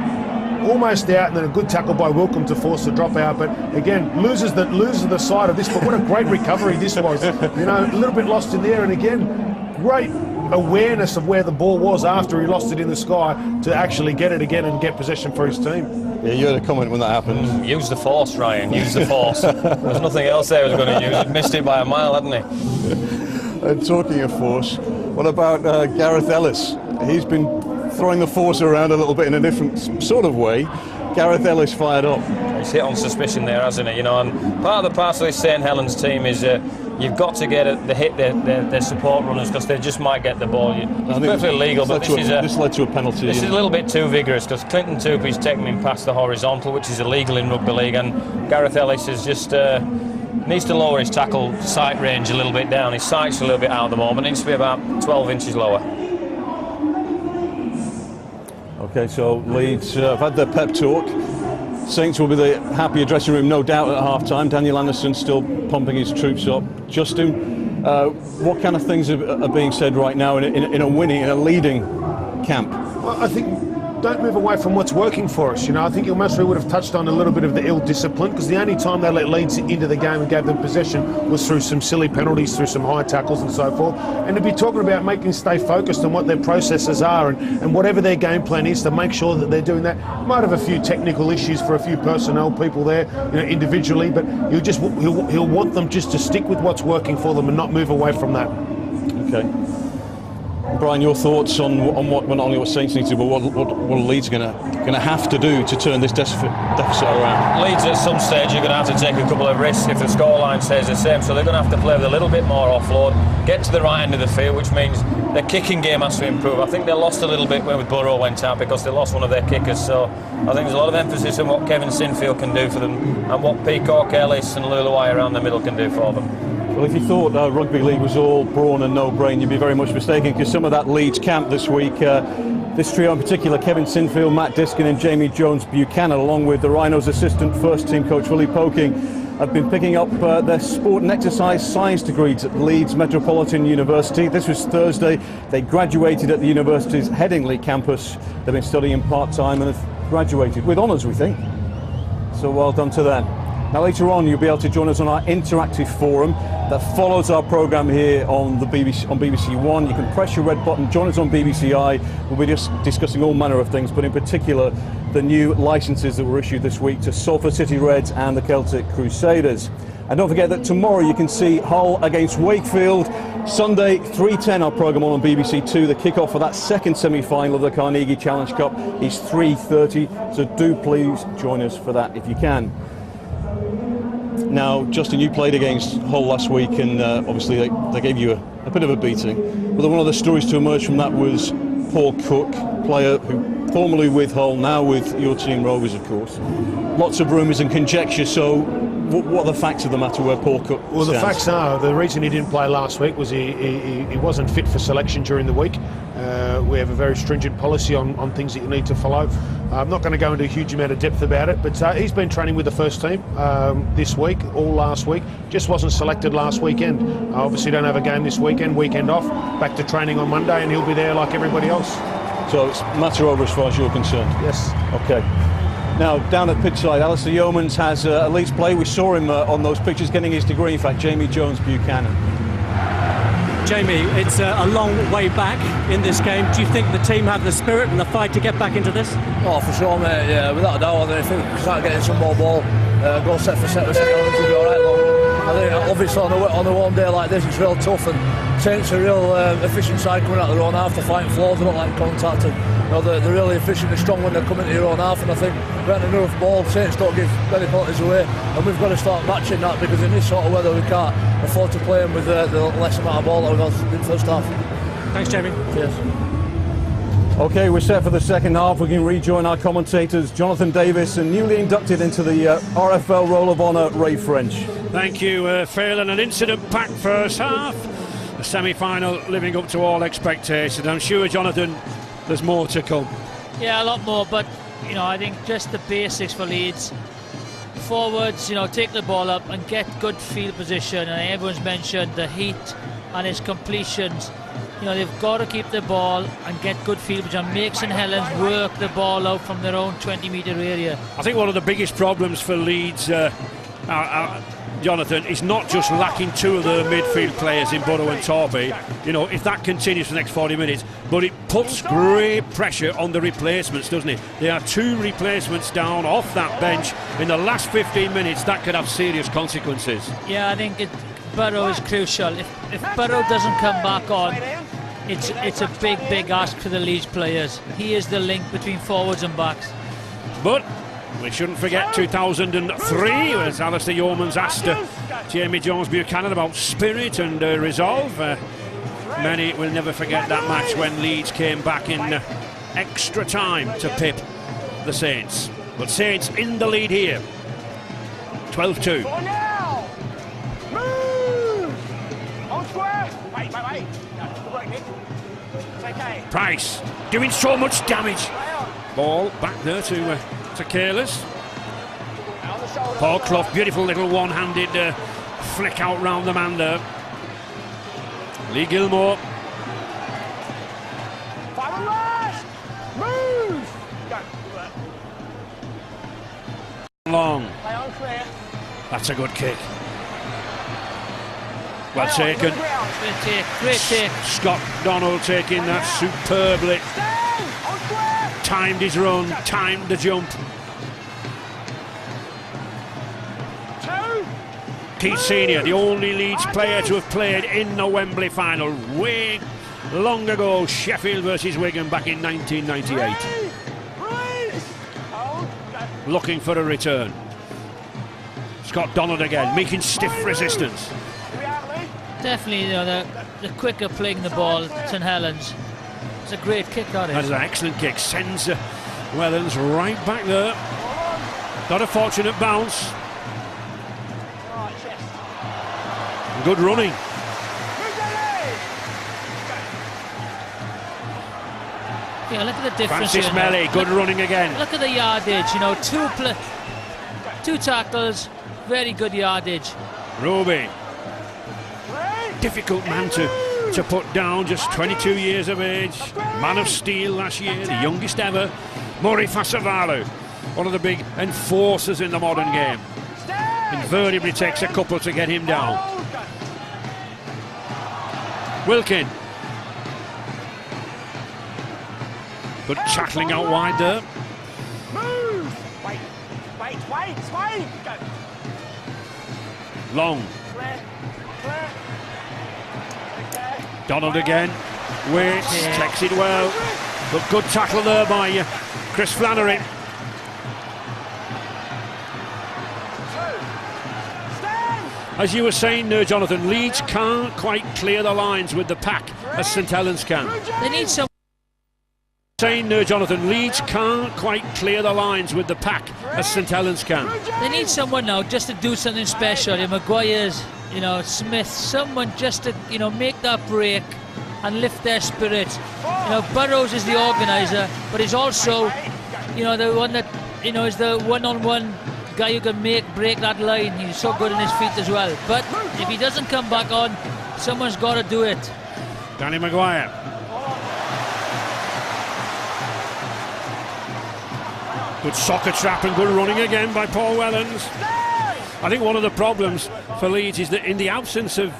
almost out, and then a good tackle by Wilcombe to force the drop out. But again, loses the side of this. But what a great recovery this was. A little bit lost in there, and again, great awareness of where the ball was after he lost it in the sky to actually get it again and get possession for his team. Yeah, you had a comment when that happened. Use the force, Ryan. Use the force. There's nothing else there he was going to use. He missed it by a mile, hadn't he? And talking of force, what about Gareth Ellis? He's been throwing the force around a little bit in a different sort of way. Gareth Ellis fired up. He's hit on suspicion there, hasn't he? And part of the parcel of this St Helens team is you've got to hit their support runners, because they just might get the ball. It's perfectly legal, but this led to a penalty. This is a little bit too vigorous, because Clinton Tupy's taken him past the horizontal, which is illegal in rugby league, and Gareth Ellis is just needs to lower his tackle sight range a little bit down. His sight's a little bit out at the moment. It needs to be about 12 inches lower. Okay, so Leeds have had their pep talk. Saints will be the happier dressing room, no doubt, at half-time. Daniel Anderson still pumping his troops up. Justin, what kind of things are being said right now in a leading camp? Well, I think don't move away from what's working for us. You know, I think Ilmasri would have touched on a little bit of the ill discipline, because the only time they let Leeds into the game and gave them possession was through some silly penalties, through some high tackles and so forth. And to be talking about making stay focused on what their processes are and whatever their game plan is to make sure that they're doing that. Might have a few technical issues for a few personnel people there, you know, individually, but he'll want them just to stick with what's working for them and not move away from that. Okay. Brian, your thoughts on what not only what Saints need to do, but what Leeds are going to have to do to turn this deficit around? Leeds at some stage are going to have to take a couple of risks if the scoreline stays the same, so they're going to have to play with a little bit more offload, get to the right end of the field, which means their kicking game has to improve. I think they lost a little bit when Burrow went out, because they lost one of their kickers, so I think there's a lot of emphasis on what Kevin Sinfield can do for them and what Peacock, Ellis and Luluai around the middle can do for them. Well, if you thought rugby league was all brawn and no brain, you'd be very much mistaken, because some of that Leeds camp this week, this trio in particular, Kevin Sinfield, Matt Diskin and Jamie Jones-Buchanan, along with the Rhinos assistant first team coach Willie Poking, have been picking up their sport and exercise science degrees at Leeds Metropolitan University. This was Thursday. They graduated at the university's Headingley campus. They've been studying part-time and have graduated with honours, we think. So well done to them. Now later on you'll be able to join us on our interactive forum that follows our programme here on the BBC One. You can press your red button, join us on BBC I. We'll be just discussing all manner of things, but in particular the new licences that were issued this week to Salford City Reds and the Celtic Crusaders. And don't forget that tomorrow you can see Hull against Wakefield. Sunday 3:10 our programme on BBC Two. The kick-off for that second semi-final of the Carnegie Challenge Cup is 3:30, so do please join us for that if you can. Now, Justin, you played against Hull last week, and obviously they gave you a bit of a beating. But one of the stories to emerge from that was Paul Cook, player who formerly with Hull, now with your team Rovers, of course. Lots of rumours and conjecture, so what are the facts of the matter where Paul Cook stands? Well, the facts are, the reason he didn't play last week was he wasn't fit for selection during the week. We have a very stringent policy on things that you need to follow. I'm not going to go into a huge amount of depth about it, but he's been training with the first team this week, all last week. Just wasn't selected last weekend. Obviously don't have a game this weekend off. Back to training on Monday, and he'll be there like everybody else. So it's matter over as far as you're concerned? Yes. Okay. Now, down at pitchside, Alistair Yeomans has at least play. We saw him on those pictures getting his degree. In fact, Jamie Jones-Buchanan. Jamie, it's a long way back in this game. Do you think the team have the spirit and the fight to get back into this? Oh, for sure, mate. Yeah, without a doubt. I think if we start getting some more ball, go set for set with St Helens, we'll be all right. I think obviously on a warm day like this, it's real tough, and Saints are a real efficient side coming out of their own half. They're fighting floors, they don't like contact, and they're really efficient and strong when they're coming to your own half. And I think we're getting enough ball. Saints don't give many penalties away, and we've got to start matching that, because in this sort of weather we can't afford to play them with the less amount of ball that we've had in the first half. Thanks, Jamie. Cheers. Okay, we're set for the second half. We can rejoin our commentators, Jonathan Davis, and newly inducted into the RFL Roll of Honour, Ray French. Thank you, Phil, and an incident-packed first half. The semi-final living up to all expectations. I'm sure, Jonathan, there's more to come. Yeah, a lot more, but I think just the basics for Leeds. Forwards, take the ball up and get good field position, and everyone's mentioned the heat and his completions. They've got to keep the ball and get good field position. Make St Helens work the ball out from their own 20-metre area. I think one of the biggest problems for Leeds, Jonathan, is not just lacking two of the midfield players in Burrow and Torby. If that continues for the next 40 minutes, but it puts great pressure on the replacements, doesn't it? There are two replacements down off that bench in the last 15 minutes. That could have serious consequences. Yeah, I think Burrow is crucial. If Burrow doesn't come back on, it's a big ask for the Leeds players. He is the link between forwards and backs. But we shouldn't forget 2003, as Alistair Yeomans asked Jamie Jones-Buchanan about spirit and resolve. Many will never forget that match when Leeds came back in extra time to pip the Saints. But Saints in the lead here. 12-2. Price doing so much damage. Ball back there to Careless. Paul Clough, beautiful little one-handed flick out round the man there. Lee Gilmore. Long. That's a good kick. Well taken. Great take. Scott Donald taking that superbly. Timed his run, timed the jump. Keith Senior, the only Leeds player to have played in the Wembley final way long ago, Sheffield versus Wigan back in 1998. Looking for a return. Scott Donald again, making stiff resistance. Definitely, you know, the quicker playing the ball, St Helens. It's a great kick, that is. That is an excellent kick. Sends Wellens right back there. Not a fortunate bounce. Good running. Yeah, look at the difference. Francis Melly, good running again. Look at the yardage, you know, two tackles, very good yardage. Roby. Difficult man to put down, just 22 years of age. Man of steel last year, the youngest ever. Murray Fasavalu, one of the big enforcers in the modern game. Invariably takes a couple to get him down. Wilkin. Good tackling out wide there. Move! Wait. Go. Long. Clear. Okay. Donald again. Waits, takes it well. But good tackle there by Chris Flannery. As you were saying there, Jonathan, Leeds can't quite clear the lines with the pack as St Helens can. They need some. Saying there, Jonathan, Leeds can't quite clear the lines with the pack as St Helens can. They need someone now just to do something special. Maguire's, you know, Smith, someone just to, you know, make that break and lift their spirit. You know, Burrows is the organiser, but he's also, you know, the one that, you know, is the one-on-one guy who can break that line. He's so good in his feet as well. But if he doesn't come back on, someone's got to do it. Danny Maguire. Good soccer trap and good running again by Paul Wellens. I think one of the problems for Leeds is that in the absence of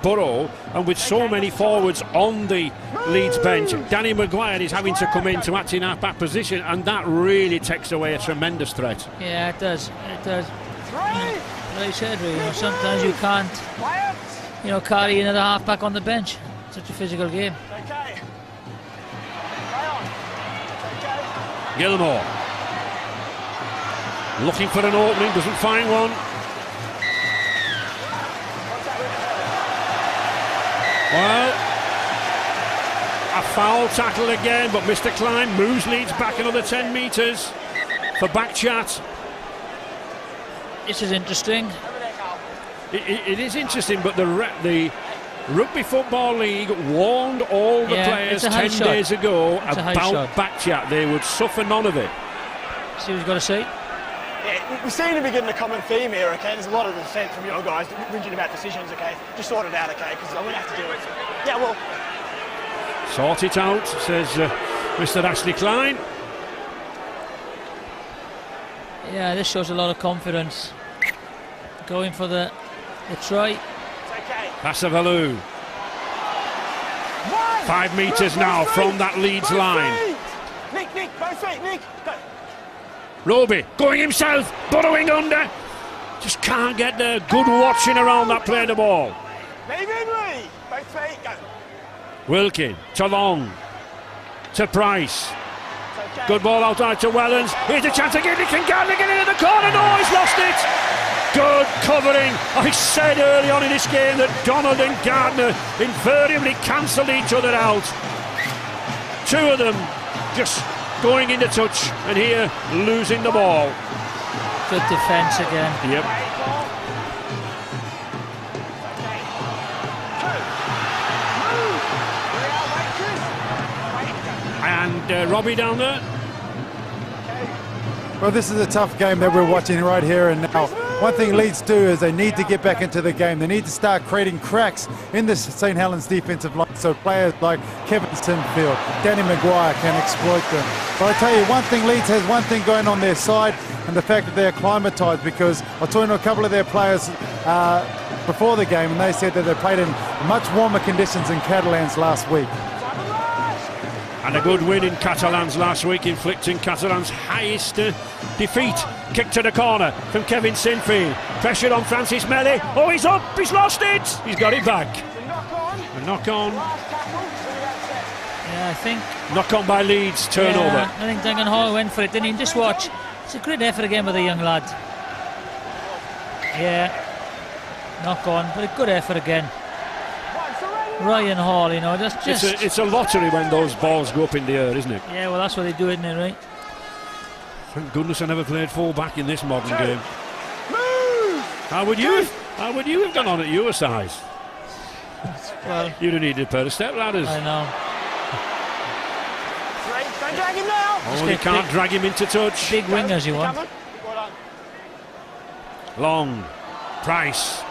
Burrow and with so many forwards on the Leeds bench, Danny Maguire is having to come in to act in half-back position, and that really takes away a tremendous threat. Yeah, it does. It does. Like I said, you know, sometimes you can't, you know, carry another half-back on the bench. It's such a physical game. Gilmore. Looking for an opening, doesn't find one. Well, a foul tackle again, but Mr. Klein moves Leeds back another 10 metres for back chat. This is interesting. It is interesting, but the Rugby Football League warned all the players 10 days ago about back chat. They would suffer none of it. See what he's got to say. Yeah, we seem to be getting a common theme here, okay? There's a lot of dissent from your guys whinging about decisions, okay? Just sort it out, okay? Because I wouldn't have to do it. Yeah, well... Sort it out, says Mr. Ashley Klein. Yeah, this shows a lot of confidence. Going for the try. Passavalu. 5 metres now from that Leeds line. Nick, both feet, Nick. Go. Roby going himself, burrowing under. Just can't get there. Good watching around that play the ball. Leave him, Lee. Both feet, go. Wilkin to Long to Price. Good ball outside to Wellens. Here's a chance again. He can get it into the corner. No, he's lost it. Good covering. I said early on in this game that Donald and Gardner invariably cancelled each other out. Two of them just going into touch, and here losing the ball. Good defence again. Yep. And Robbie down there. Well, this is a tough game that we're watching right here and now. One thing Leeds do is they need to get back into the game. They need to start creating cracks in this St Helens defensive line so players like Kevin Sinfield, Danny Maguire can exploit them. But I tell you one thing, Leeds has one thing going on their side, and the fact that they're acclimatised, because I was talking to a couple of their players before the game, and they said that they played in much warmer conditions in Catalans last week. And a good win in Catalans last week, inflicting Catalans' highest defeat. Kick to the corner from Kevin Sinfield. Pressure on Francis Melly. Oh, he's up, he's lost it. He's got it back. A knock on. Yeah, I think. Knock on by Leeds, turnover. Yeah, I think Duncan Hall went for it, didn't he? Just watch. It's a great effort again by the young lad. Yeah. Knock on, but a good effort again. Ryan Hall, you know, just it's a lottery when those balls go up in the air, isn't it? Yeah, well, that's what they do, isn't it, right? Thank goodness I never played full back in this modern game. How would you have gone on at your size? Well, you'd have needed a pair of step ladders. I know. Don't drag him now. Oh, you can't drag him into touch. Big wingers you want. Long, Price.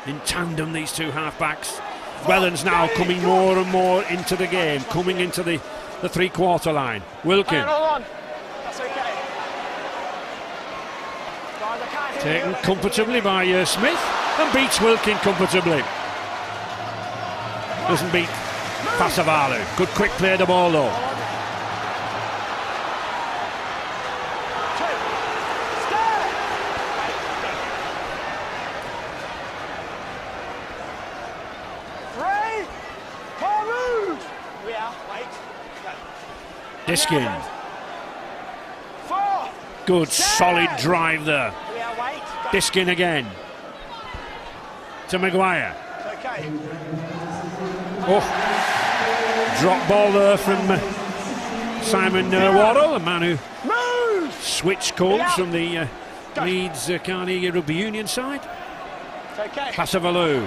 In tandem, these two half-backs. Helens now coming more and more into the game, coming into the three-quarter line. Wilkin. That's okay. Taken comfortably by Smith, and beats Wilkin comfortably. Doesn't beat Pasavalu. Good quick play the ball though. Diskin. Good solid drive there. Diskin again. To Maguire. Oh, drop ball there from Simon Wardle, a man who switched codes from the Leeds Carnegie Rugby Union side. Pasavalu.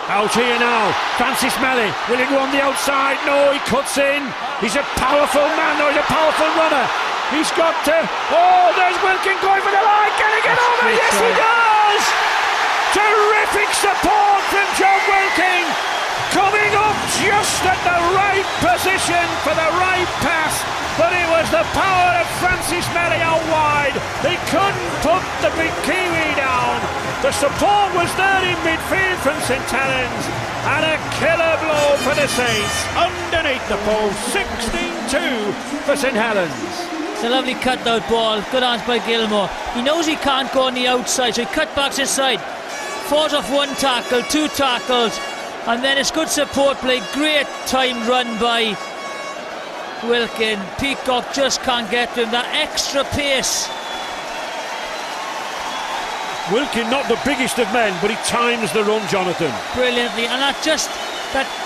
Out here now. Francis Melly. Will he go on the outside? No, he cuts in. He's a powerful man, though. He's a powerful runner. He's got to. Oh, there's Wilkin going for the line. Can he get over? Yes, he does. Terrific support from John Wilkin. Coming up just at the right position for the right pass. But it was the power of Francis Melly out wide. He couldn't put the big Kiwi down. The support was there in midfield from St Helens, and a killer blow for the Saints underneath the post. 16-2 for St Helens. It's a lovely cut-out ball. Good hands by Gilmore. He knows he can't go on the outside, so he cut backs inside. Falls off one tackle, two tackles, and then it's good support play. Great timed run by Wilkin. Peacock just can't get to him. That extra pace. Wilkin, not the biggest of men, but he times the run, Jonathan. Brilliantly, and that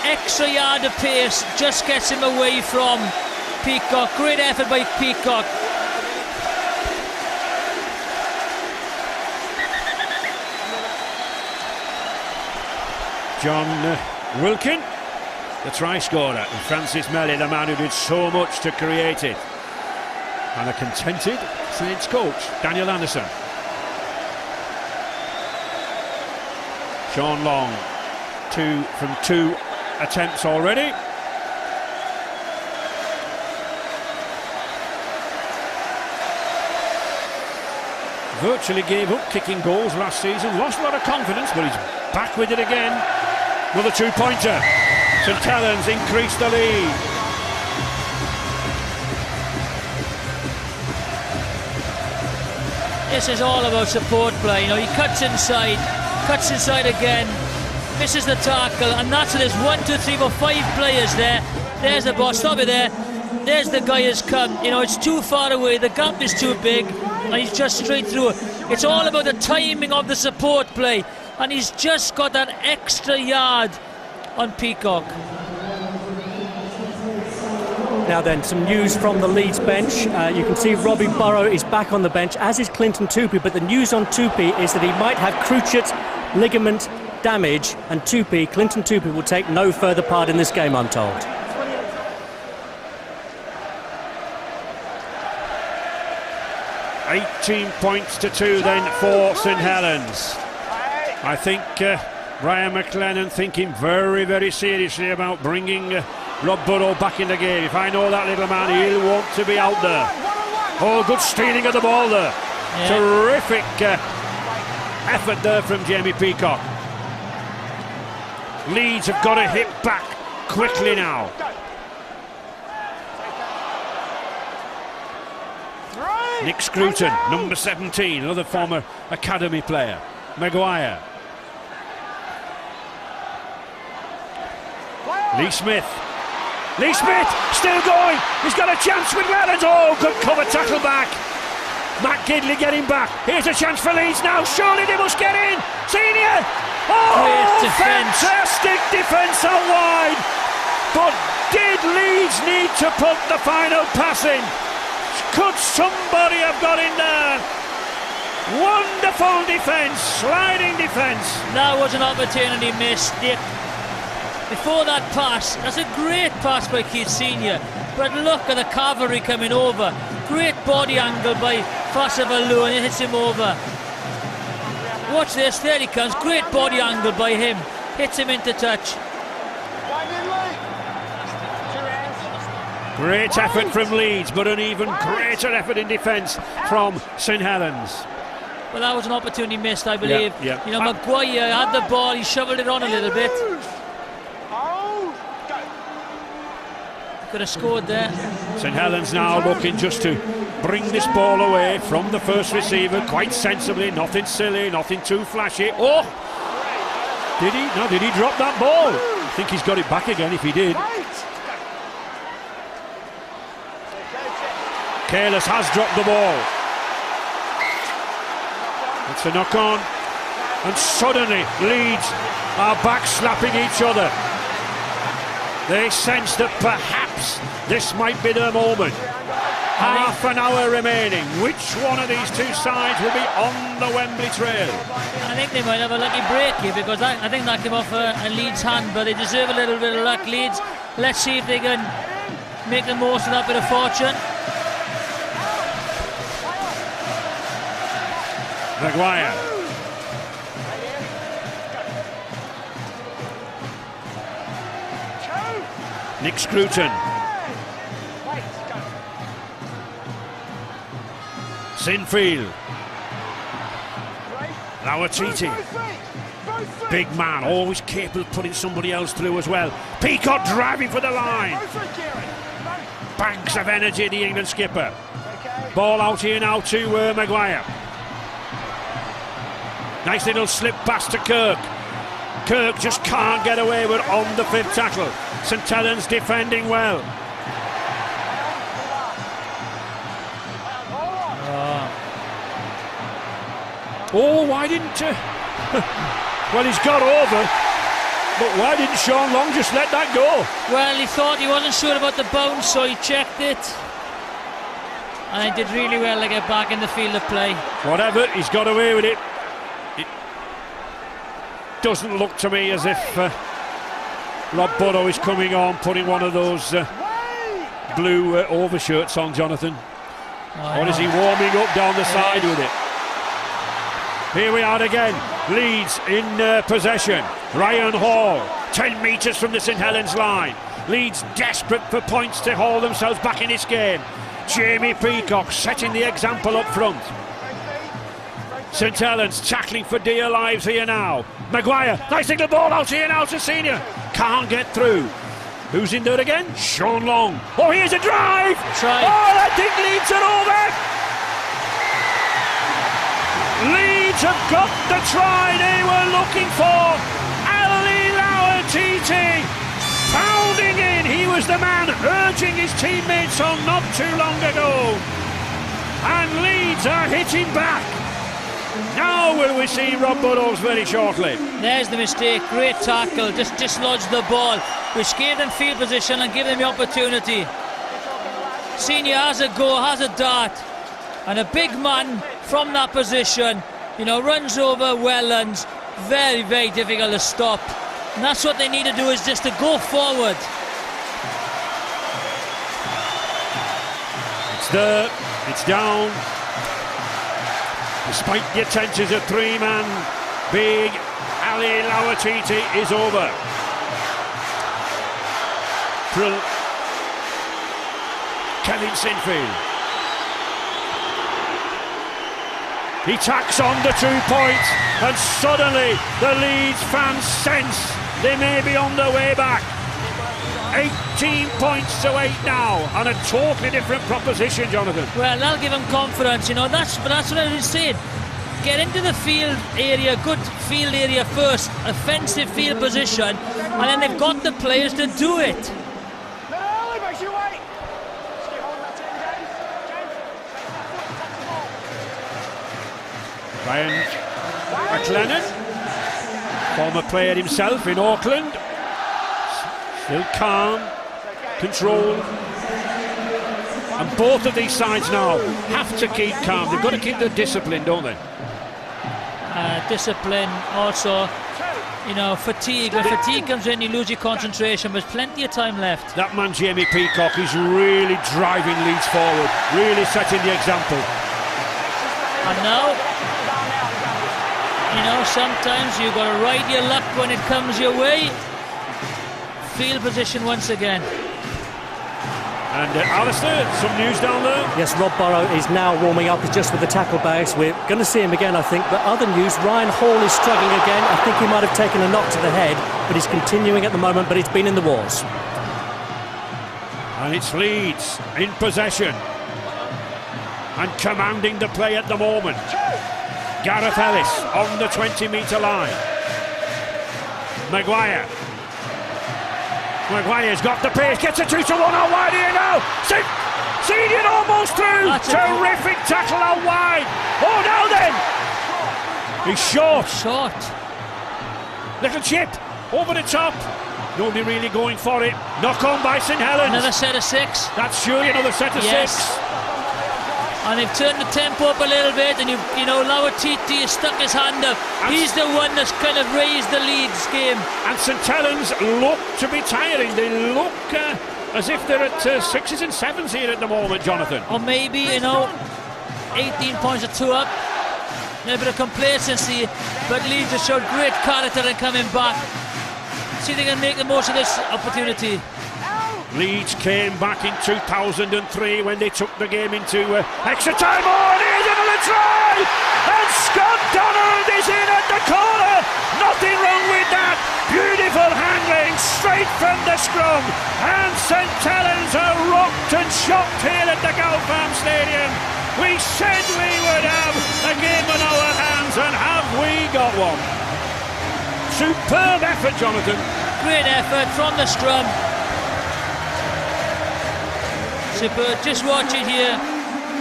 extra yard of pace just gets him away from Peacock. Great effort by Peacock. John Wilkin, the try scorer, and Francis Melly, the man who did so much to create it. And a contented Saints coach, Daniel Anderson. Sean Long, 2 from 2 attempts already. Virtually gave up kicking goals last season, lost a lot of confidence, but he's back with it again. Another two-pointer. St Helens increased the lead. This is all about support play. You know, he cuts inside again, misses the tackle, and that's it. There's 1, 2, 3, 4, 5 players there. There's the boss. Stop it there. There's the guy who's come. You know, it's too far away. The gap is too big. and he's just straight through. It's all about the timing of the support play, and he's just got that extra yard on Peacock. Now then, some news from the Leeds bench. You can see Robbie Burrow is back on the bench, as is Clinton Tupi, but the news on Tupi is that he might have cruciate ligament damage, and Clinton Tupi will take no further part in this game, I'm told. $18 points to 2 then for St Helens. I think Brian McLennan thinking very, very seriously about bringing Rob Burrow back in the game. If I know that little man, he'll want to be out there. Oh, good stealing of the ball there. Yeah. Terrific effort there from Jamie Peacock. Leeds have got to hit back quickly now. Nick Scruton, number 17, another former academy player. Maguire. Lee Smith. Lee Smith still going. He's got a chance with Helens. Oh, good cover tackle back. Matt Gidley getting back. Here's a chance for Leeds now. Surely they must get in. Senior. Oh, fantastic defence out wide. But did Leeds need to put the final pass in? Could somebody have got in there? Wonderful defence, sliding defence. That was an opportunity missed, Dick. Before that pass, that's a great pass by Keith Senior. But look at the cavalry coming over. Great body angle by Fassavalu, and it hits him over. Watch this, there he comes. Great body angle by him. Hits him into touch. Great effort from Leeds, but an even greater effort in defence from St Helens. Well, that was an opportunity missed, I believe. Yeah. You know, Maguire had the ball, he shoveled it on a little bit. Could have scored there. St Helens now looking just to bring this ball away from the first receiver quite sensibly, nothing silly, nothing too flashy. Oh! Did he? No, did he drop that ball? I think he's got it back again if he did. Careless has dropped the ball. It's a knock on, and suddenly Leeds are back slapping each other. They sense that perhaps this might be their moment. Half an hour remaining. Which one of these two sides will be on the Wembley Trail? I think they might have a lucky break here, because I think that came off a Leeds hand, but they deserve a little bit of luck, Leeds. Let's see if they can make the most of that bit of fortune. Maguire. Nick Scruton. Sinfield. Lauatiti. Big man, always capable of putting somebody else through as well. Peacock driving for the line. Banks of energy, the England skipper. Ball out here now to Maguire. Nice little slip pass to Kirk. Kirk just can't get away with on the fifth tackle. St Helens defending well. Oh, why didn't... well, he's got over, but why didn't Sean Long just let that go? Well, he thought he wasn't sure about the bounce, so he checked it. And he did really well to get back in the field of play. Whatever, he's got away with it. Doesn't look to me as if Rob Burrow is coming on, putting one of those blue overshirts on, Jonathan. Or is he warming up down the side with it? Here we are again. Leeds in possession. Ryan Hall, 10 metres from the St Helens line. Leeds desperate for points to haul themselves back in this game. Jamie Peacock setting the example up front. St Helens tackling for dear lives here now. Maguire, nice little ball out here now to Senior. Can't get through. Who's in there again? Sean Long. Oh, here's a drive! Try. Oh, I think Leeds are over! Leeds have got the try they were looking for. Ali Lauatiti pounding in. He was the man urging his teammates on not too long ago. and Leeds are hitting back. Now will we see Rob Burrows very shortly. There's the mistake, great tackle, just dislodged the ball, which gave them field position and gave them the opportunity. Senior has a go, has a dart, and a big man from that position, you know, runs over Helens. Very, very difficult to stop. And that's what they need to do, is just to go forward. It's there, it's down. Despite the attentions of three-man, big Ali Lawatiti is over. Kevin Sinfield. He tacks on the 2 points, and suddenly the Leeds fans sense they may be on their way back. 18 points to 8 now, and a totally different proposition, Jonathan. Well, that'll give them confidence, you know. That's what I was saying. Get into the field area, good field area first, offensive field position, and then they've got the players to do it. Brian McLennan, former player himself in Auckland, still calm, controlled. And both of these sides now have to keep calm. They've got to keep their discipline, don't they? Discipline, also, you know, fatigue. When fatigue comes in, you lose your concentration, but there's plenty of time left. That man, Jamie Peacock, is really driving Leeds forward, really setting the example. And now, you know, sometimes you've got to ride your luck when it comes your way. Field position once again. And Alistair, some news down there? Yes, Rob Burrow is now warming up. He's just with the tackle bags. We're going to see him again, I think. But other news, Ryan Hall is struggling again. I think he might have taken a knock to the head, but he's continuing at the moment, but he's been in the wars. And it's Leeds in possession and commanding the play at the moment. Gareth Ellis on the 20-metre line. Maguire's got the pace, gets a 2-1 out wide here now. Senior almost through. Terrific tackle out wide. Oh, now then. He's short. Little chip over the top. Nobody really going for it. Knock on by St Helens. Another set of 6. That's surely another set of 6. And they've turned the tempo up a little bit, and you know, Lawatiti has stuck his hand up. He's the one that's kind of raised the Leeds game. And St Helens look to be tiring. They look as if they're at 6s and 7s here at the moment, Jonathan. Or maybe, you know, 18 points or 2 up. A little bit of complacency, but Leeds have showed great character in coming back. See if they can make the most of this opportunity. Leeds came back in 2003 when they took the game into extra time. Oh, and here's another try! And Scott Donald is in at the corner! Nothing wrong with that! Beautiful handling straight from the scrum. And St Helens are rocked and shocked here at the Gulf Farm Stadium. We said we would have a game on our hands, and have we got one? Superb effort, Jonathan. Great effort from the scrum. Superb. Just watch it here.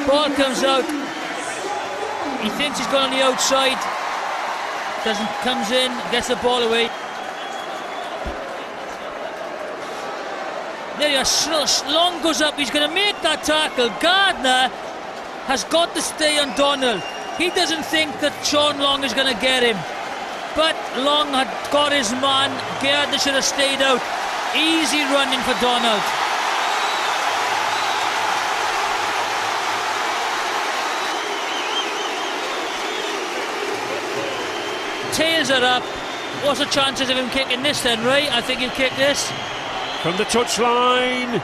Ball comes out. He thinks he's gone on the outside. Comes in, gets the ball away. There you are. Long goes up. He's going to make that tackle. Gardner has got to stay on Donald. He doesn't think that Sean Long is going to get him. But Long had got his man. Gardner should have stayed out. Easy running for Donald. Tails are up. What's the chances of him kicking this then, Ray? I think he'll kick this. From the touchline.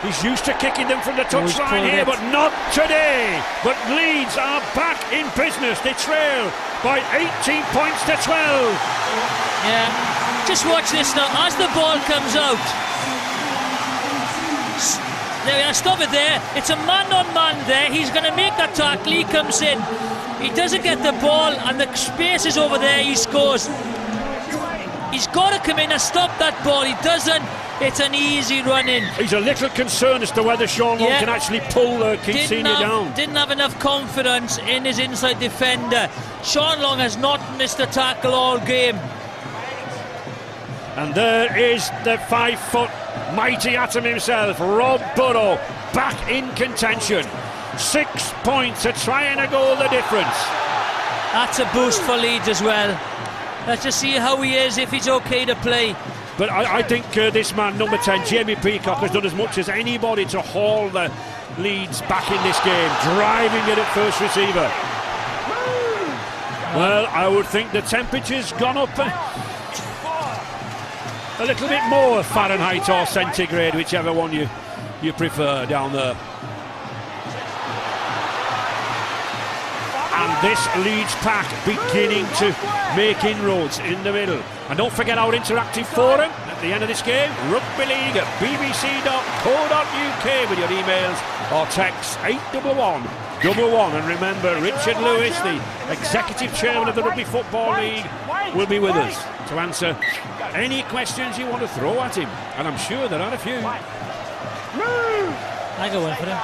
He's used to kicking them from the touchline here, but not today. But Leeds are back in business. They trail by 18 points to 12. Yeah. Just watch this now. As the ball comes out. There we are. Stop it there. It's a man-on-man there. He's going to make that tackle. He comes in. He doesn't get the ball, and the space is over there. He scores. He's got to come in and stop that ball. He doesn't. It's an easy run in. He's a little concerned as to whether Sean Long can actually pull Keith Senior down. Didn't have enough confidence in his inside defender. Sean Long has not missed a tackle all game. And there is the 5 foot mighty atom himself, Rob Burrow, back in contention. 6 points to try and goal the difference. That's a boost for Leeds as well. Let's just see how he is, if he's okay to play. But I think this man, number 10, Jamie Peacock, has done as much as anybody to haul the Leeds back in this game, driving it at first receiver. Well, I would think the temperature's gone up a little bit more, Fahrenheit or centigrade, whichever one you prefer down there. And this Leeds pack beginning to make inroads in the middle. And don't forget our interactive forum at the end of this game, Rugby League at bbc.co.uk with your emails or text 81111. And remember, Richard Lewis, the executive chairman of the Rugby Football League, will be with us to answer any questions you want to throw at him. And I'm sure there are a few. I go in for him.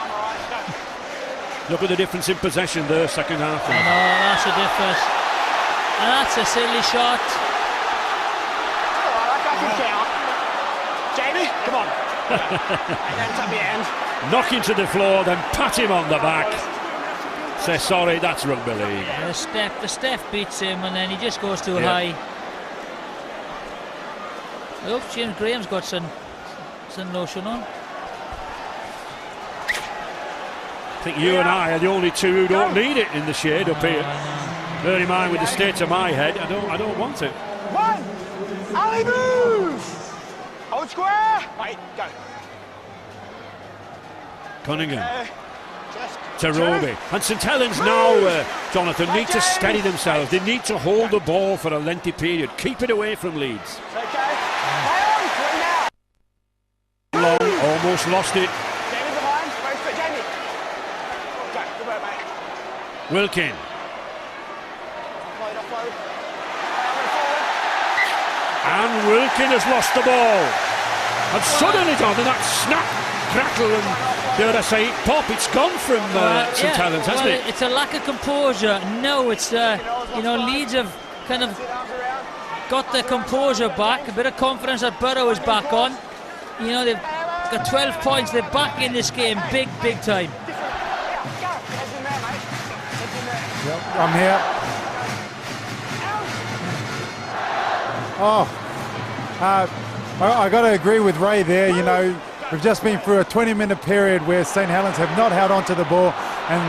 Look at the difference in possession there, second half. I know, that's the difference. And that's a silly shot. Jamie, come on. Hands up your hand. Knock him to the floor, then pat him on the back. Say sorry, that's rugby league. The step beats him, and then he just goes too high. I hope James Graham's got some lotion on. I think you and I are the only two who don't need it in the shade up here. Bear in mind, with the state of my head, I don't want it. One, alley move. Hold square. Wait, go. Cunningham. To Roby. And St Helens now, Jonathan, need to steady themselves. They need to hold the ball for a lengthy period. Keep it away from Leeds. Long almost lost it. Wilkin. And Wilkin has lost the ball. And suddenly, Jonathan, that snap, crackle, and dare I say, pop, it's gone from St Helens, hasn't it? It's a lack of composure. No, it's, Leeds have kind of got their composure back, a bit of confidence that Burrow is back on. You know, they've got 12 points, they're back in this game, big time. Yep, I'm here. I got to agree with Ray there. You know, we've just been through a 20-minute period where St Helens have not held onto the ball, and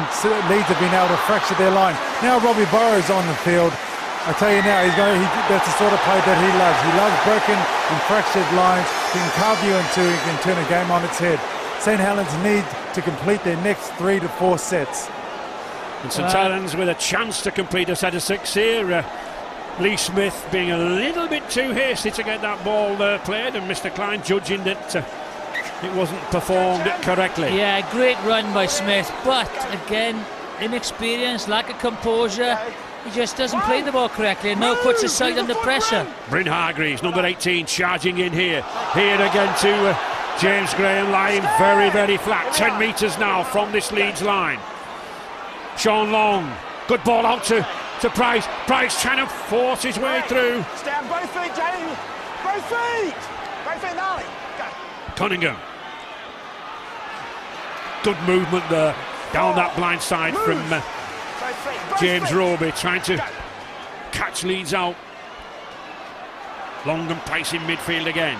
Leeds have been able to fracture their line. Now Robbie Burrow's on the field. I tell you now, that's the sort of play that he loves. He loves broken and fractured lines. He can carve you into, he can turn a game on its head. St Helens need to complete their next 3 to 4 sets. And St Helens with a chance to complete a set of 6 here. Lee Smith being a little bit too hasty to get that ball played, and Mr Klein judging that it wasn't performed correctly. Yeah, great run by Smith, but again, inexperience, lack of composure. He just doesn't play the ball correctly, and now puts his side under pressure. Bryn Hargreaves, number 18, charging in here. Here again to James Graham, lying very flat. 10 metres now from this Leeds line. Sean Long, good ball out to Price. Price trying to force his way through. Stand both feet, Jamie. Both feet. Both feet, Nolly. Go. Cunningham. Good movement there. Down that blind side from James Roby, trying to catch Leeds out. Long and Price in midfield again.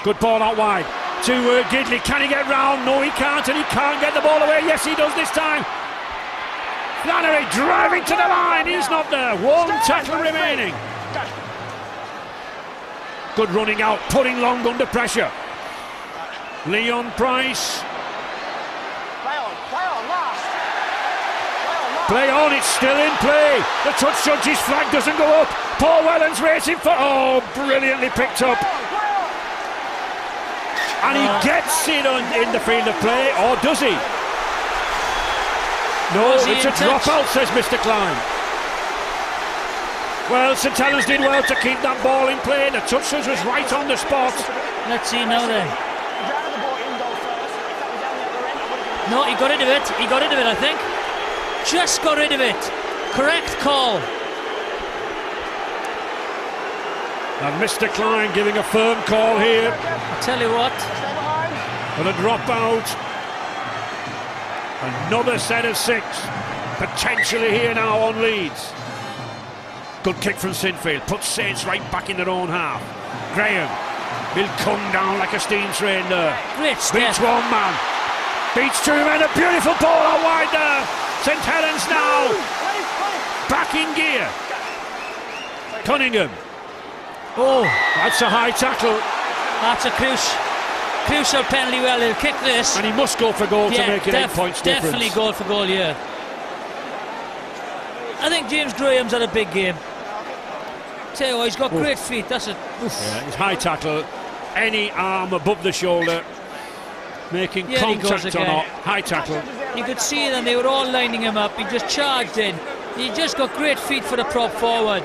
Good ball out wide to Gidley. Can he get round? No, he can't, and he can't get the ball away. Yes, he does this time. Flannery driving to the line, he's not there. One tackle remaining. Good running out, putting Long under pressure. Leon Price. Play on, it's still in play. The touch judge's flag doesn't go up. Paul Whelan's racing for, brilliantly picked up. And he gets it in the field of play, or does he? No, it's a dropout, says Mr Klein. Well, St Helens did well to keep that ball in play. The touches was right on the spot. Let's see now then. No, he got rid of it. He got rid of it, I think. Just got rid of it. Correct call. And Mr Klein giving a firm call here. I tell you what. For the drop out. Another set of 6. Potentially here now on Leeds. Good kick from Sinfield. Puts Saints right back in their own half. Graham. He'll come down like a steam train there. Great step. Beats one man. Beats two men. A beautiful ball out wide there. St Helens now. Back in gear. Cunningham. Oh, that's a high tackle. That's a crucial penalty. Well, he'll kick this. And he must go for goal to make it 8 points difference. Definitely goal for goal, yeah. I think James Graham's had a big game. Tell you what, he's got great feet. That's it. Yeah, his high tackle. Any arm above the shoulder. Making contact or not. High tackle. You could see them, they were all lining him up. He just charged in. He just got great feet for the prop forward.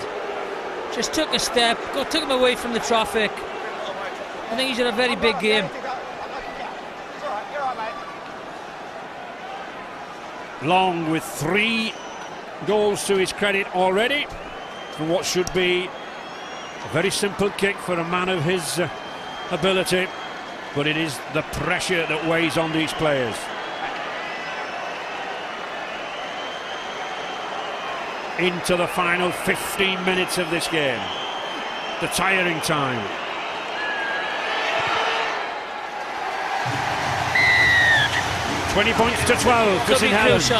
Just took a step, took him away from the traffic. I think he's had a very big game. Long with 3 goals to his credit already from what should be a very simple kick for a man of his ability, but it is the pressure that weighs on these players. Into the final 15 minutes of this game, the tiring time. £20 to 12 for St Helens.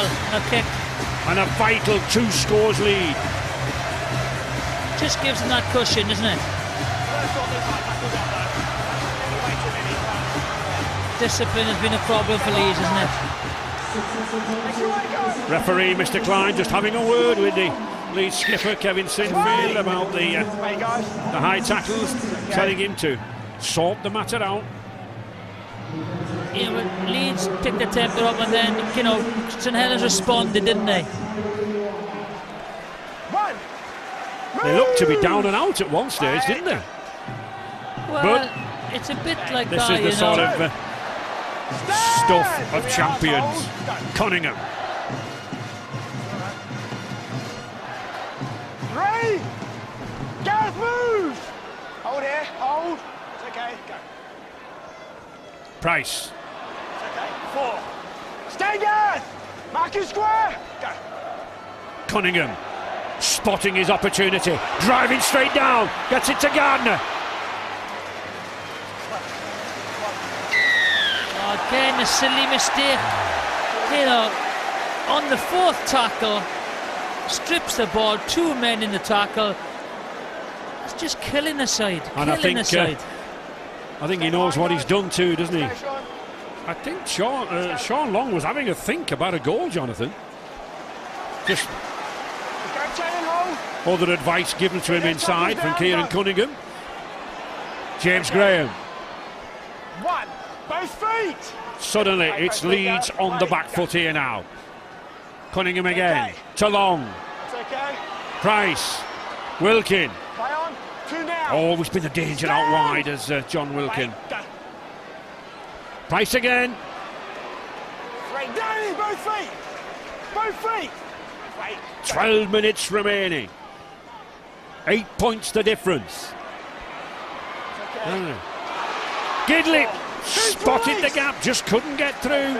And a vital 2 scores lead. Just gives them that cushion, doesn't it? Discipline has been a problem for Leeds, isn't it? Referee Mr Klein just having a word with the Leeds skipper Kevin Sinfield about the high tackles, telling him to sort the matter out. Yeah, but Leeds picked the tempo up, and then, you know, St Helens responded, didn't they? They looked to be down and out at one stage, didn't they? Well, but it's a bit like this that, is the sort of stuff of champions. Cunningham. 3. Gareth, move! Hold here, hold. It's okay, go. Price. It's okay, 4. Stay, Gareth! Marking square, go. Cunningham. Spotting his opportunity. Driving straight down. Gets it to Gardner. Again, a silly mistake. You know, on the 4th tackle, strips the ball, 2 men in the tackle. It's just killing the side. And I think he knows what he's done too, doesn't he? I think Sean Long was having a think about a goal, Jonathan. Just other advice given to him inside from Kieran Cunningham. James Graham. 1. Both feet. Suddenly it's Leeds on the back foot here now. Cunningham again. To Long. Price. Wilkin. Always been a danger out wide as John Wilkin. Price again. Both feet. Both feet. 12 minutes remaining. 8 points the difference. Gidley spotted the gap, just couldn't get through. Okay,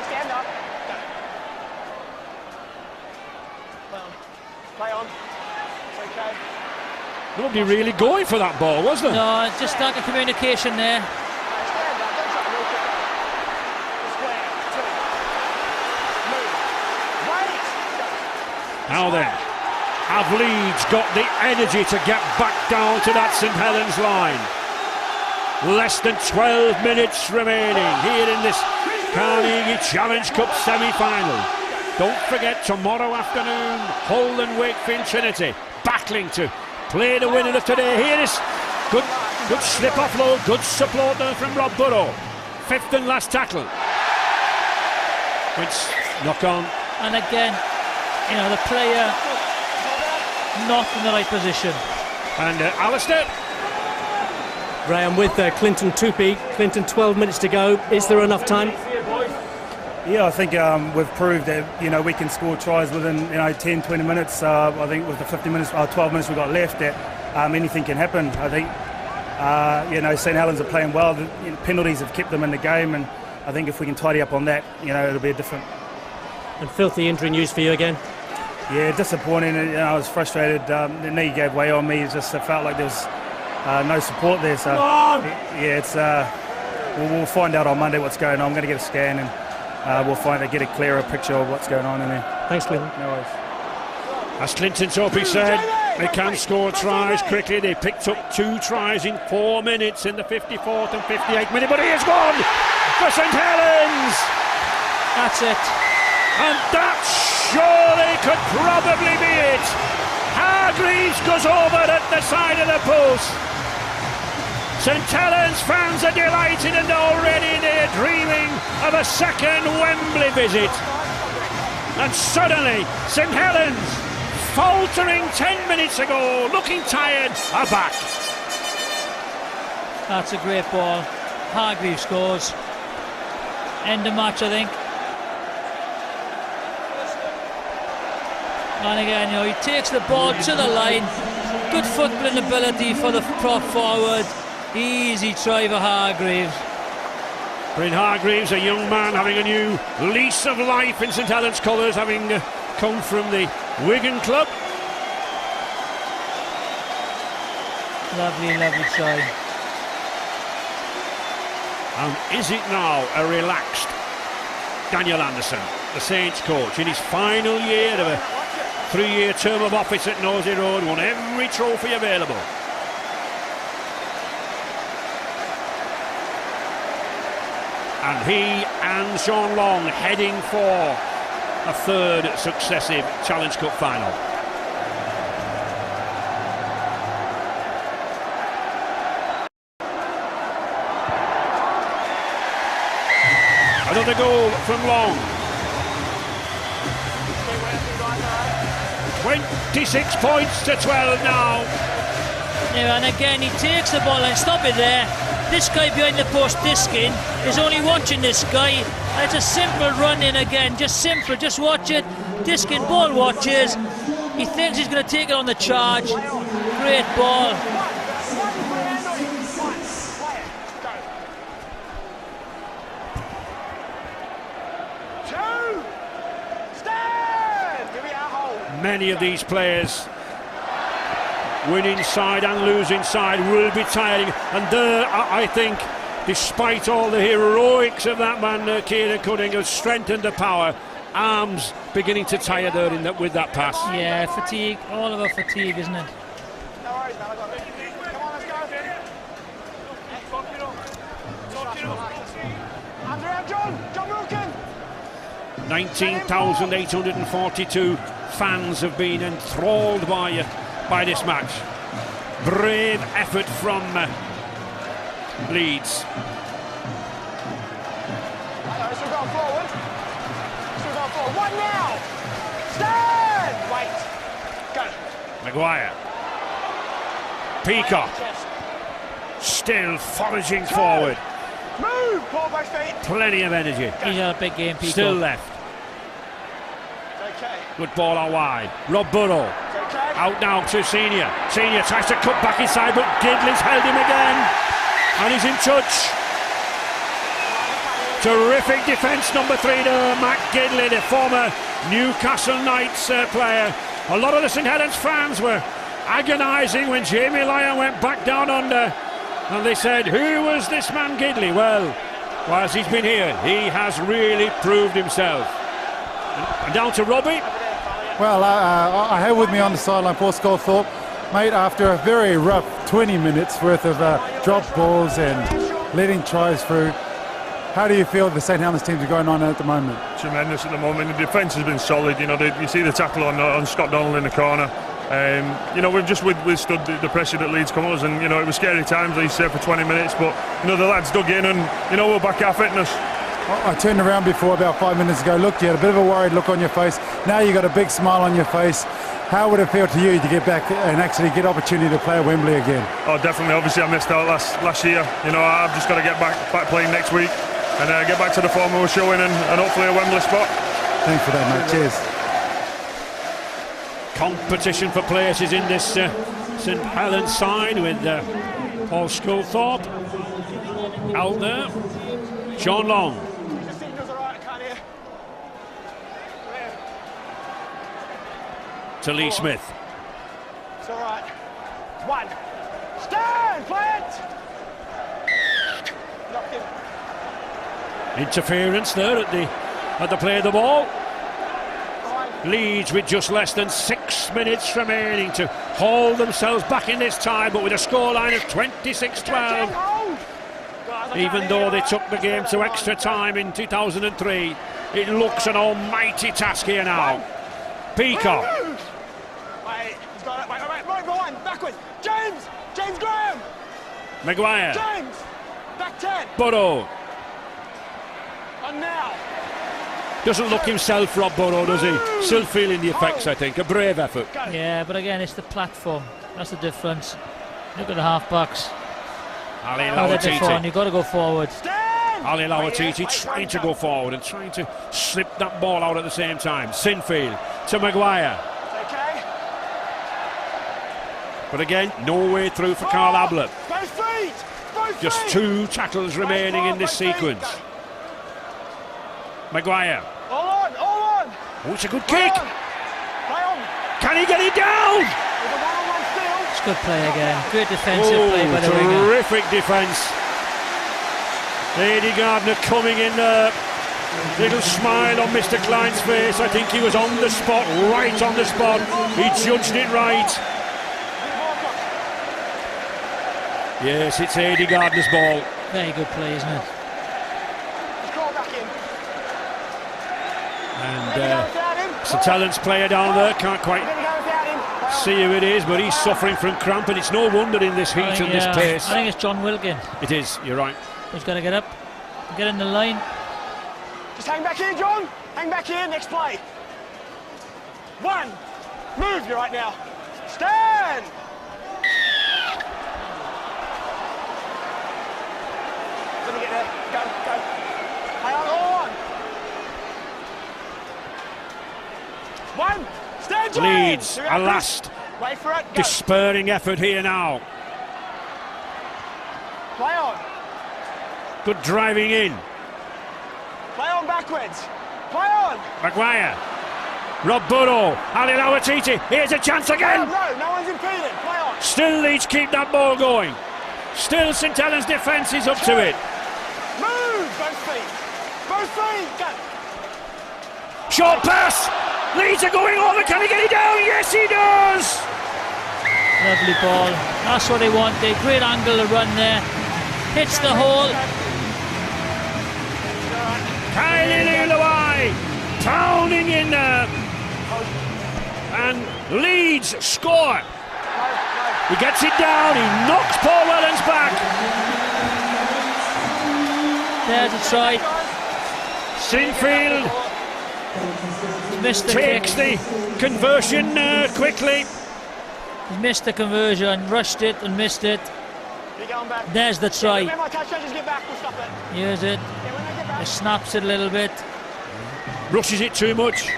stand up. Play on. It's okay. Nobody really going for that ball, was there? No, just lack of communication there. Now then, have Leeds got the energy to get back down to that St Helens line? Less than 12 minutes remaining here in this Carnegie Challenge Cup semi-final. Don't forget, tomorrow afternoon, Hull and Wakefield Trinity battling to play the winner of today. Here is good slip offload, good support there from Rob Burrow. 5th and last tackle. It's knock on. And again, you know, the player not in the right position. And Alistair. Graham with Clinton Tupi. Clinton, 12 minutes to go. Is there enough time? Yeah, I think we've proved that we can score tries within 10, 20 minutes. I think with the 12 minutes we've got left, that anything can happen. I think St Helens are playing well. The penalties have kept them in the game, and I think if we can tidy up on that, it'll be a different. And filthy injury news for you again. Yeah, disappointing. I was frustrated. The knee gave way on me. It just felt like there was no support there. So yeah, it's we'll find out on Monday what's going on. I'm going to get a scan and we'll get a clearer picture of what's going on in there. Thanks, Clinton. No worries. As Clinton Topi said, they can score tries quickly. They picked up 2 tries in 4 minutes in the 54th and 58th minute, but he is one for St Helens. That's it. And that surely could probably be it. Hargreaves goes over at the side of the post. St Helens fans are delighted, and already they're dreaming of a second Wembley visit. And suddenly St Helens, faltering 10 minutes ago, looking tired, are back. That's a great ball. Hargreaves scores. End of match, I think. And again, he takes the ball to the line. Good footballing ability for the prop forward. Easy try for Hargreaves. Bryn Hargreaves, a young man having a new lease of life in St Helens colours, having come from the Wigan club. Lovely, lovely try. And is it now a relaxed Daniel Anderson, the Saints coach, in his final year of a 3-year term of office at Nosey Road, won every trophy available? And he and Sean Long heading for a 3rd successive Challenge Cup final. Another goal from Long. 26 points to 12 now. Yeah, and again he takes the ball and stop it there. This guy behind the post, Diskin, is only watching this guy. And it's a simple run in again, just simple, just watch it. Diskin ball watches. He thinks he's going to take it on the charge. Great ball. Many of these players, win inside and lose inside, will be tiring. And there, I think, despite all the heroics of that man, Kieran Cunningham, strength and the power, arms beginning to tire there with that pass. Yeah, fatigue, all about fatigue, isn't it? 19,842 fans have been enthralled by this match. Brave effort from Leeds. Still going forward. One now. Stand. Wait. Go. Maguire. Peacock. Still foraging forward. Move. Ball by feet. Plenty of energy. He's had a big game, Peacock. Still left. Good ball out wide. Rob Burrow. Out now to Senior. Senior tries to cut back inside, but Gidley's held him again. And he's in touch. Terrific defence, number 3 there, Matt Gidley, the former Newcastle Knights player. A lot of the St Helens fans were agonising when Jamie Lyon went back down under. And they said, who was this man Gidley? Well, whilst he's been here, he has really proved himself. And down to Robbie. Well, I have with me on the sideline Paul Sculthorpe. Mate, after a very rough 20 minutes worth of drop balls and letting tries through, how do you feel the St Helens teams are going on at the moment? Tremendous at the moment. The defence has been solid. You know, you see the tackle on Scott Donald in the corner. You know, we've just withstood the pressure that Leeds come at us, and you know it was scary times. They said for 20 minutes, but you know the lads dug in, and you know we're back our fitness. I turned around before about 5 minutes ago. Look, you had a bit of a worried look on your face. Now you got a big smile on your face. How would it feel to you to get back and actually get opportunity to play at Wembley again? Oh, definitely. Obviously, I missed out last year. You know, I've just got to get back playing next week and get back to the form we were showing and hopefully a Wembley spot. Thanks for that, mate. Cheers. Competition for places in this St Helens side with Paul Sculthorpe out there. John Long. To Lee Smith. It's all right. One. Stand, play it. Locked in. Interference there at the play of the ball. Leeds with just less than 6 minutes remaining to haul themselves back in this tie, but with a scoreline of 26-12. Even though they took the game to extra time in 2003, it looks an almighty task here now. Peacock. Wait, he's got it. Wait, behind, backwards. James Graham. Maguire. James, back 10. Burrow. And now. Doesn't look himself, Rob Burrow, does he? Still feeling the effects, I think. A brave effort. Yeah, but again, it's the platform. That's the difference. Look at the half-backs. Ali Lawatiti. You've got to go forward. Ali Lawatiti trying to go forward and trying to slip that ball out at the same time. Sinfield to Maguire. Okay. But again, no way through for Carl Ablett. Both feet. Just 2 tackles remaining in this sequence. Maguire. All on. Oh, it's a good kick. Play on. Can he get it down? It's good play again. Great defensive play by the winger. Terrific defence. Eddie Gardner coming in there. Little smile on Mr. Klein's face. I think he was on the spot, right on the spot. He judged it right. Yes, it's Eddie Gardner's ball. Very good play, isn't it? And St Helens player down there, can't quite see who it is, but he's suffering from cramp, and it's no wonder in this heat and this pace. I think it's John Wilkin. It is, you're right. He's got to get up, get in the line. Just hang back here, John. Hang back here, next play. 1. Move, you're right now. Stand. Let me get there. Go. Hang on. 1. Stand, James. Leeds, a last wait for it. Go. despairing effort here now. Play on. Good driving in. Play on backwards. Play on. Maguire. Rob Burrow. Ali Lawatiti. Here's a chance again. No one's impeding. Play on. Still Leeds keep that ball going. Still St Helens defence is up to it. Move. Both feet. Go. Short pass. Leeds are going over. Can he get it down? Yes, he does. Lovely ball. That's what they wanted. Great angle to run there. Hits the hole. Kylie Lilawai pounding in there. And Leeds score. He gets it down. He knocks Paul Wellens back. There's a try. Sinfield missed the takes kick. the conversion quickly. He missed the conversion, rushed it and missed it. There's the try. Here's it. He snaps it a little bit. Rushes it too much.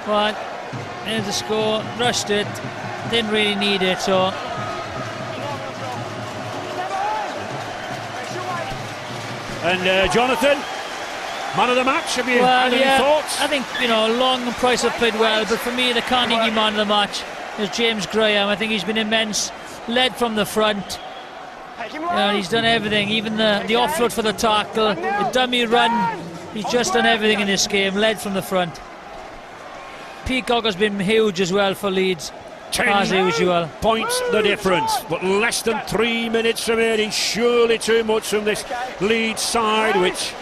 But here's the score. Rushed it. Didn't really need it, so. And Jonathan, man of the match, have you had any thoughts? I think, Long and Price have played well, but for me, the Carnegie man of the match is James Graham. I think he's been immense. Led from the front. He's done everything, even the offload for the tackle, the dummy run. He's just done everything in this game, led from the front. Peacock has been huge as well for Leeds, as usual. Points the difference, but less than 3 minutes remaining. Surely too much from this Leeds side, which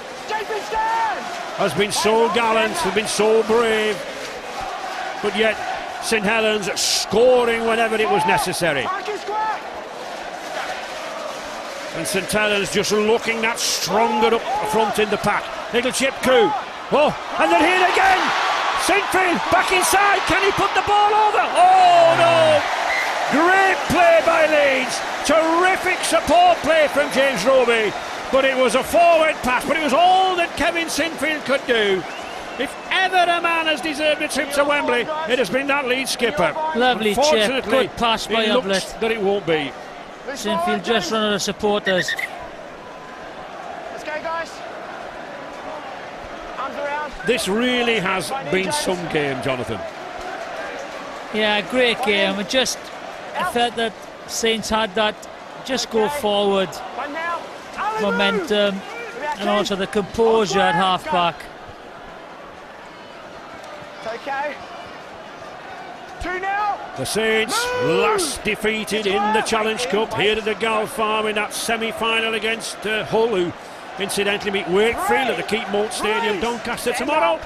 has been so gallant, has been so brave, but yet St Helens scoring whenever it was necessary. And St Helens just looking that stronger up front in the pack. Little chip coup. Oh, and they're here again. Sinfield back inside. Can he put the ball over? Oh no! Great play by Leeds. Terrific support play from James Roby. But it was a forward pass. But it was all that Kevin Sinfield could do. If ever a man has deserved a trip to Wembley, it has been that Leeds skipper. Lovely chip, good pass by it looks Uplet. that it won't be. Sinfield just run out of supporters. Let's go, guys. Arms around. This really has been some game, Jonathan. Yeah, great game. I felt that Saints had that just go forward momentum and also the composure at half back. Okay. 2-0. The Saints last defeated in the Challenge Cup here at the Gal Farm in that semi-final against Hull, who incidentally meet Wakefield at the Keep Moult Stadium, Doncaster tomorrow.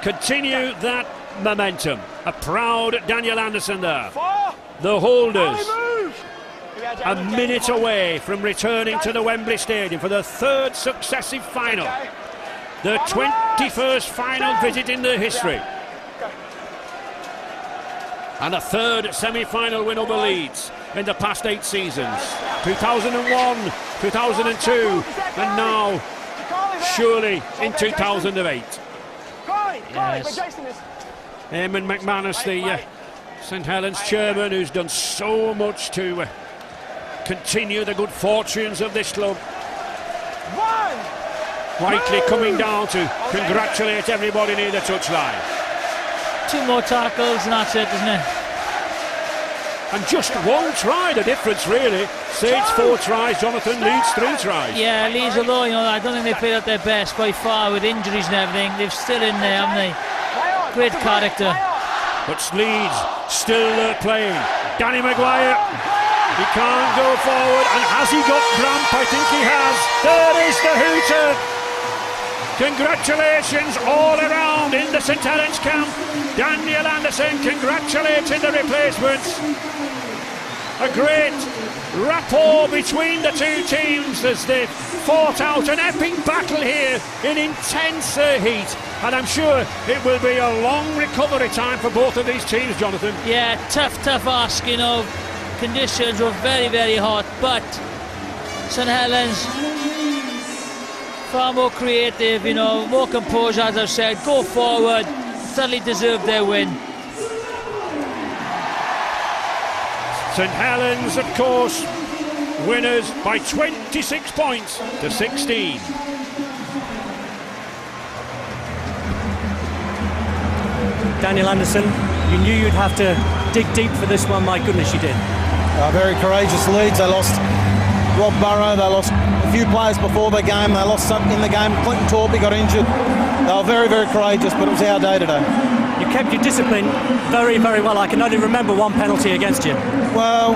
Continue that momentum. A proud Daniel Anderson there. The holders a minute away from returning to the Wembley Stadium for the third successive final. The 21st final visit in their history. And a third semi-final win over Leeds in the past 8 seasons. 2001, 2002, and now, surely, in 2008. Yes. Eamon McManus, the St Helens chairman, who's done so much to continue the good fortunes of this club. Rightly coming down to congratulate everybody near the touchline. 2 more tackles and that's it, isn't it? And just 1 try, the difference really. Saints 4 tries, Jonathan, Leeds 3 tries. Yeah, Leeds, although I don't think they played at their best by far with injuries and everything, they're still in there, haven't they? Great character. But Leeds still playing. Danny Maguire, he can't go forward, and has he got cramp? I think he has. There is the hooter. Congratulations all around in the St Helens camp. Daniel Anderson congratulating the replacements. A great rapport between the 2 teams as they fought out an epic battle here in intense heat. And I'm sure it will be a long recovery time for both of these teams, Jonathan. Yeah, tough ask, you know. Conditions were very, very hot, but St Helens far more creative, you know, more composure, as I've said, go forward, certainly deserved their win. St Helens, of course, winners by 26 points to 16. Daniel Anderson, you knew you'd have to dig deep for this one, my goodness you did. Very courageous Leeds. They lost Rob Burrow, they lost a few players before the game, they lost some in the game. Clinton Torpey got injured. They were very, very courageous, but it was our day today. You kept your discipline very, very well. I can only remember 1 penalty against you. Well,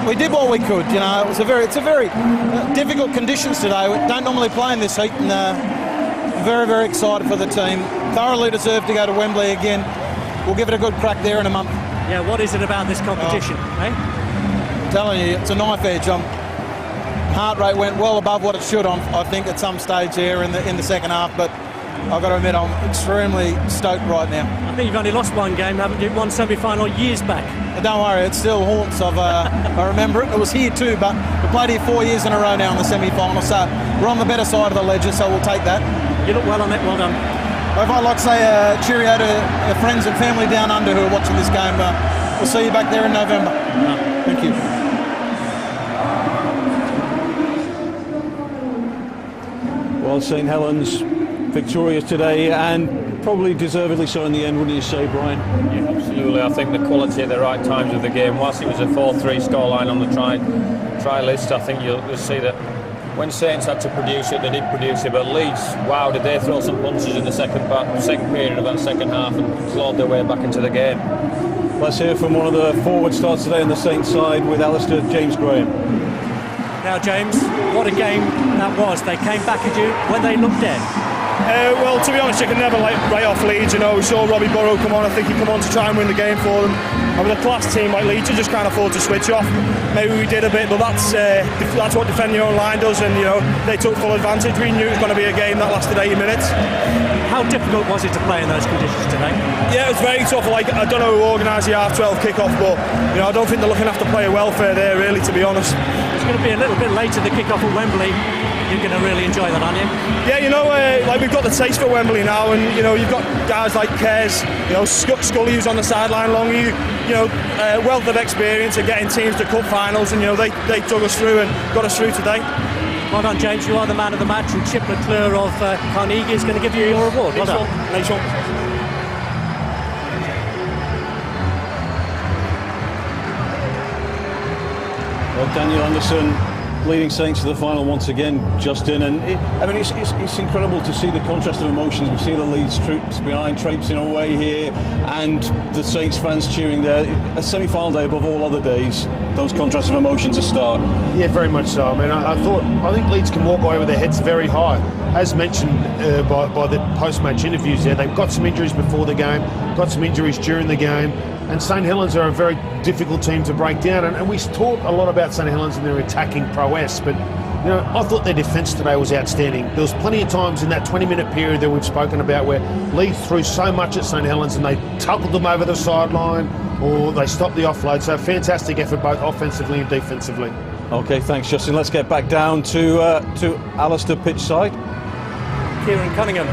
we did what we could. You know, it's a very difficult conditions today. We don't normally play in this heat, and very, very excited for the team. Thoroughly deserved to go to Wembley again. We'll give it a good crack there in a month. Yeah, what is it about this competition, I'm telling you, it's a knife edge. Heart rate went well above what it should, I think, at some stage here in the second half, but I've got to admit I'm extremely stoked right now. I think you've only lost 1 game, haven't you? 1 semi-final years back. Don't worry, it still haunts. I remember it. It was here too, but we played here 4 years in a row now in the semi-final, so we're on the better side of the ledger, so we'll take that. You look well on it, well done. If I'd like to say cheerio to friends and family down under who are watching this game, we'll see you back there in November. Thank you. Well, St Helens victorious today, and probably deservedly so in the end, wouldn't you say, Brian? Yeah, absolutely. I think the quality at the right times of the game, whilst it was a 4-3 scoreline on the try list, I think you'll see that when Saints had to produce it, they did produce it, but Leeds, wow, did they throw some punches in the second period of that second half and clawed their way back into the game. Let's hear from one of the forward starts today on the Saints side with Alistair, James Graham. Now, James, what a game that was. They came back at you when they looked dead. Well, to be honest, you can never write off Leeds. You know, we saw Robbie Burrow come on. I think he come on to try and win the game for them. And with a class team like Leeds, you just can't afford to switch off. Maybe we did a bit, but that's what defending your own line does. And you know, they took full advantage. We knew it was going to be a game that lasted 80 minutes. How difficult was it to play in those conditions today? Yeah, it was very tough. Like, I don't know who organised the half-12 kick-off, but you know, I don't think they're looking after player welfare there, really, to be honest. It's going to be a little bit later, the kick-off at Wembley. You're going to really enjoy that, aren't you? Yeah, you know, like we've got the taste for Wembley now, and you know, you've got guys like Kez, you know, Scully who's on the sideline, Longy, you know, wealth of experience of getting teams to cup finals, and you know, they took us through and got us through today. Well done, James. You are the man of the match, and Chip McClure of Carnegie is going to give you your award. Well done. Nice one. Well, Daniel Anderson leading Saints to the final once again, Justin, and it's incredible to see the contrast of emotions. We see the Leeds troops behind traipsing away here, and the Saints fans cheering there. A semi-final day above all other days. Those contrasts of emotions a start. Yeah, very much so. I mean, I think Leeds can walk away with their heads very high. As mentioned by the post-match interviews there, they've got some injuries before the game, got some injuries during the game, and St Helens are a very difficult team to break down. And we talk a lot about St Helens and their attacking prowess, but you know, I thought their defence today was outstanding. There was plenty of times in that 20-minute period that we've spoken about where Leeds threw so much at St Helens and they tackled them over the sideline or they stopped the offload. So fantastic effort both offensively and defensively. Okay, thanks, Justin. Let's get back down to Alistair pitchside. Kieran Cunningham.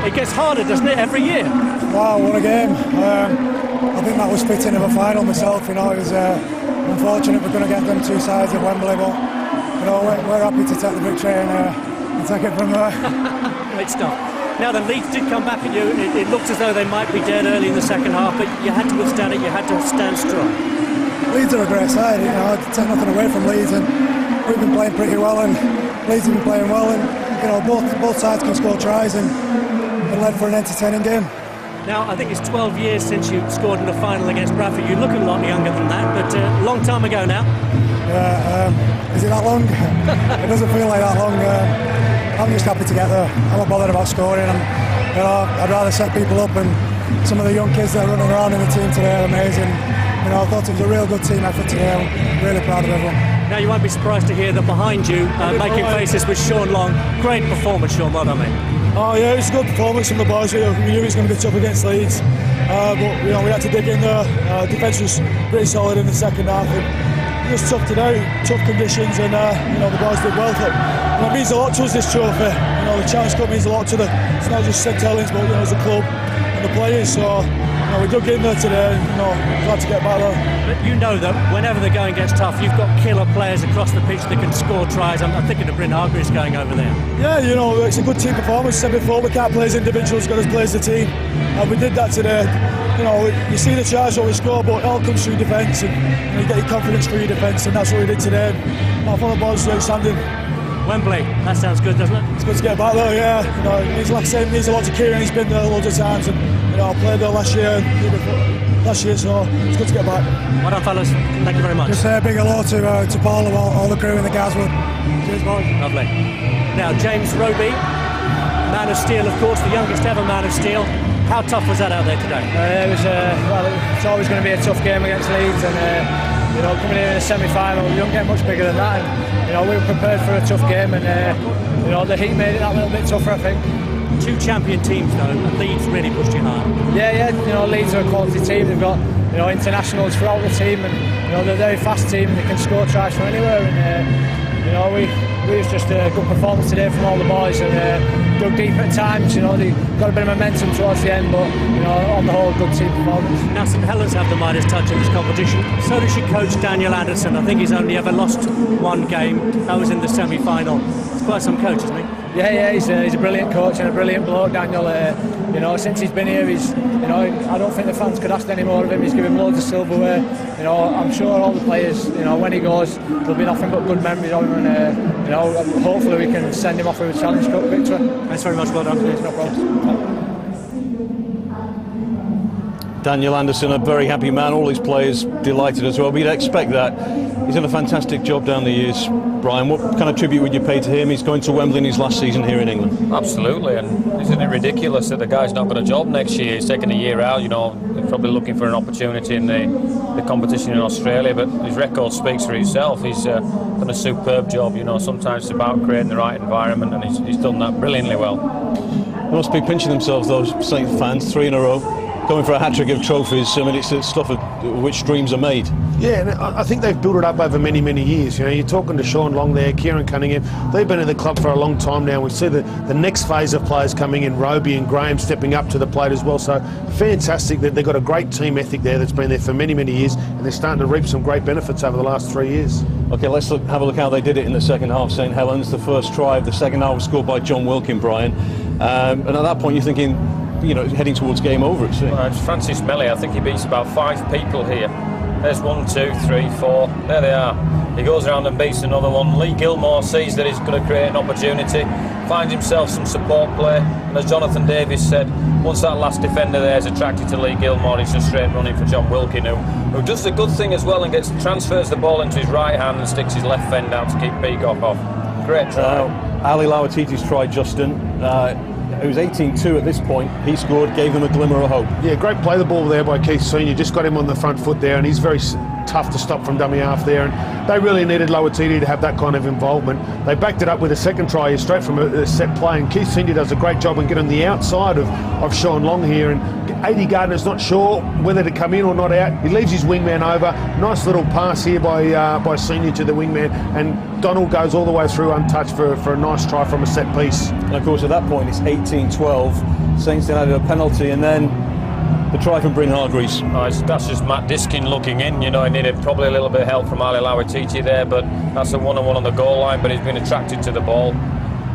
It gets harder, doesn't it, every year? Wow, what a game. I think that was fitting of a final myself. You know, it was unfortunate we're going to get them two sides at Wembley, but you know, we're happy to take the victory and take it from there. Great stuff. Now the Leeds did come back at you. It looked as though they might be dead early in the second half, but you had to withstand it. You had to stand strong. Leeds are a great side. You know, I'd take nothing away from Leeds, and we've been playing pretty well, and Leeds have been playing well, and you know, both sides can score tries, and it led for an entertaining game. Now, I think it's 12 years since you scored in the final against Bradford. You look a lot younger than that, but a long time ago now. Yeah, is it that long? It doesn't feel like that long. I'm just happy to get there. I'm not bothered about scoring. You know, I'd rather set people up, and some of the young kids that are running around in the team today are amazing. You know, I thought it was a real good team effort today. I'm really proud of everyone. Now, you won't be surprised to hear that behind you, making faces with Sean Long. Great performance, Sean. Well done, mate. Oh yeah, it was a good performance from the boys. We knew it was going to be tough against Leeds, but you know, we had to dig in there. Defence was pretty solid in the second half, and it was tough today, tough conditions, and you know, the boys did well. But, you know, it means a lot to us, this trophy. You know, the Challenge Cup means a lot to it's not just St Helens, but you know, as a club and the players. So you know, we dug in there today, and you know, glad to get back there. But you know that whenever the going gets tough, you've got killer players across the pitch that can score tries. I'm thinking of Bryn Hargreaves going over there. Yeah, you know, it's a good team performance. Said before, we can't play as individuals, got to play as a team, and we did that today. You know, you see the tries what we score, but it all comes through defence, and you get your confidence through your defence, and that's what we did today. I thought the boys were outstanding. Wembley, that sounds good, doesn't it? It's good to get back there, yeah. You know, it means, like I say, it means a lot to Kieran. He's been there loads of times, and you know, I played there last year, so it's good to get back. Well done, fellas. Thank you very much. Just a big hello to Paul and all the crew in the Gaswood. Cheers, boys. Lovely. Now, James Roby, man of steel, of course, the youngest ever man of steel. How tough was that out there today? It's always going to be a tough game against Leeds, and you know, coming in a semi-final, you don't get much bigger than that. And, you know, we were prepared for a tough game, and you know, the heat made it that little bit tougher, I think. Two champion teams though, and Leeds really pushed you hard. Yeah, you know, Leeds are a quality team. They've got, you know, internationals throughout the team, and you know, they're a very fast team, and they can score tries from anywhere. And you know, we was just a good performance today from all the boys, and dug deep at times. You know, they got a bit of momentum towards the end, but you know, on the whole, good team performance. Now, St Helens have the Midas touch in this competition. So does your coach Daniel Anderson. I think he's only ever lost one game. That was in the semi-final. He's quite some coach, isn't he? Yeah, he's a brilliant coach and a brilliant bloke, Daniel. You know, since he's been here, you know, I don't think the fans could ask any more of him. He's given loads of silverware. You know, I'm sure all the players, you know, when he goes, there'll be nothing but good memories of him, and you know, hopefully we can send him off with a Challenge Cup victory. Thanks very much, well done. No problem. Daniel Anderson, a very happy man. All his players delighted as well. But you'd expect that He's done a fantastic job down the years. Brian, what kind of tribute would you pay to him? He's going to Wembley in his last season here in England. Absolutely, and isn't it ridiculous that the guy's not got a job next year? He's taking a year out, you know, he's probably looking for an opportunity in the competition in Australia, but his record speaks for himself. He's done a superb job, you know. Sometimes it's about creating the right environment, and he's done that brilliantly well. They must be pinching themselves, those Saints fans, 3 in a row, going for a hat-trick of trophies. I mean, it's the stuff of which dreams are made. Yeah, and I think they've built it up over many, many years. You know, you're talking to Sean Long there, Kieran Cunningham. They've been in the club for a long time now. We see the next phase of players coming in, Roby and Graham stepping up to the plate as well. So fantastic that they've got a great team ethic there that's been there for many, many years, and they're starting to reap some great benefits over the last 3 years. OK, let's have a look how they did it in the second half. St Helens, the first try of the second half was scored by John Wilkin, Brian. And at that point you're thinking, you know, heading towards game over, it seems. Well, it's Francis Melly. I think he beats about 5 people here. There's 1, 2, 3, 4. There they are. He goes around and beats another one. Lee Gilmore sees that he's going to create an opportunity, finds himself some support play, and as Jonathan Davis said, once that last defender there is attracted to Lee Gilmore, he's just straight running for John Wilkin, who does a good thing as well and transfers the ball into his right hand and sticks his left fend out to keep Peacock off. Great try. Ali Lawatiti's try, Justin. It was 18-2 at this point. He scored, gave them a glimmer of hope. Yeah, great play the ball there by Keith Senior. Just got him on the front foot there, and he's very tough to stop from dummy half there. And they really needed Lawatiti to have that kind of involvement. They backed it up with a second try straight from a set play, and Keith Senior does a great job in getting the outside of Sean Long here. And 80 Gardner's not sure whether to come in or not out. He leaves his wingman over. Nice little pass here by Senior to the wingman, and Donald goes all the way through untouched for a nice try from a set piece. And of course at that point it's 18-12. Saints then added a penalty, and then the try from Bryn Hargreaves. That's just Matt Diskin looking in. You know, he needed probably a little bit of help from Ali Lawatiti there, but that's a 1-on-1 on the goal line, but he's been attracted to the ball.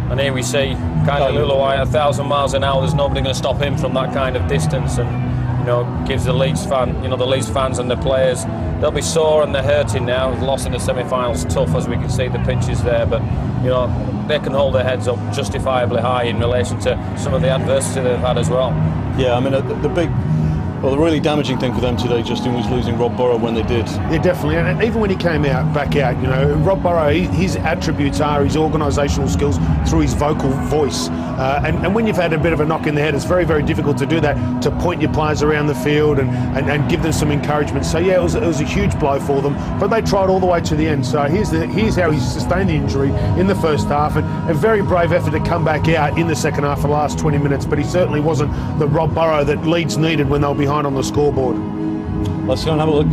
And here we see kind of Luluai at 1,000 miles an hour. There's nobody going to stop him from that kind of distance, and you know, gives the Leeds fans and the players, they'll be sore and they're hurting now. The loss in the semi-finals tough, as we can see the pinches there, but you know, they can hold their heads up justifiably high in relation to some of the adversity they've had as well. Yeah, I mean the really damaging thing for them today, Justin, was losing Rob Burrow when they did. Yeah, definitely. And even when he came back out, you know, Rob Burrow, his attributes are his organisational skills through his vocal voice. And when you've had a bit of a knock in the head, it's very, very difficult to do that, to point your players around the field and give them some encouragement. So yeah, it was a huge blow for them, but they tried all the way to the end. So here's how he sustained the injury in the first half, and a very brave effort to come back out in the second half for the last 20 minutes. But he certainly wasn't the Rob Burrow that Leeds needed when they were behind on the scoreboard. Let's go and have a look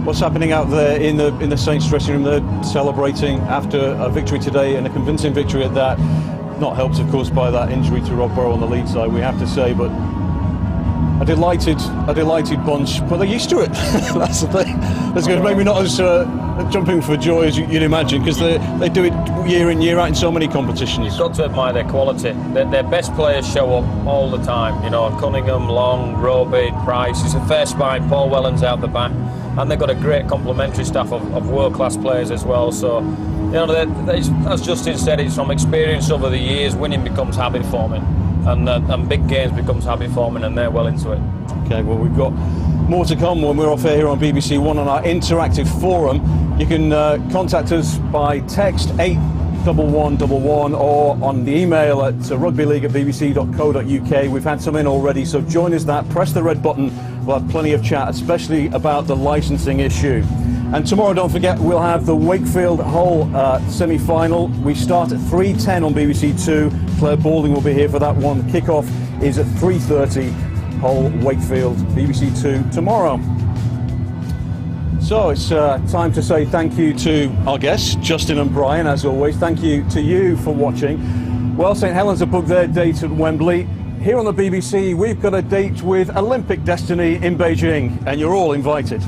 what's happening out there in the Saints dressing room. They're celebrating after a victory today, and a convincing victory at that. Not helped, of course, by that injury to Rob Burrow on the Leeds side, we have to say, but a delighted bunch. But they're used to it. That's the thing. That's good. Maybe not as jumping for joy as you'd imagine, because they do it year in, year out in so many competitions. You've got to admire their quality. Their best players show up all the time. You know, Cunningham, Long, Roby, Price. It's a fair spine. Paul Wellens out the back, and they've got a great complementary staff of world-class players as well. So, you know, as Justin said, it's from experience over the years. Winning becomes habit forming, and big games becomes habit forming, and they're well into it. Okay, well, we've got more to come when we're off air here on BBC One on our interactive forum. You can contact us by text 81111 or on the email at rugbyleague@bbc.co.uk. We've had some in already, so join us that. Press the red button. We'll have plenty of chat, especially about the licensing issue. And tomorrow, don't forget, we'll have the Wakefield Hull semi-final. We start at 3:10 on BBC Two. Claire Balding will be here for that one. Kick-off is at 3:30. Hull, Wakefield, BBC Two tomorrow. So it's time to say thank you to our guests, Justin and Brian, as always. Thank you to you for watching. Well, St Helens have booked their date at Wembley. Here on the BBC, we've got a date with Olympic destiny in Beijing, and you're all invited.